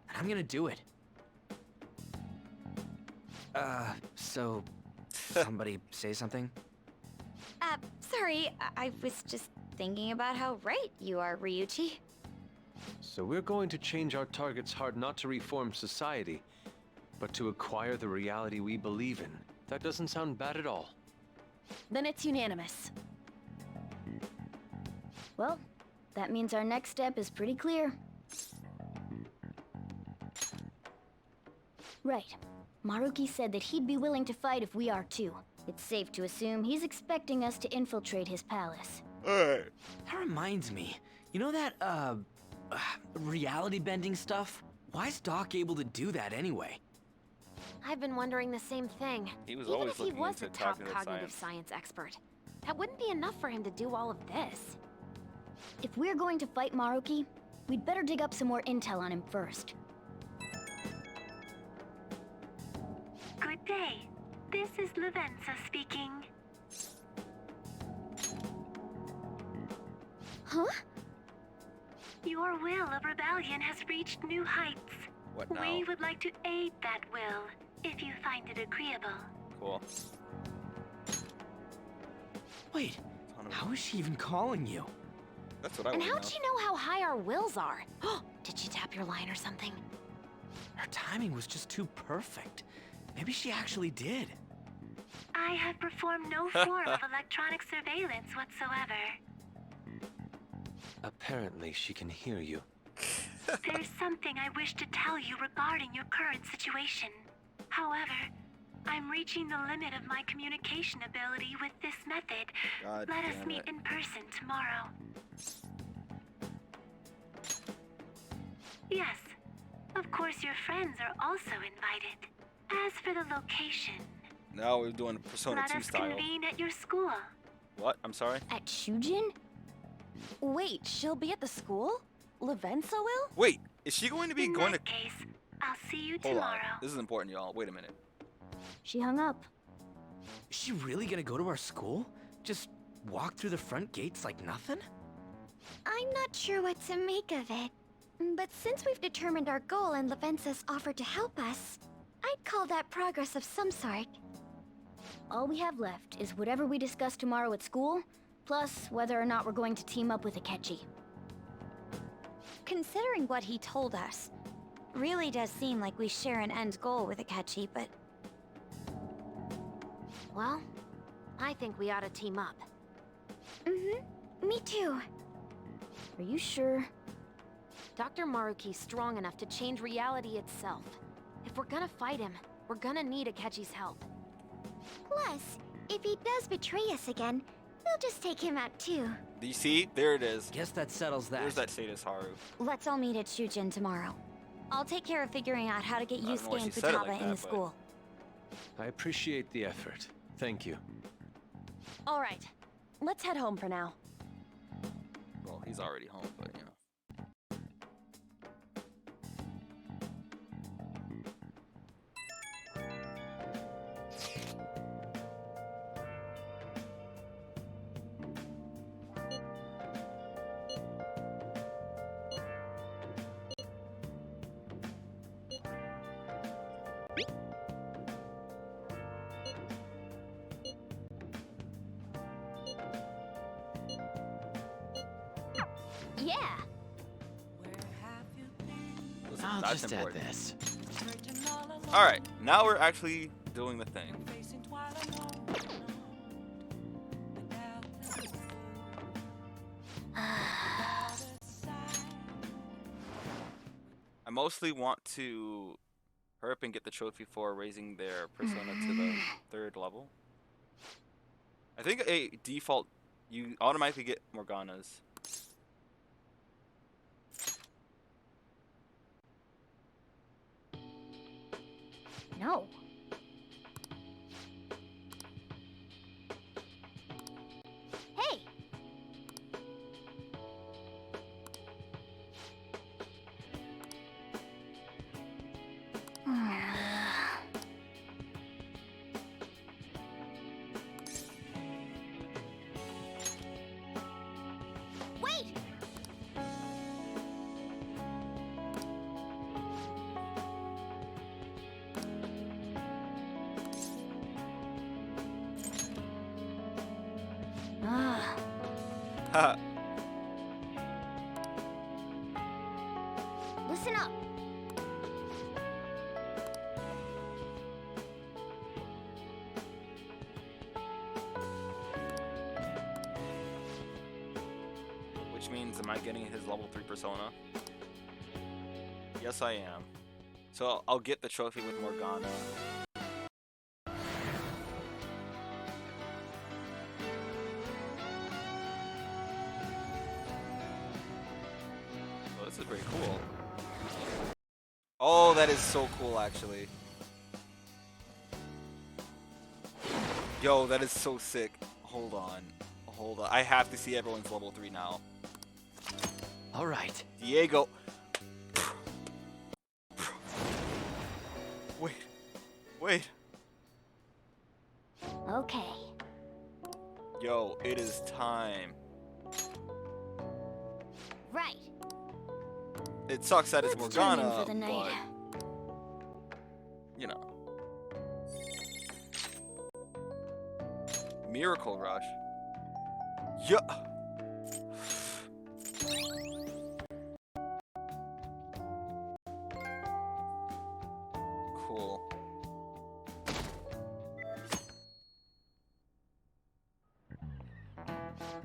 then I'm gonna do it. So somebody say something? Sorry, I was just thinking about how right you are, Ryuichi. So we're going to change our target's heart not to reform society, but to acquire the reality we believe in. That doesn't sound bad at all. Then it's unanimous. Well, that means our next step is pretty clear. Right. Maruki said that he'd be willing to fight if we are too. It's safe to assume he's expecting us to infiltrate his palace. That reminds me. You know that, reality bending stuff? Why's Doc able to do that anyway? I've been wondering the same thing. He was Even always if he looking was a into top cognitive cognitive science. science expert, that wouldn't be enough for him to do all of this. If we're going to fight Maruki, we'd better dig up some more intel on him first. Good day. This is Lavenza speaking. Huh? Your will of rebellion has reached new heights. What now? We would like to aid that will, if you find it agreeable. Cool. Wait, how is she even calling you? That's what I And want how'd to she know how high our wills are? Did she tap your line or something? Her timing was just too perfect. Maybe she actually did. I have performed no form of electronic surveillance whatsoever. Apparently, she can hear you. There's something I wish to tell you regarding your current situation. However, I'm reaching the limit of my communication ability with this method. God Let us damn meet it. in person tomorrow. Yes, of course your friends are also invited. As for the location, Now we're doing Persona let 2 us style. convene at your school. What? I'm sorry? At Shujin? Wait, she'll be at the school? Lavenza will? Wait, is she going to be In going that to... case, I'll see you Hold tomorrow. on. This is important, y'all. Wait a minute. She hung up. Is she really gonna go to our school? Just walk through the front gates like nothing? I'm not sure what to make of it. But since we've determined our goal and Lavenza's offered to help us, I'd call that progress of some sort. All we have left is whatever we discuss tomorrow at school, plus whether or not we're going to team up with Akechi. Considering what he told us, really does seem like we share an end goal with Akechi, but... Well, I think we ought to team up. Me too. Are you sure? Dr. Maruki's strong enough to change reality itself. If we're gonna fight him, we're gonna need Akechi's help. Plus, if he does betray us again, we'll just take him out too. Do you see? There it is. Guess that settles that. There's that sadist Haru. Let's all meet at Shujin tomorrow. I'll take care of figuring out how to get I don't know why Yusuke and she said it Futaba like in the that, but- school. I appreciate the effort. Thank you. All right, let's head home for now. Well, he's already home, but you know. Yeah, I'll That's just important. add this. All right, now we're actually doing the thing. I mostly want to hurry up and get the trophy for raising their persona to the 3rd level. I think a default, you automatically get Morgana's. No. Hey! Wait! Haha. Listen up. Which means, am I getting his level 3 persona? Yes, I am. So I'll get the trophy with Morgana. Oh, this is pretty cool. Oh, that is so cool, actually. Yo, that is so sick. Hold on. Hold on. I have to see everyone's level 3 now. All right. Diego. Wait. Wait. Okay. Yo, it is time. Right. It sucks that it's Let's turn in Morgana, for the night. but you know. Miracle Rush. Yeah. Cool.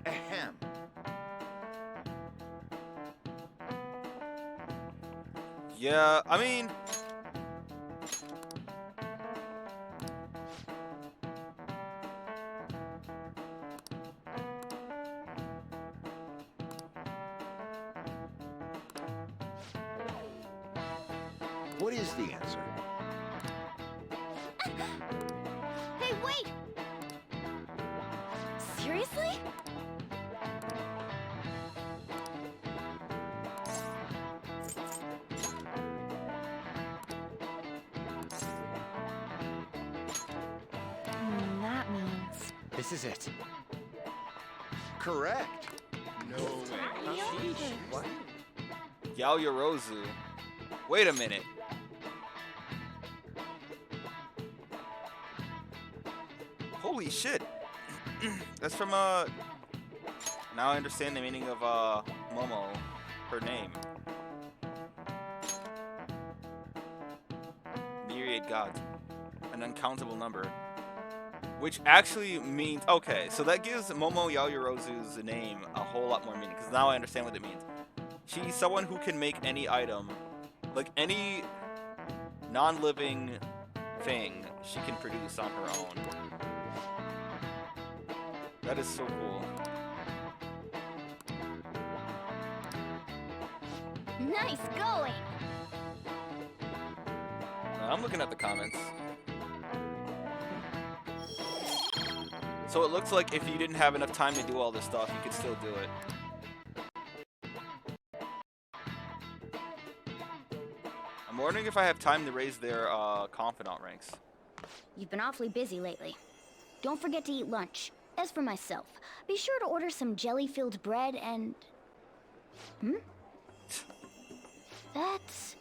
Ahem. Yeah, I mean, What is the answer? Hey, wait! Seriously? That means... This is it. Correct. No way. What? Yaoyorozu. Wait a minute. Holy shit. That's from, now I understand the meaning of, Momo. Her name. Myriad gods. An uncountable number. Which actually means, okay, so that gives Momo Yaoyorozu's name a whole lot more meaning, because now I understand what it means. She's someone who can make any item, like any non-living thing, she can produce on her own. That is so cool. Nice going! I'm looking at the comments. So it looks like if you didn't have enough time to do all this stuff, you could still do it. I'm wondering if I have time to raise their confidant ranks. You've been awfully busy lately. Don't forget to eat lunch. As for myself, be sure to order some jelly-filled bread and... That's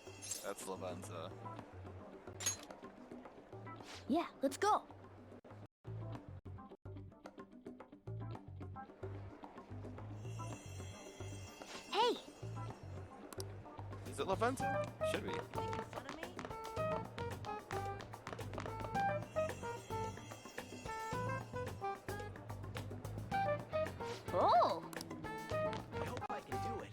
Lavenza. Yeah, let's go. Hey! Is it Lavenza? Lavenza? Should be. Oh! I hope I can do it.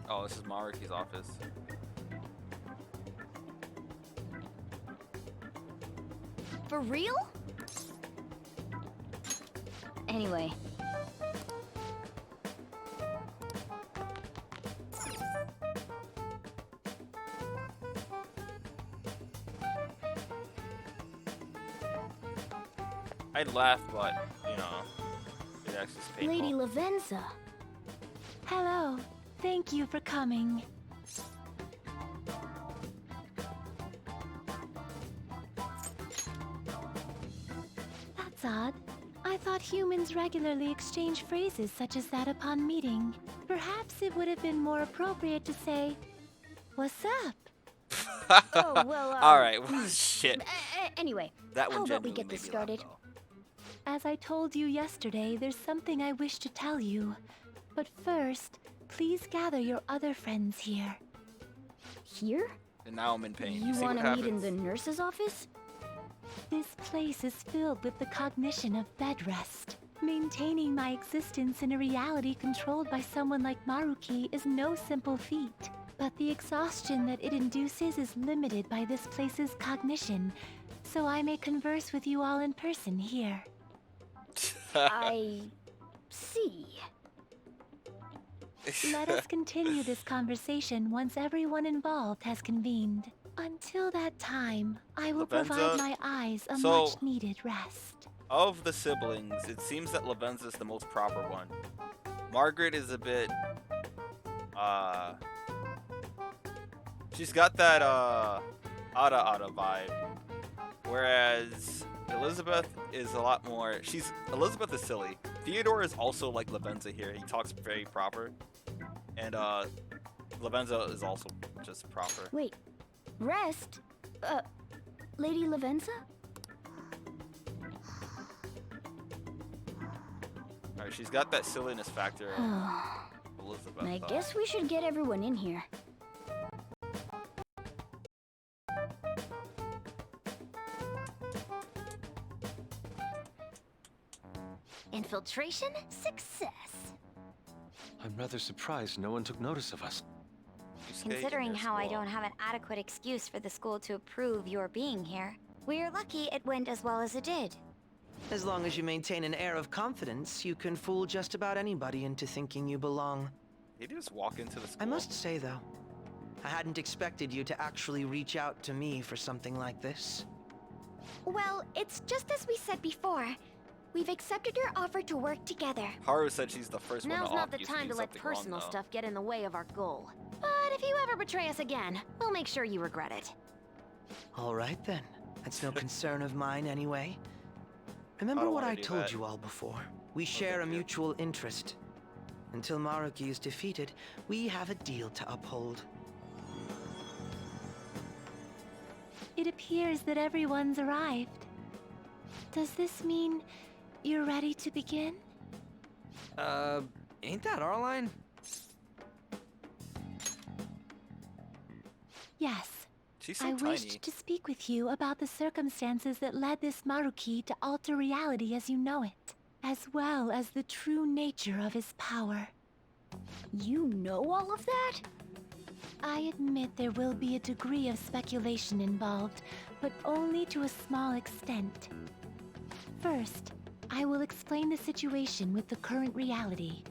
Oh, this is Maruki's office. For real? Anyway. I'd laugh, but, you know, it actually is painful. Lady Lavenza. Hello. Thank you for coming. That's odd. I thought humans regularly exchange phrases such as that upon meeting. Perhaps it would have been more appropriate to say, "What's up?" Oh, well, Alright, well, shit. Anyway, That one how about we genuinely get this made me laugh, started? As I told you yesterday, there's something I wish to tell you. But first, please gather your other friends here. Here? And now I'm in pain. You See want what to meet happens? in the nurse's office? This place is filled with the cognition of bed rest. Maintaining my existence in a reality controlled by someone like Maruki is no simple feat. But the exhaustion that it induces is limited by this place's cognition, so I may converse with you all in person here. I see. Let us continue this conversation once everyone involved has convened. Until that time, I will Lavenza, provide my eyes a so- much-needed rest. Of the siblings, it seems that Lavenza is the most proper one. Margaret is a bit, she's got that, Ada vibe. Whereas Elizabeth is a lot more, Elizabeth is silly. Theodore is also like Lavenza here. He talks very proper. And, Lavenza is also just proper. Wait, rest? Lady Lavenza? Alright, she's got that silliness factor of Elizabeth. I guess we should get everyone in here. Infiltration success. I'm rather surprised no one took notice of us. Considering how I don't have an adequate excuse for the school to approve your being here, we're lucky it went as well as it did. As long as you maintain an air of confidence, you can fool just about anybody into thinking you belong. Did you just walk into the school? I must say, though, I hadn't expected you to actually reach out to me for something like this. Well, it's just as we said before. We've accepted your offer to work together. Haru said she's the first one Now's to not the obviously time do to let something wrong, personal though. stuff get in the way of our goal. But if you ever betray us again, we'll make sure you regret it. All right, then. That's no concern of mine, anyway. Remember what I told you all before. We share a mutual interest. Until Maruki is defeated, we have a deal to uphold. It appears that everyone's arrived. Does this mean you're ready to begin? Ain't that our line? Yes. She's so I tiny. wished to speak with you about the circumstances that led this Maruki to alter reality as you know it, as well as the true nature of his power. You know all of that? I admit there will be a degree of speculation involved, but only to a small extent. First, I will explain the situation with the current reality.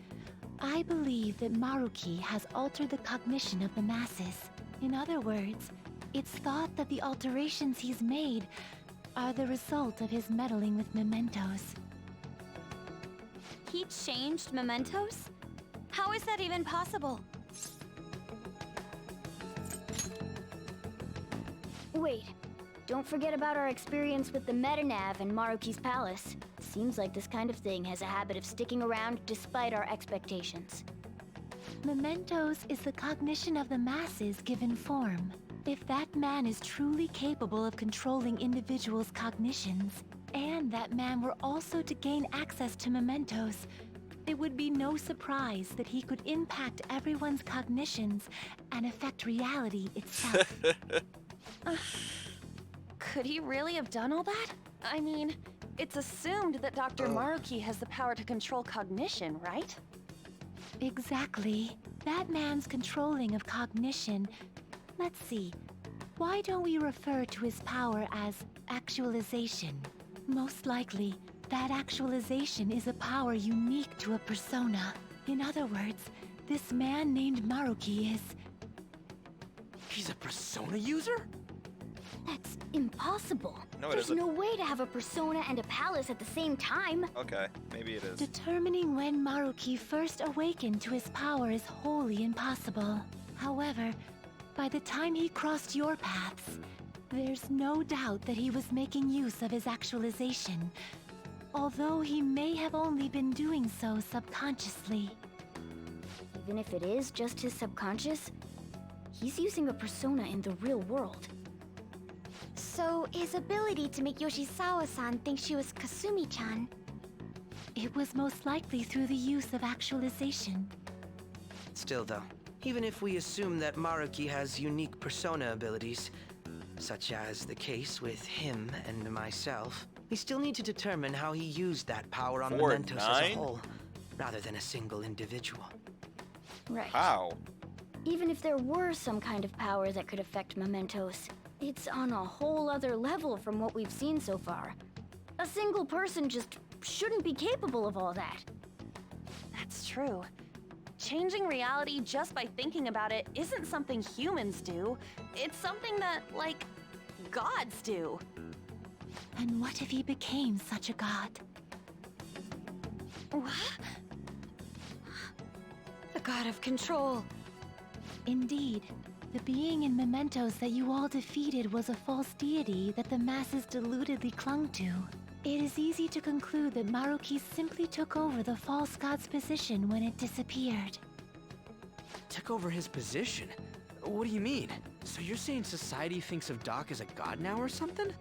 I believe that Maruki has altered the cognition of the masses. In other words, it's thought that the alterations he's made are the result of his meddling with mementos. He changed mementos? How is that even possible? Wait, don't forget about our experience with the Metanav and Maruki's palace. Seems like this kind of thing has a habit of sticking around despite our expectations. Mementos is the cognition of the masses given form. If that man is truly capable of controlling individuals' cognitions, and that man were also to gain access to mementos, it would be no surprise that he could impact everyone's cognitions and affect reality itself. Could he really have done all that? I mean, it's assumed that Dr. Maruki has the power to control cognition, right? Exactly. That man's controlling of cognition. Let's see. Why don't we refer to his power as actualization? Most likely, that actualization is a power unique to a persona. In other words, this man named Maruki is... He's a persona user? That's impossible. No, it There's isn't. no way to have a persona and a palace at the same time. Okay, maybe it is. Determining when Maruki first awakened to his power is wholly impossible. However, by the time he crossed your paths, there's no doubt that he was making use of his actualization, although he may have only been doing so subconsciously. Even if it is just his subconscious, he's using a persona in the real world. So, his ability to make Yoshizawa-san think she was Kasumi-chan. It was most likely through the use of actualization. Still though, even if we assume that Maruki has unique persona abilities, such as the case with him and myself, we still need to determine how he used that power on Mementos as a whole, rather than a single individual. Right. How? Even if there were some kind of power that could affect mementos, it's on a whole other level from what we've seen so far. A single person just shouldn't be capable of all that. That's true. Changing reality just by thinking about it isn't something humans do. It's something that, like, gods do. And what if he became such a god? What? The god of control. Indeed. The being in Mementos that you all defeated was a false deity that the masses deludedly clung to. It is easy to conclude that Maruki simply took over the false god's position when it disappeared. Took over his position? What do you mean? So you're saying society thinks of Doc as a god now or something?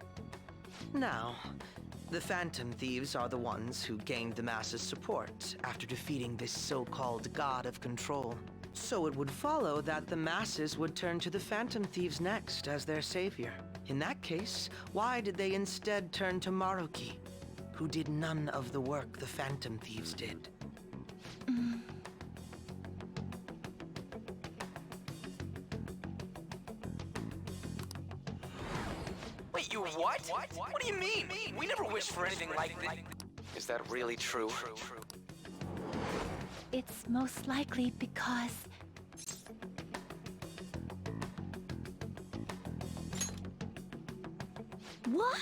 Now, the Phantom Thieves are the ones who gained the masses' support after defeating this so-called god of control. So it would follow that the masses would turn to the Phantom Thieves next as their savior. In that case, why did they instead turn to Maruki, who did none of the work the Phantom Thieves did? Wait, you what? What do you mean? We never wished for anything like this. Is that really true? It's most likely because... What?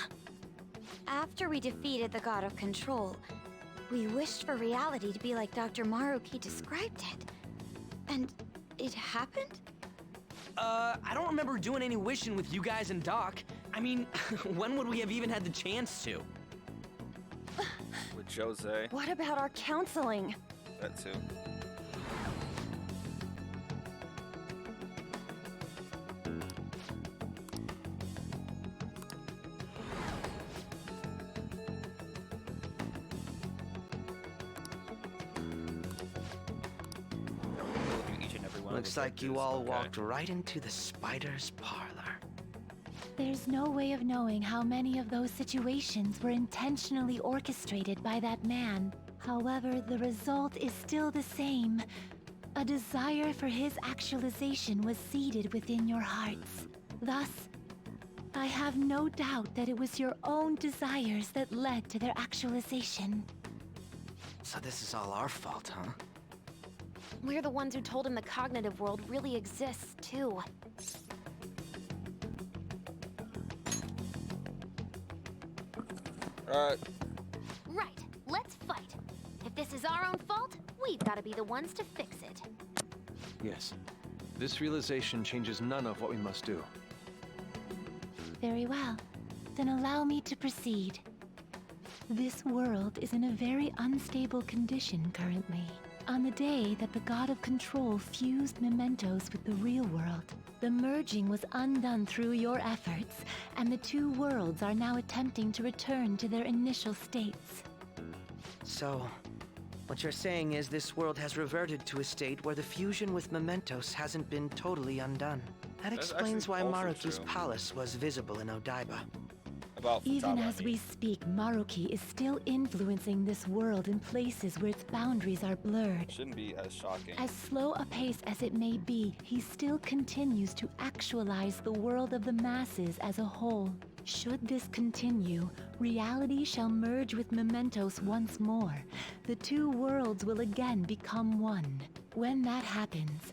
After we defeated the god of control, we wished for reality to be like Dr. Maruki described it. And it happened? I don't remember doing any wishing with you guys and Doc. I mean, when would we have even had the chance to? With Jose. What about our counseling? That too. Looks like you all walked right into the spider's parlor. There's no way of knowing how many of those situations were intentionally orchestrated by that man. However, the result is still the same. A desire for his actualization was seeded within your hearts. Thus, I have no doubt that it was your own desires that led to their actualization. So this is all our fault, huh? We're the ones who told him the cognitive world really exists, too. Right, let's fight. If this is our own fault, we've got to be the ones to fix it. Yes. This realization changes none of what we must do. Very well. Then allow me to proceed. This world is in a very unstable condition currently. On the day that the God of Control fused mementos with the real world, the merging was undone through your efforts, and the two worlds are now attempting to return to their initial states. So, what you're saying is this world has reverted to a state where the fusion with mementos hasn't been totally undone. That That's explains why actually also Maruki's true. palace was visible in Odaiba. About Even Futaba, as we speak, Maruki is still influencing this world in places where its boundaries are blurred. shouldn't be as shocking. As slow a pace as it may be, he still continues to actualize the world of the masses as a whole. Should this continue, reality shall merge with mementos once more. The two worlds will again become one. When that happens,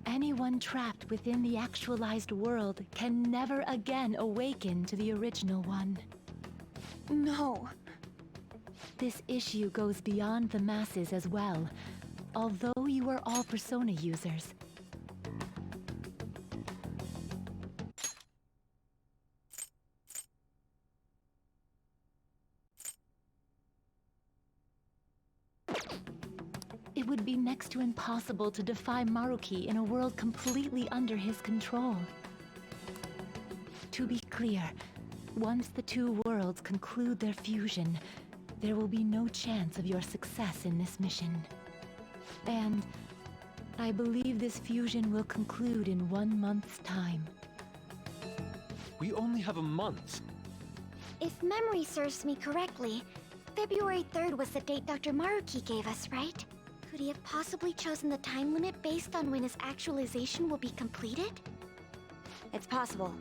anyone trapped within the actualized world can never again awaken to the original one. No. This issue goes beyond the masses as well, although you are all Persona users. It would be next to impossible to defy Maruki in a world completely under his control. To be clear, once the two worlds conclude their fusion, there will be no chance of your success in this mission. And I believe this fusion will conclude in 1 month's time. We only have a month. If memory serves me correctly, February 3rd was the date Dr. Maruki gave us, right? Could he have possibly chosen the time limit based on when his actualization will be completed? It's possible.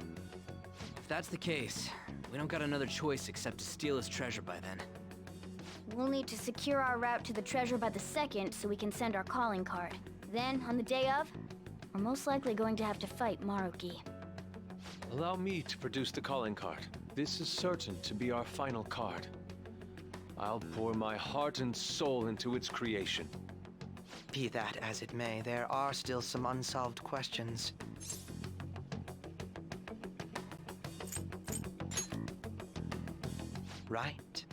If that's the case, we don't got another choice except to steal his treasure by then. We'll need to secure our route to the treasure by the 2nd so we can send our calling card. Then, on the day of, we're most likely going to have to fight Maruki. Allow me to produce the calling card. This is certain to be our final card. I'll pour my heart and soul into its creation. Be that as it may, there are still some unsolved questions. Right.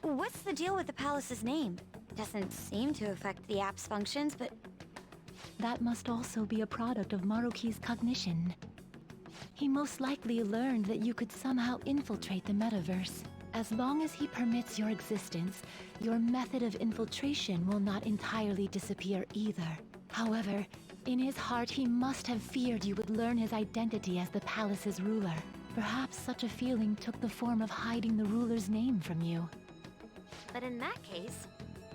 What's the deal with the palace's name? Doesn't seem to affect the app's functions, but... That must also be a product of Maruki's cognition. He most likely learned that you could somehow infiltrate the metaverse. As long as he permits your existence, your method of infiltration will not entirely disappear either. However, in his heart he must have feared you would learn his identity as the palace's ruler. Perhaps such a feeling took the form of hiding the ruler's name from you. But in that case,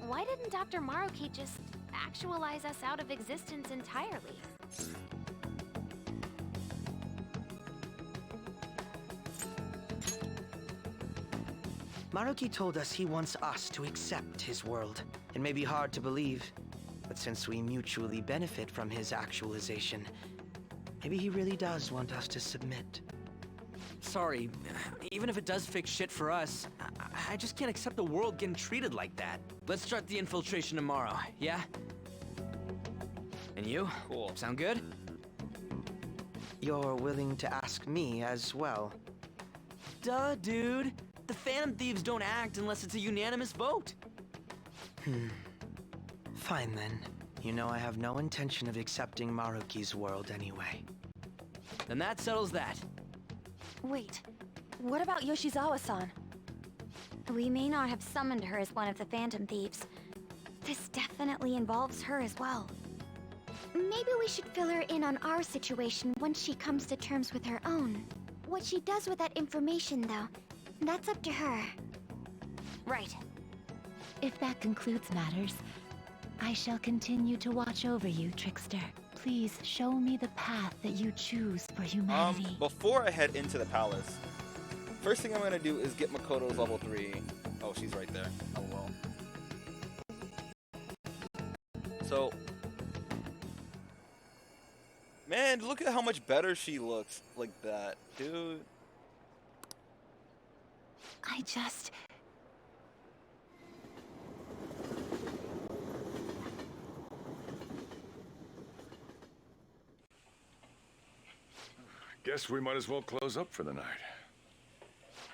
why didn't Dr. Maruki just actualize us out of existence entirely? Maruki told us he wants us to accept his world. It may be hard to believe, but since we mutually benefit from his actualization, maybe he really does want us to submit. Sorry, even if it does fix shit for us, I just can't accept the world getting treated like that. Let's start the infiltration tomorrow, yeah? And you? Cool. Sound good? You're willing to ask me as well? Duh, dude. The Phantom Thieves don't act unless it's a unanimous vote. Fine then. You know I have no intention of accepting Maruki's world anyway. Then that settles that. Wait, what about Yoshizawa-san? We may not have summoned her as one of the Phantom Thieves. This definitely involves her as well. Maybe we should fill her in on our situation once she comes to terms with her own. What she does with that information, though, that's up to her. Right. If that concludes matters, I shall continue to watch over you, Trickster. Please show me the path that you choose for humanity. Before I head into the palace, first thing I'm gonna do is get Makoto's level 3. Oh, she's right there. Oh well. So, man, look at how much better she looks like that, dude. I just... Guess we might as well close up for the night.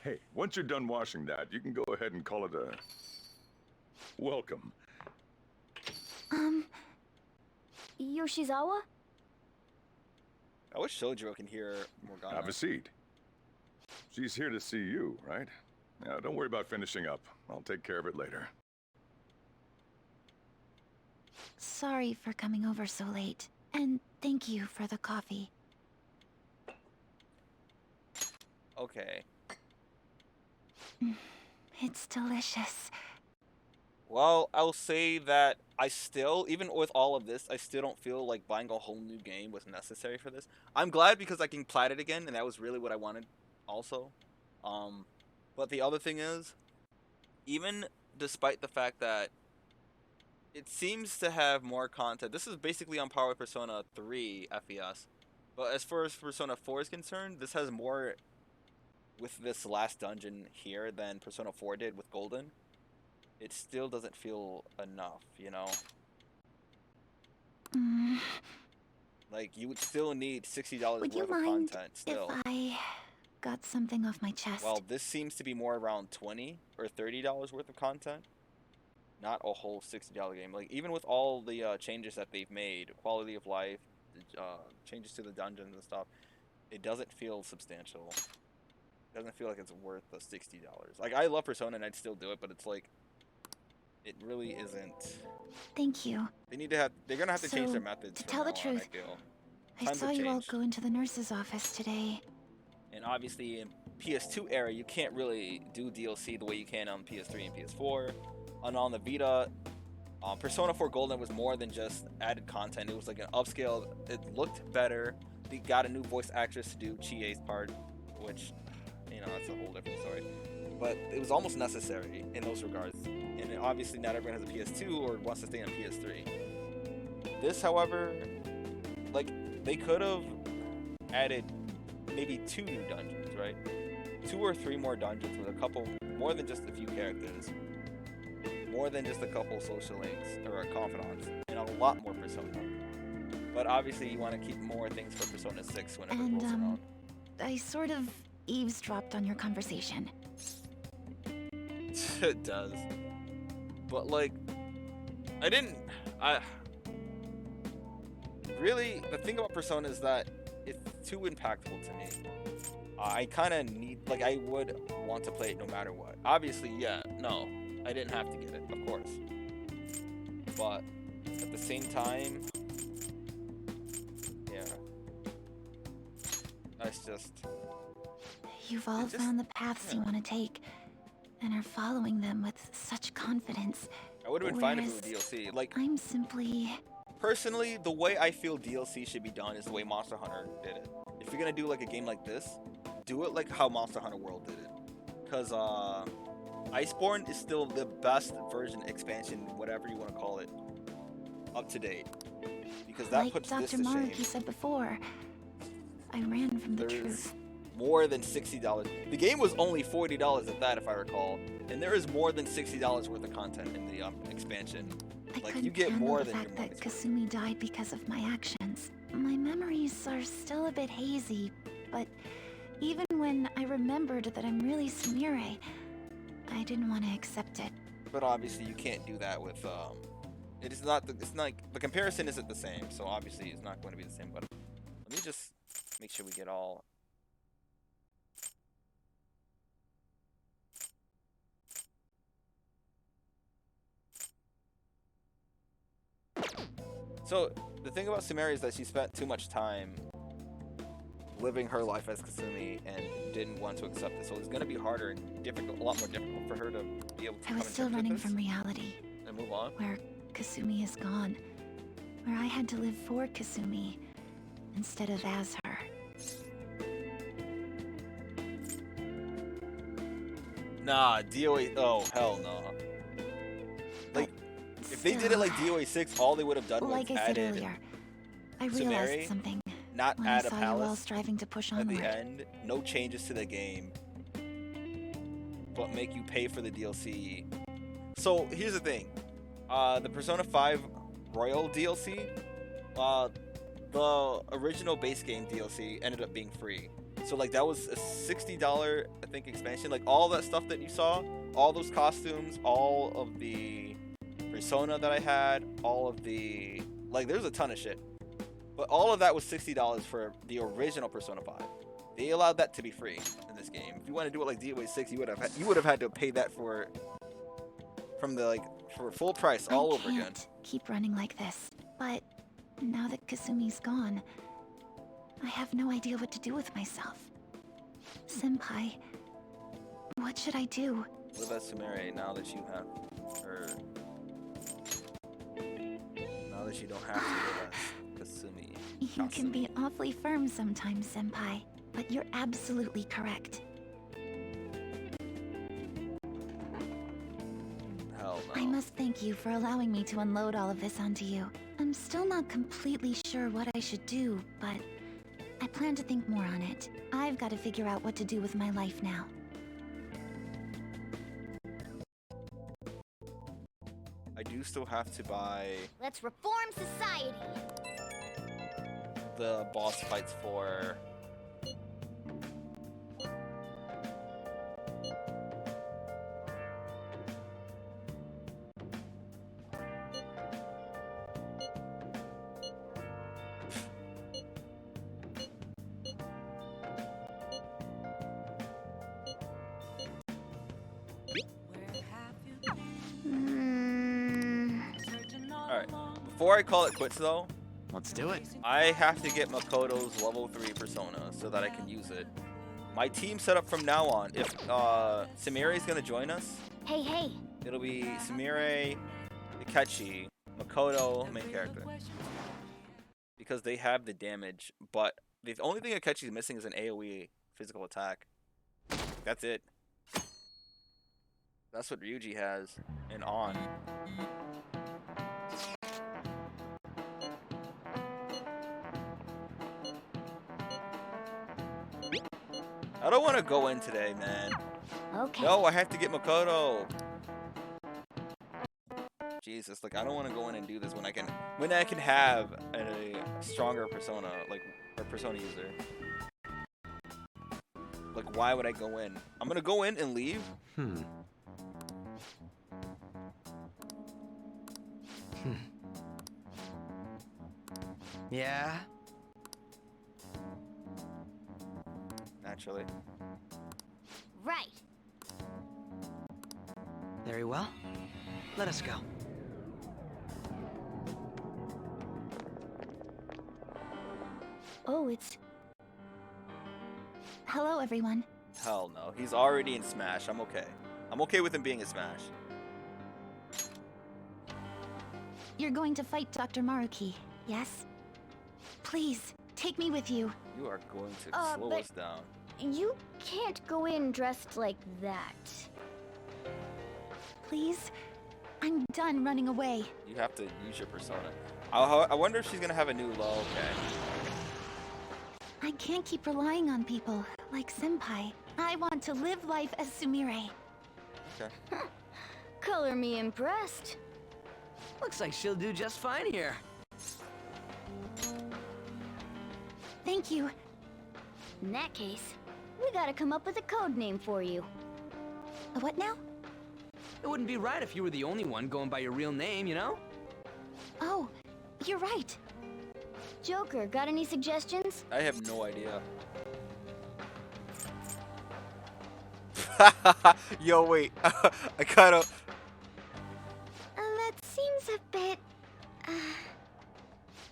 Hey, once you're done washing that, you can go ahead and call it a welcome. Yoshizawa? I wish Shojiro can hear Morgana. Have a seat. She's here to see you, right? Now, don't worry about finishing up. I'll take care of it later. Sorry for coming over so late. And thank you for the coffee. Okay. It's delicious. Well, I'll say that I still, even with all of this, I still don't feel like buying a whole new game was necessary for this. I'm glad because I can plat it again, and that was really what I wanted also. But the other thing is, even despite the fact that it seems to have more content, this is basically on par with Persona 3 FES. But as far as Persona 4 is concerned, this has more with this last dungeon here than Persona 4 did with Golden. It still doesn't feel enough, you know? Like, you would still need $60 Would you worth of mind content still. if I got something off my chest? Well, this seems to be more around $20 or $30 worth of content. Not a whole $60 game. Like, even with all the changes that they've made, quality of life, changes to the dungeons and stuff, it doesn't feel substantial. It doesn't feel like it's worth the $60. Like, I love Persona and I'd still do it, but it's like, it really isn't. Thank you. They're gonna have to change their methods. To tell the truth, I saw you all go into the nurse's office today. And obviously in PS2 era, you can't really do DLC the way you can on PS3 and PS4. And on the Vita, Persona 4 Golden was more than just added content. It was like an upscale. It looked better. They got a new voice actress to do Chie's part, which, you know, that's a whole different story. But it was almost necessary in those regards. And obviously not everyone has a PS2 or wants to stay on PS3. This, however, like, they could have added maybe 2 new dungeons, right? 2 or 3 more dungeons with a couple, more than just a few characters. More than just a couple social links or confidants. And a lot more Persona. But obviously you want to keep more things for Persona 6 whenever it rolls around. I sort of eavesdropped on your conversation. It does. But like, really, the thing about Persona is that it's too impactful to me. I kind of need, like, I would want to play it no matter what. Obviously, yeah, no, I didn't have to get it, of course. But at the same time, yeah, that's just... You've all found the paths you want to take, and are following them with such confidence. I would have been fine if it was DLC. Like, I'm simply... Personally, the way I feel DLC should be done is the way Monster Hunter did it. If you're gonna do like a game like this, do it like how Monster Hunter World did it. Because Iceborne is still the best version, expansion, whatever you want to call it, up to date. Because that like puts Dr. this to shame. Maruki said before, I ran from the truth. More than $60. The game was only $40 at that, if I recall. And there is more than $60 worth of content in the expansion. Like, you get more than your the fact that Kasumi died because of my actions. My memories are still a bit hazy, but even when I remembered that I'm really Sumire, I didn't want to accept it. But obviously you can't do that with it's not the comparison isn't the same, so obviously it's not going to be the same. But let me just make sure we get all. So the thing about Sumire is that she spent too much time living her life as Kasumi and didn't want to accept it. So it's going to be harder and difficult, a lot more difficult for her to be able to. I was still running from reality. And move on. Where Kasumi is gone. Where I had to live for Kasumi instead of as her. Nah, DOA. Oh, hell no. Like, if they did it like DOA 6, all they would have done was like I said added earlier, I realized Sumire, something. not when add I a saw you all palace striving to push at onward. the end. No changes to the game, but make you pay for the DLC. So here's the thing: the Persona 5 Royal DLC, the original base game DLC ended up being free. So like that was a $60, I think, expansion. Like all that stuff that you saw, all those costumes, all of the persona that I had, all of the like, there's a ton of shit, but all of that was $60 for the original Persona 5. They allowed that to be free in this game. If you want to do it like DOA 6, you would have had to pay that for full price all over again. Keep running like this, but now that Kasumi's gone, I have no idea what to do with myself. Senpai, what should I do? What about Sumire now that you have her? Now that you don't have to live as Kasumi. You can be awfully firm sometimes, Senpai, but you're absolutely correct. Hell no. I must thank you for allowing me to unload all of this onto you. I'm still not completely sure what I should do, but I plan to think more on it. I've got to figure out what to do with my life now. I do still have to buy Let's reform society. the boss fights for Before I call it quits though, let's do it. I have to get Makoto's level 3 persona so that I can use it. My team set up from now on. If Sumire is gonna join us, Hey. it'll be Sumire, Ikechi, Makoto, main character. Because they have the damage, but the only thing Ikechi's missing is an AoE physical attack. That's it. That's what Ryuji has and on. I don't want to go in today, man. Okay. No, I have to get Makoto. Jesus, like I don't want to go in and do this when I can have a stronger persona, like a persona user. Like why would I go in? I'm gonna go in and leave. Yeah? Naturally. Right. Very well. Let us go. Oh, it's... Hello, everyone. Hell no. He's already in Smash. I'm okay. I'm okay with him being in Smash. You're going to fight Dr. Maruki, yes? Please, take me with you. You are going to slow but- us down. You can't go in dressed like that. Please? I'm done running away. You have to use your persona. I wonder if she's gonna have a new low. Okay. I can't keep relying on people, like Senpai. I want to live life as Sumire. Okay. Color me impressed. Looks like she'll do just fine here. Thank you. In that case, we gotta come up with a code name for you. What now? It wouldn't be right if you were the only one going by your real name, you know? Oh, you're right. Joker, got any suggestions? I have no idea. Yo, wait. I kinda... That seems a bit...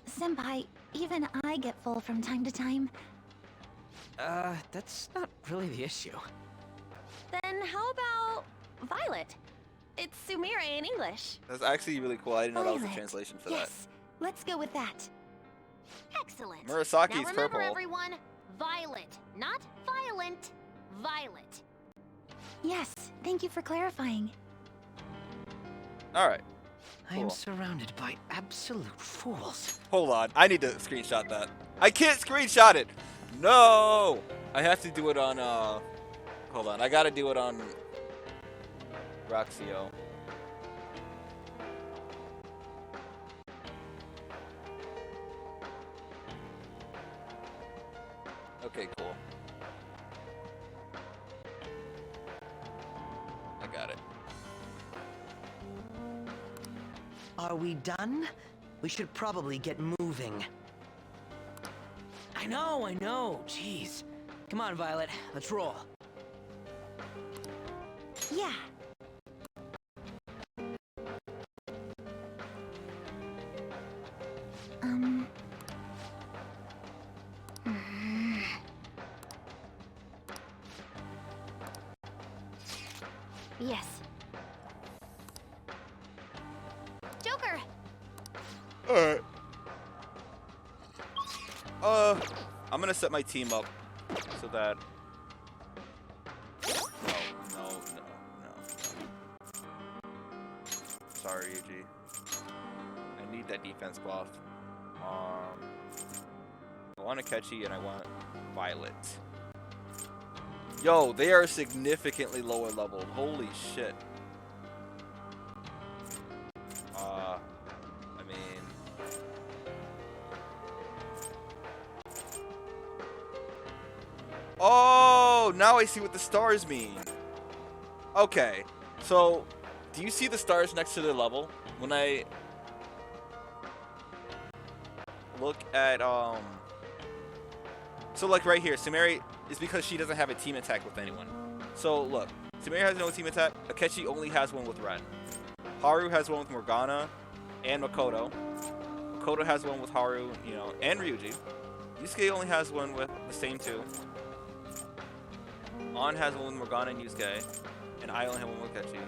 Senpai, even I get full from time to time. That's not really the issue. Then how about Violet? It's Sumire in English. That's actually really cool. I didn't know that was the Violet. translation for Yes, let's go with that. Excellent. Murasaki's Now remember, purple. everyone, Violet, not violent. Violet. Yes, thank you for clarifying. that. Alright. I am Cool. surrounded by absolute fools. Hold on. I need to screenshot that. I can't screenshot it! No! I have to do it on, Hold on. I gotta do it on... Roxio. Okay, cool. I got it. Are we done? We should probably get moving. I know. Jeez. Come on, Violet. Let's roll. Yeah. Yes. Joker! Alright. I'm gonna set my team up so that... No. Sorry, Yuji. I need that defense buff. I want Akechi and I want Violet. Yo, they are significantly lower leveled. Holy shit. I mean... Oh, now I see what the stars mean. Okay, so do you see the stars next to their level? When I look at, so like right here, Sumeri is because she doesn't have a team attack with anyone. So look, Sumeri has no team attack, Akechi only has one with Ren. Haru has one with Morgana and Makoto. Makoto has one with Haru, you know, and Ryuji. Yusuke only has one with the same two. An has one with Morgana and Yusuke, and I only have one with Akechi.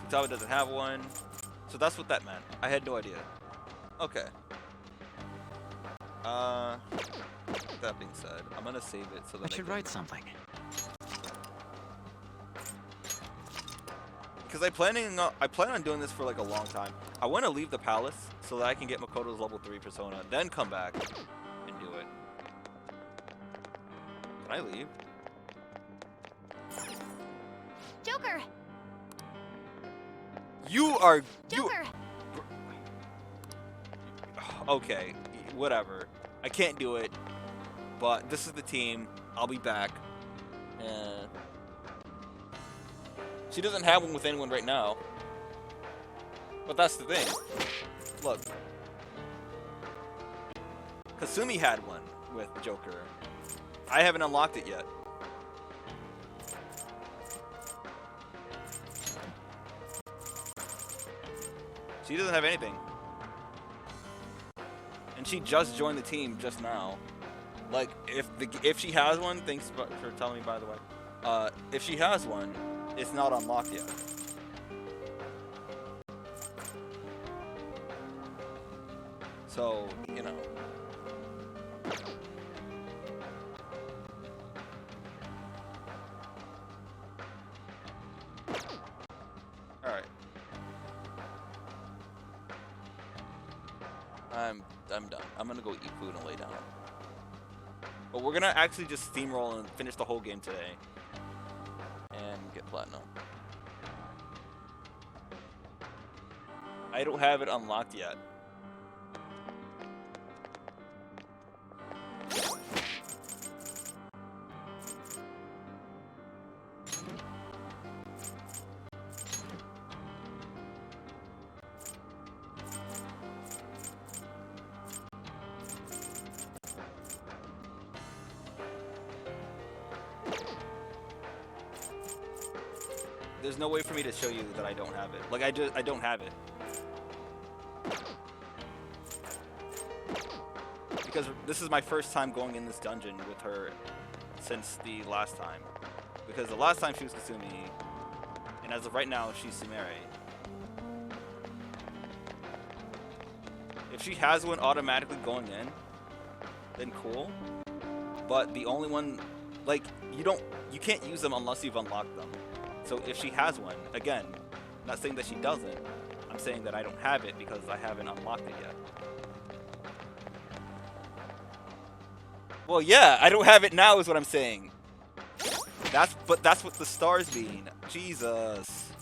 Futaba doesn't have one, so that's what that meant. I had no idea. Okay. That being said, I'm gonna save it so that I should write something. Because I plan on doing this for like a long time. I want to leave the palace so that I can get Makoto's level 3 persona, then come back and do it. Can I leave? Joker! You are... Joker! Okay, whatever. I can't do it, but this is the team. I'll be back. She doesn't have one with anyone right now. But that's the thing. Look. Kasumi had one with Joker. I haven't unlocked it yet. She doesn't have anything. And she just joined the team just now. Like, if she has one, thanks for telling me, by the way. If she has one, it's not unlocked yet. So, you know. Alright. I'm done. I'm gonna go eat food and lay down. But we're gonna actually just steamroll and finish the whole game today. And get platinum. I don't have it unlocked yet. There's no way for me to show you that I don't have it. Like, I don't have it. Because this is my first time going in this dungeon with her since the last time. Because the last time she was Kasumi, and as of right now, she's Sumeri. If she has one automatically going in, then cool. But the only one, like, you can't use them unless you've unlocked them. So if she has one, again, I'm not saying that she doesn't, I'm saying that I don't have it because I haven't unlocked it yet. Well, yeah, I don't have it now is what I'm saying. But that's what the stars mean. Jesus.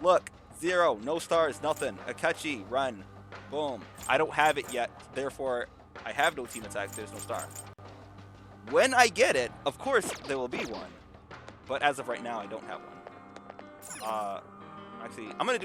Look, 0, no stars, nothing. Akechi, run. Boom. I don't have it yet, therefore I have no team attack, there's no star. When I get it, of course there will be one. But as of right now, I don't have one. Actually, I'm gonna do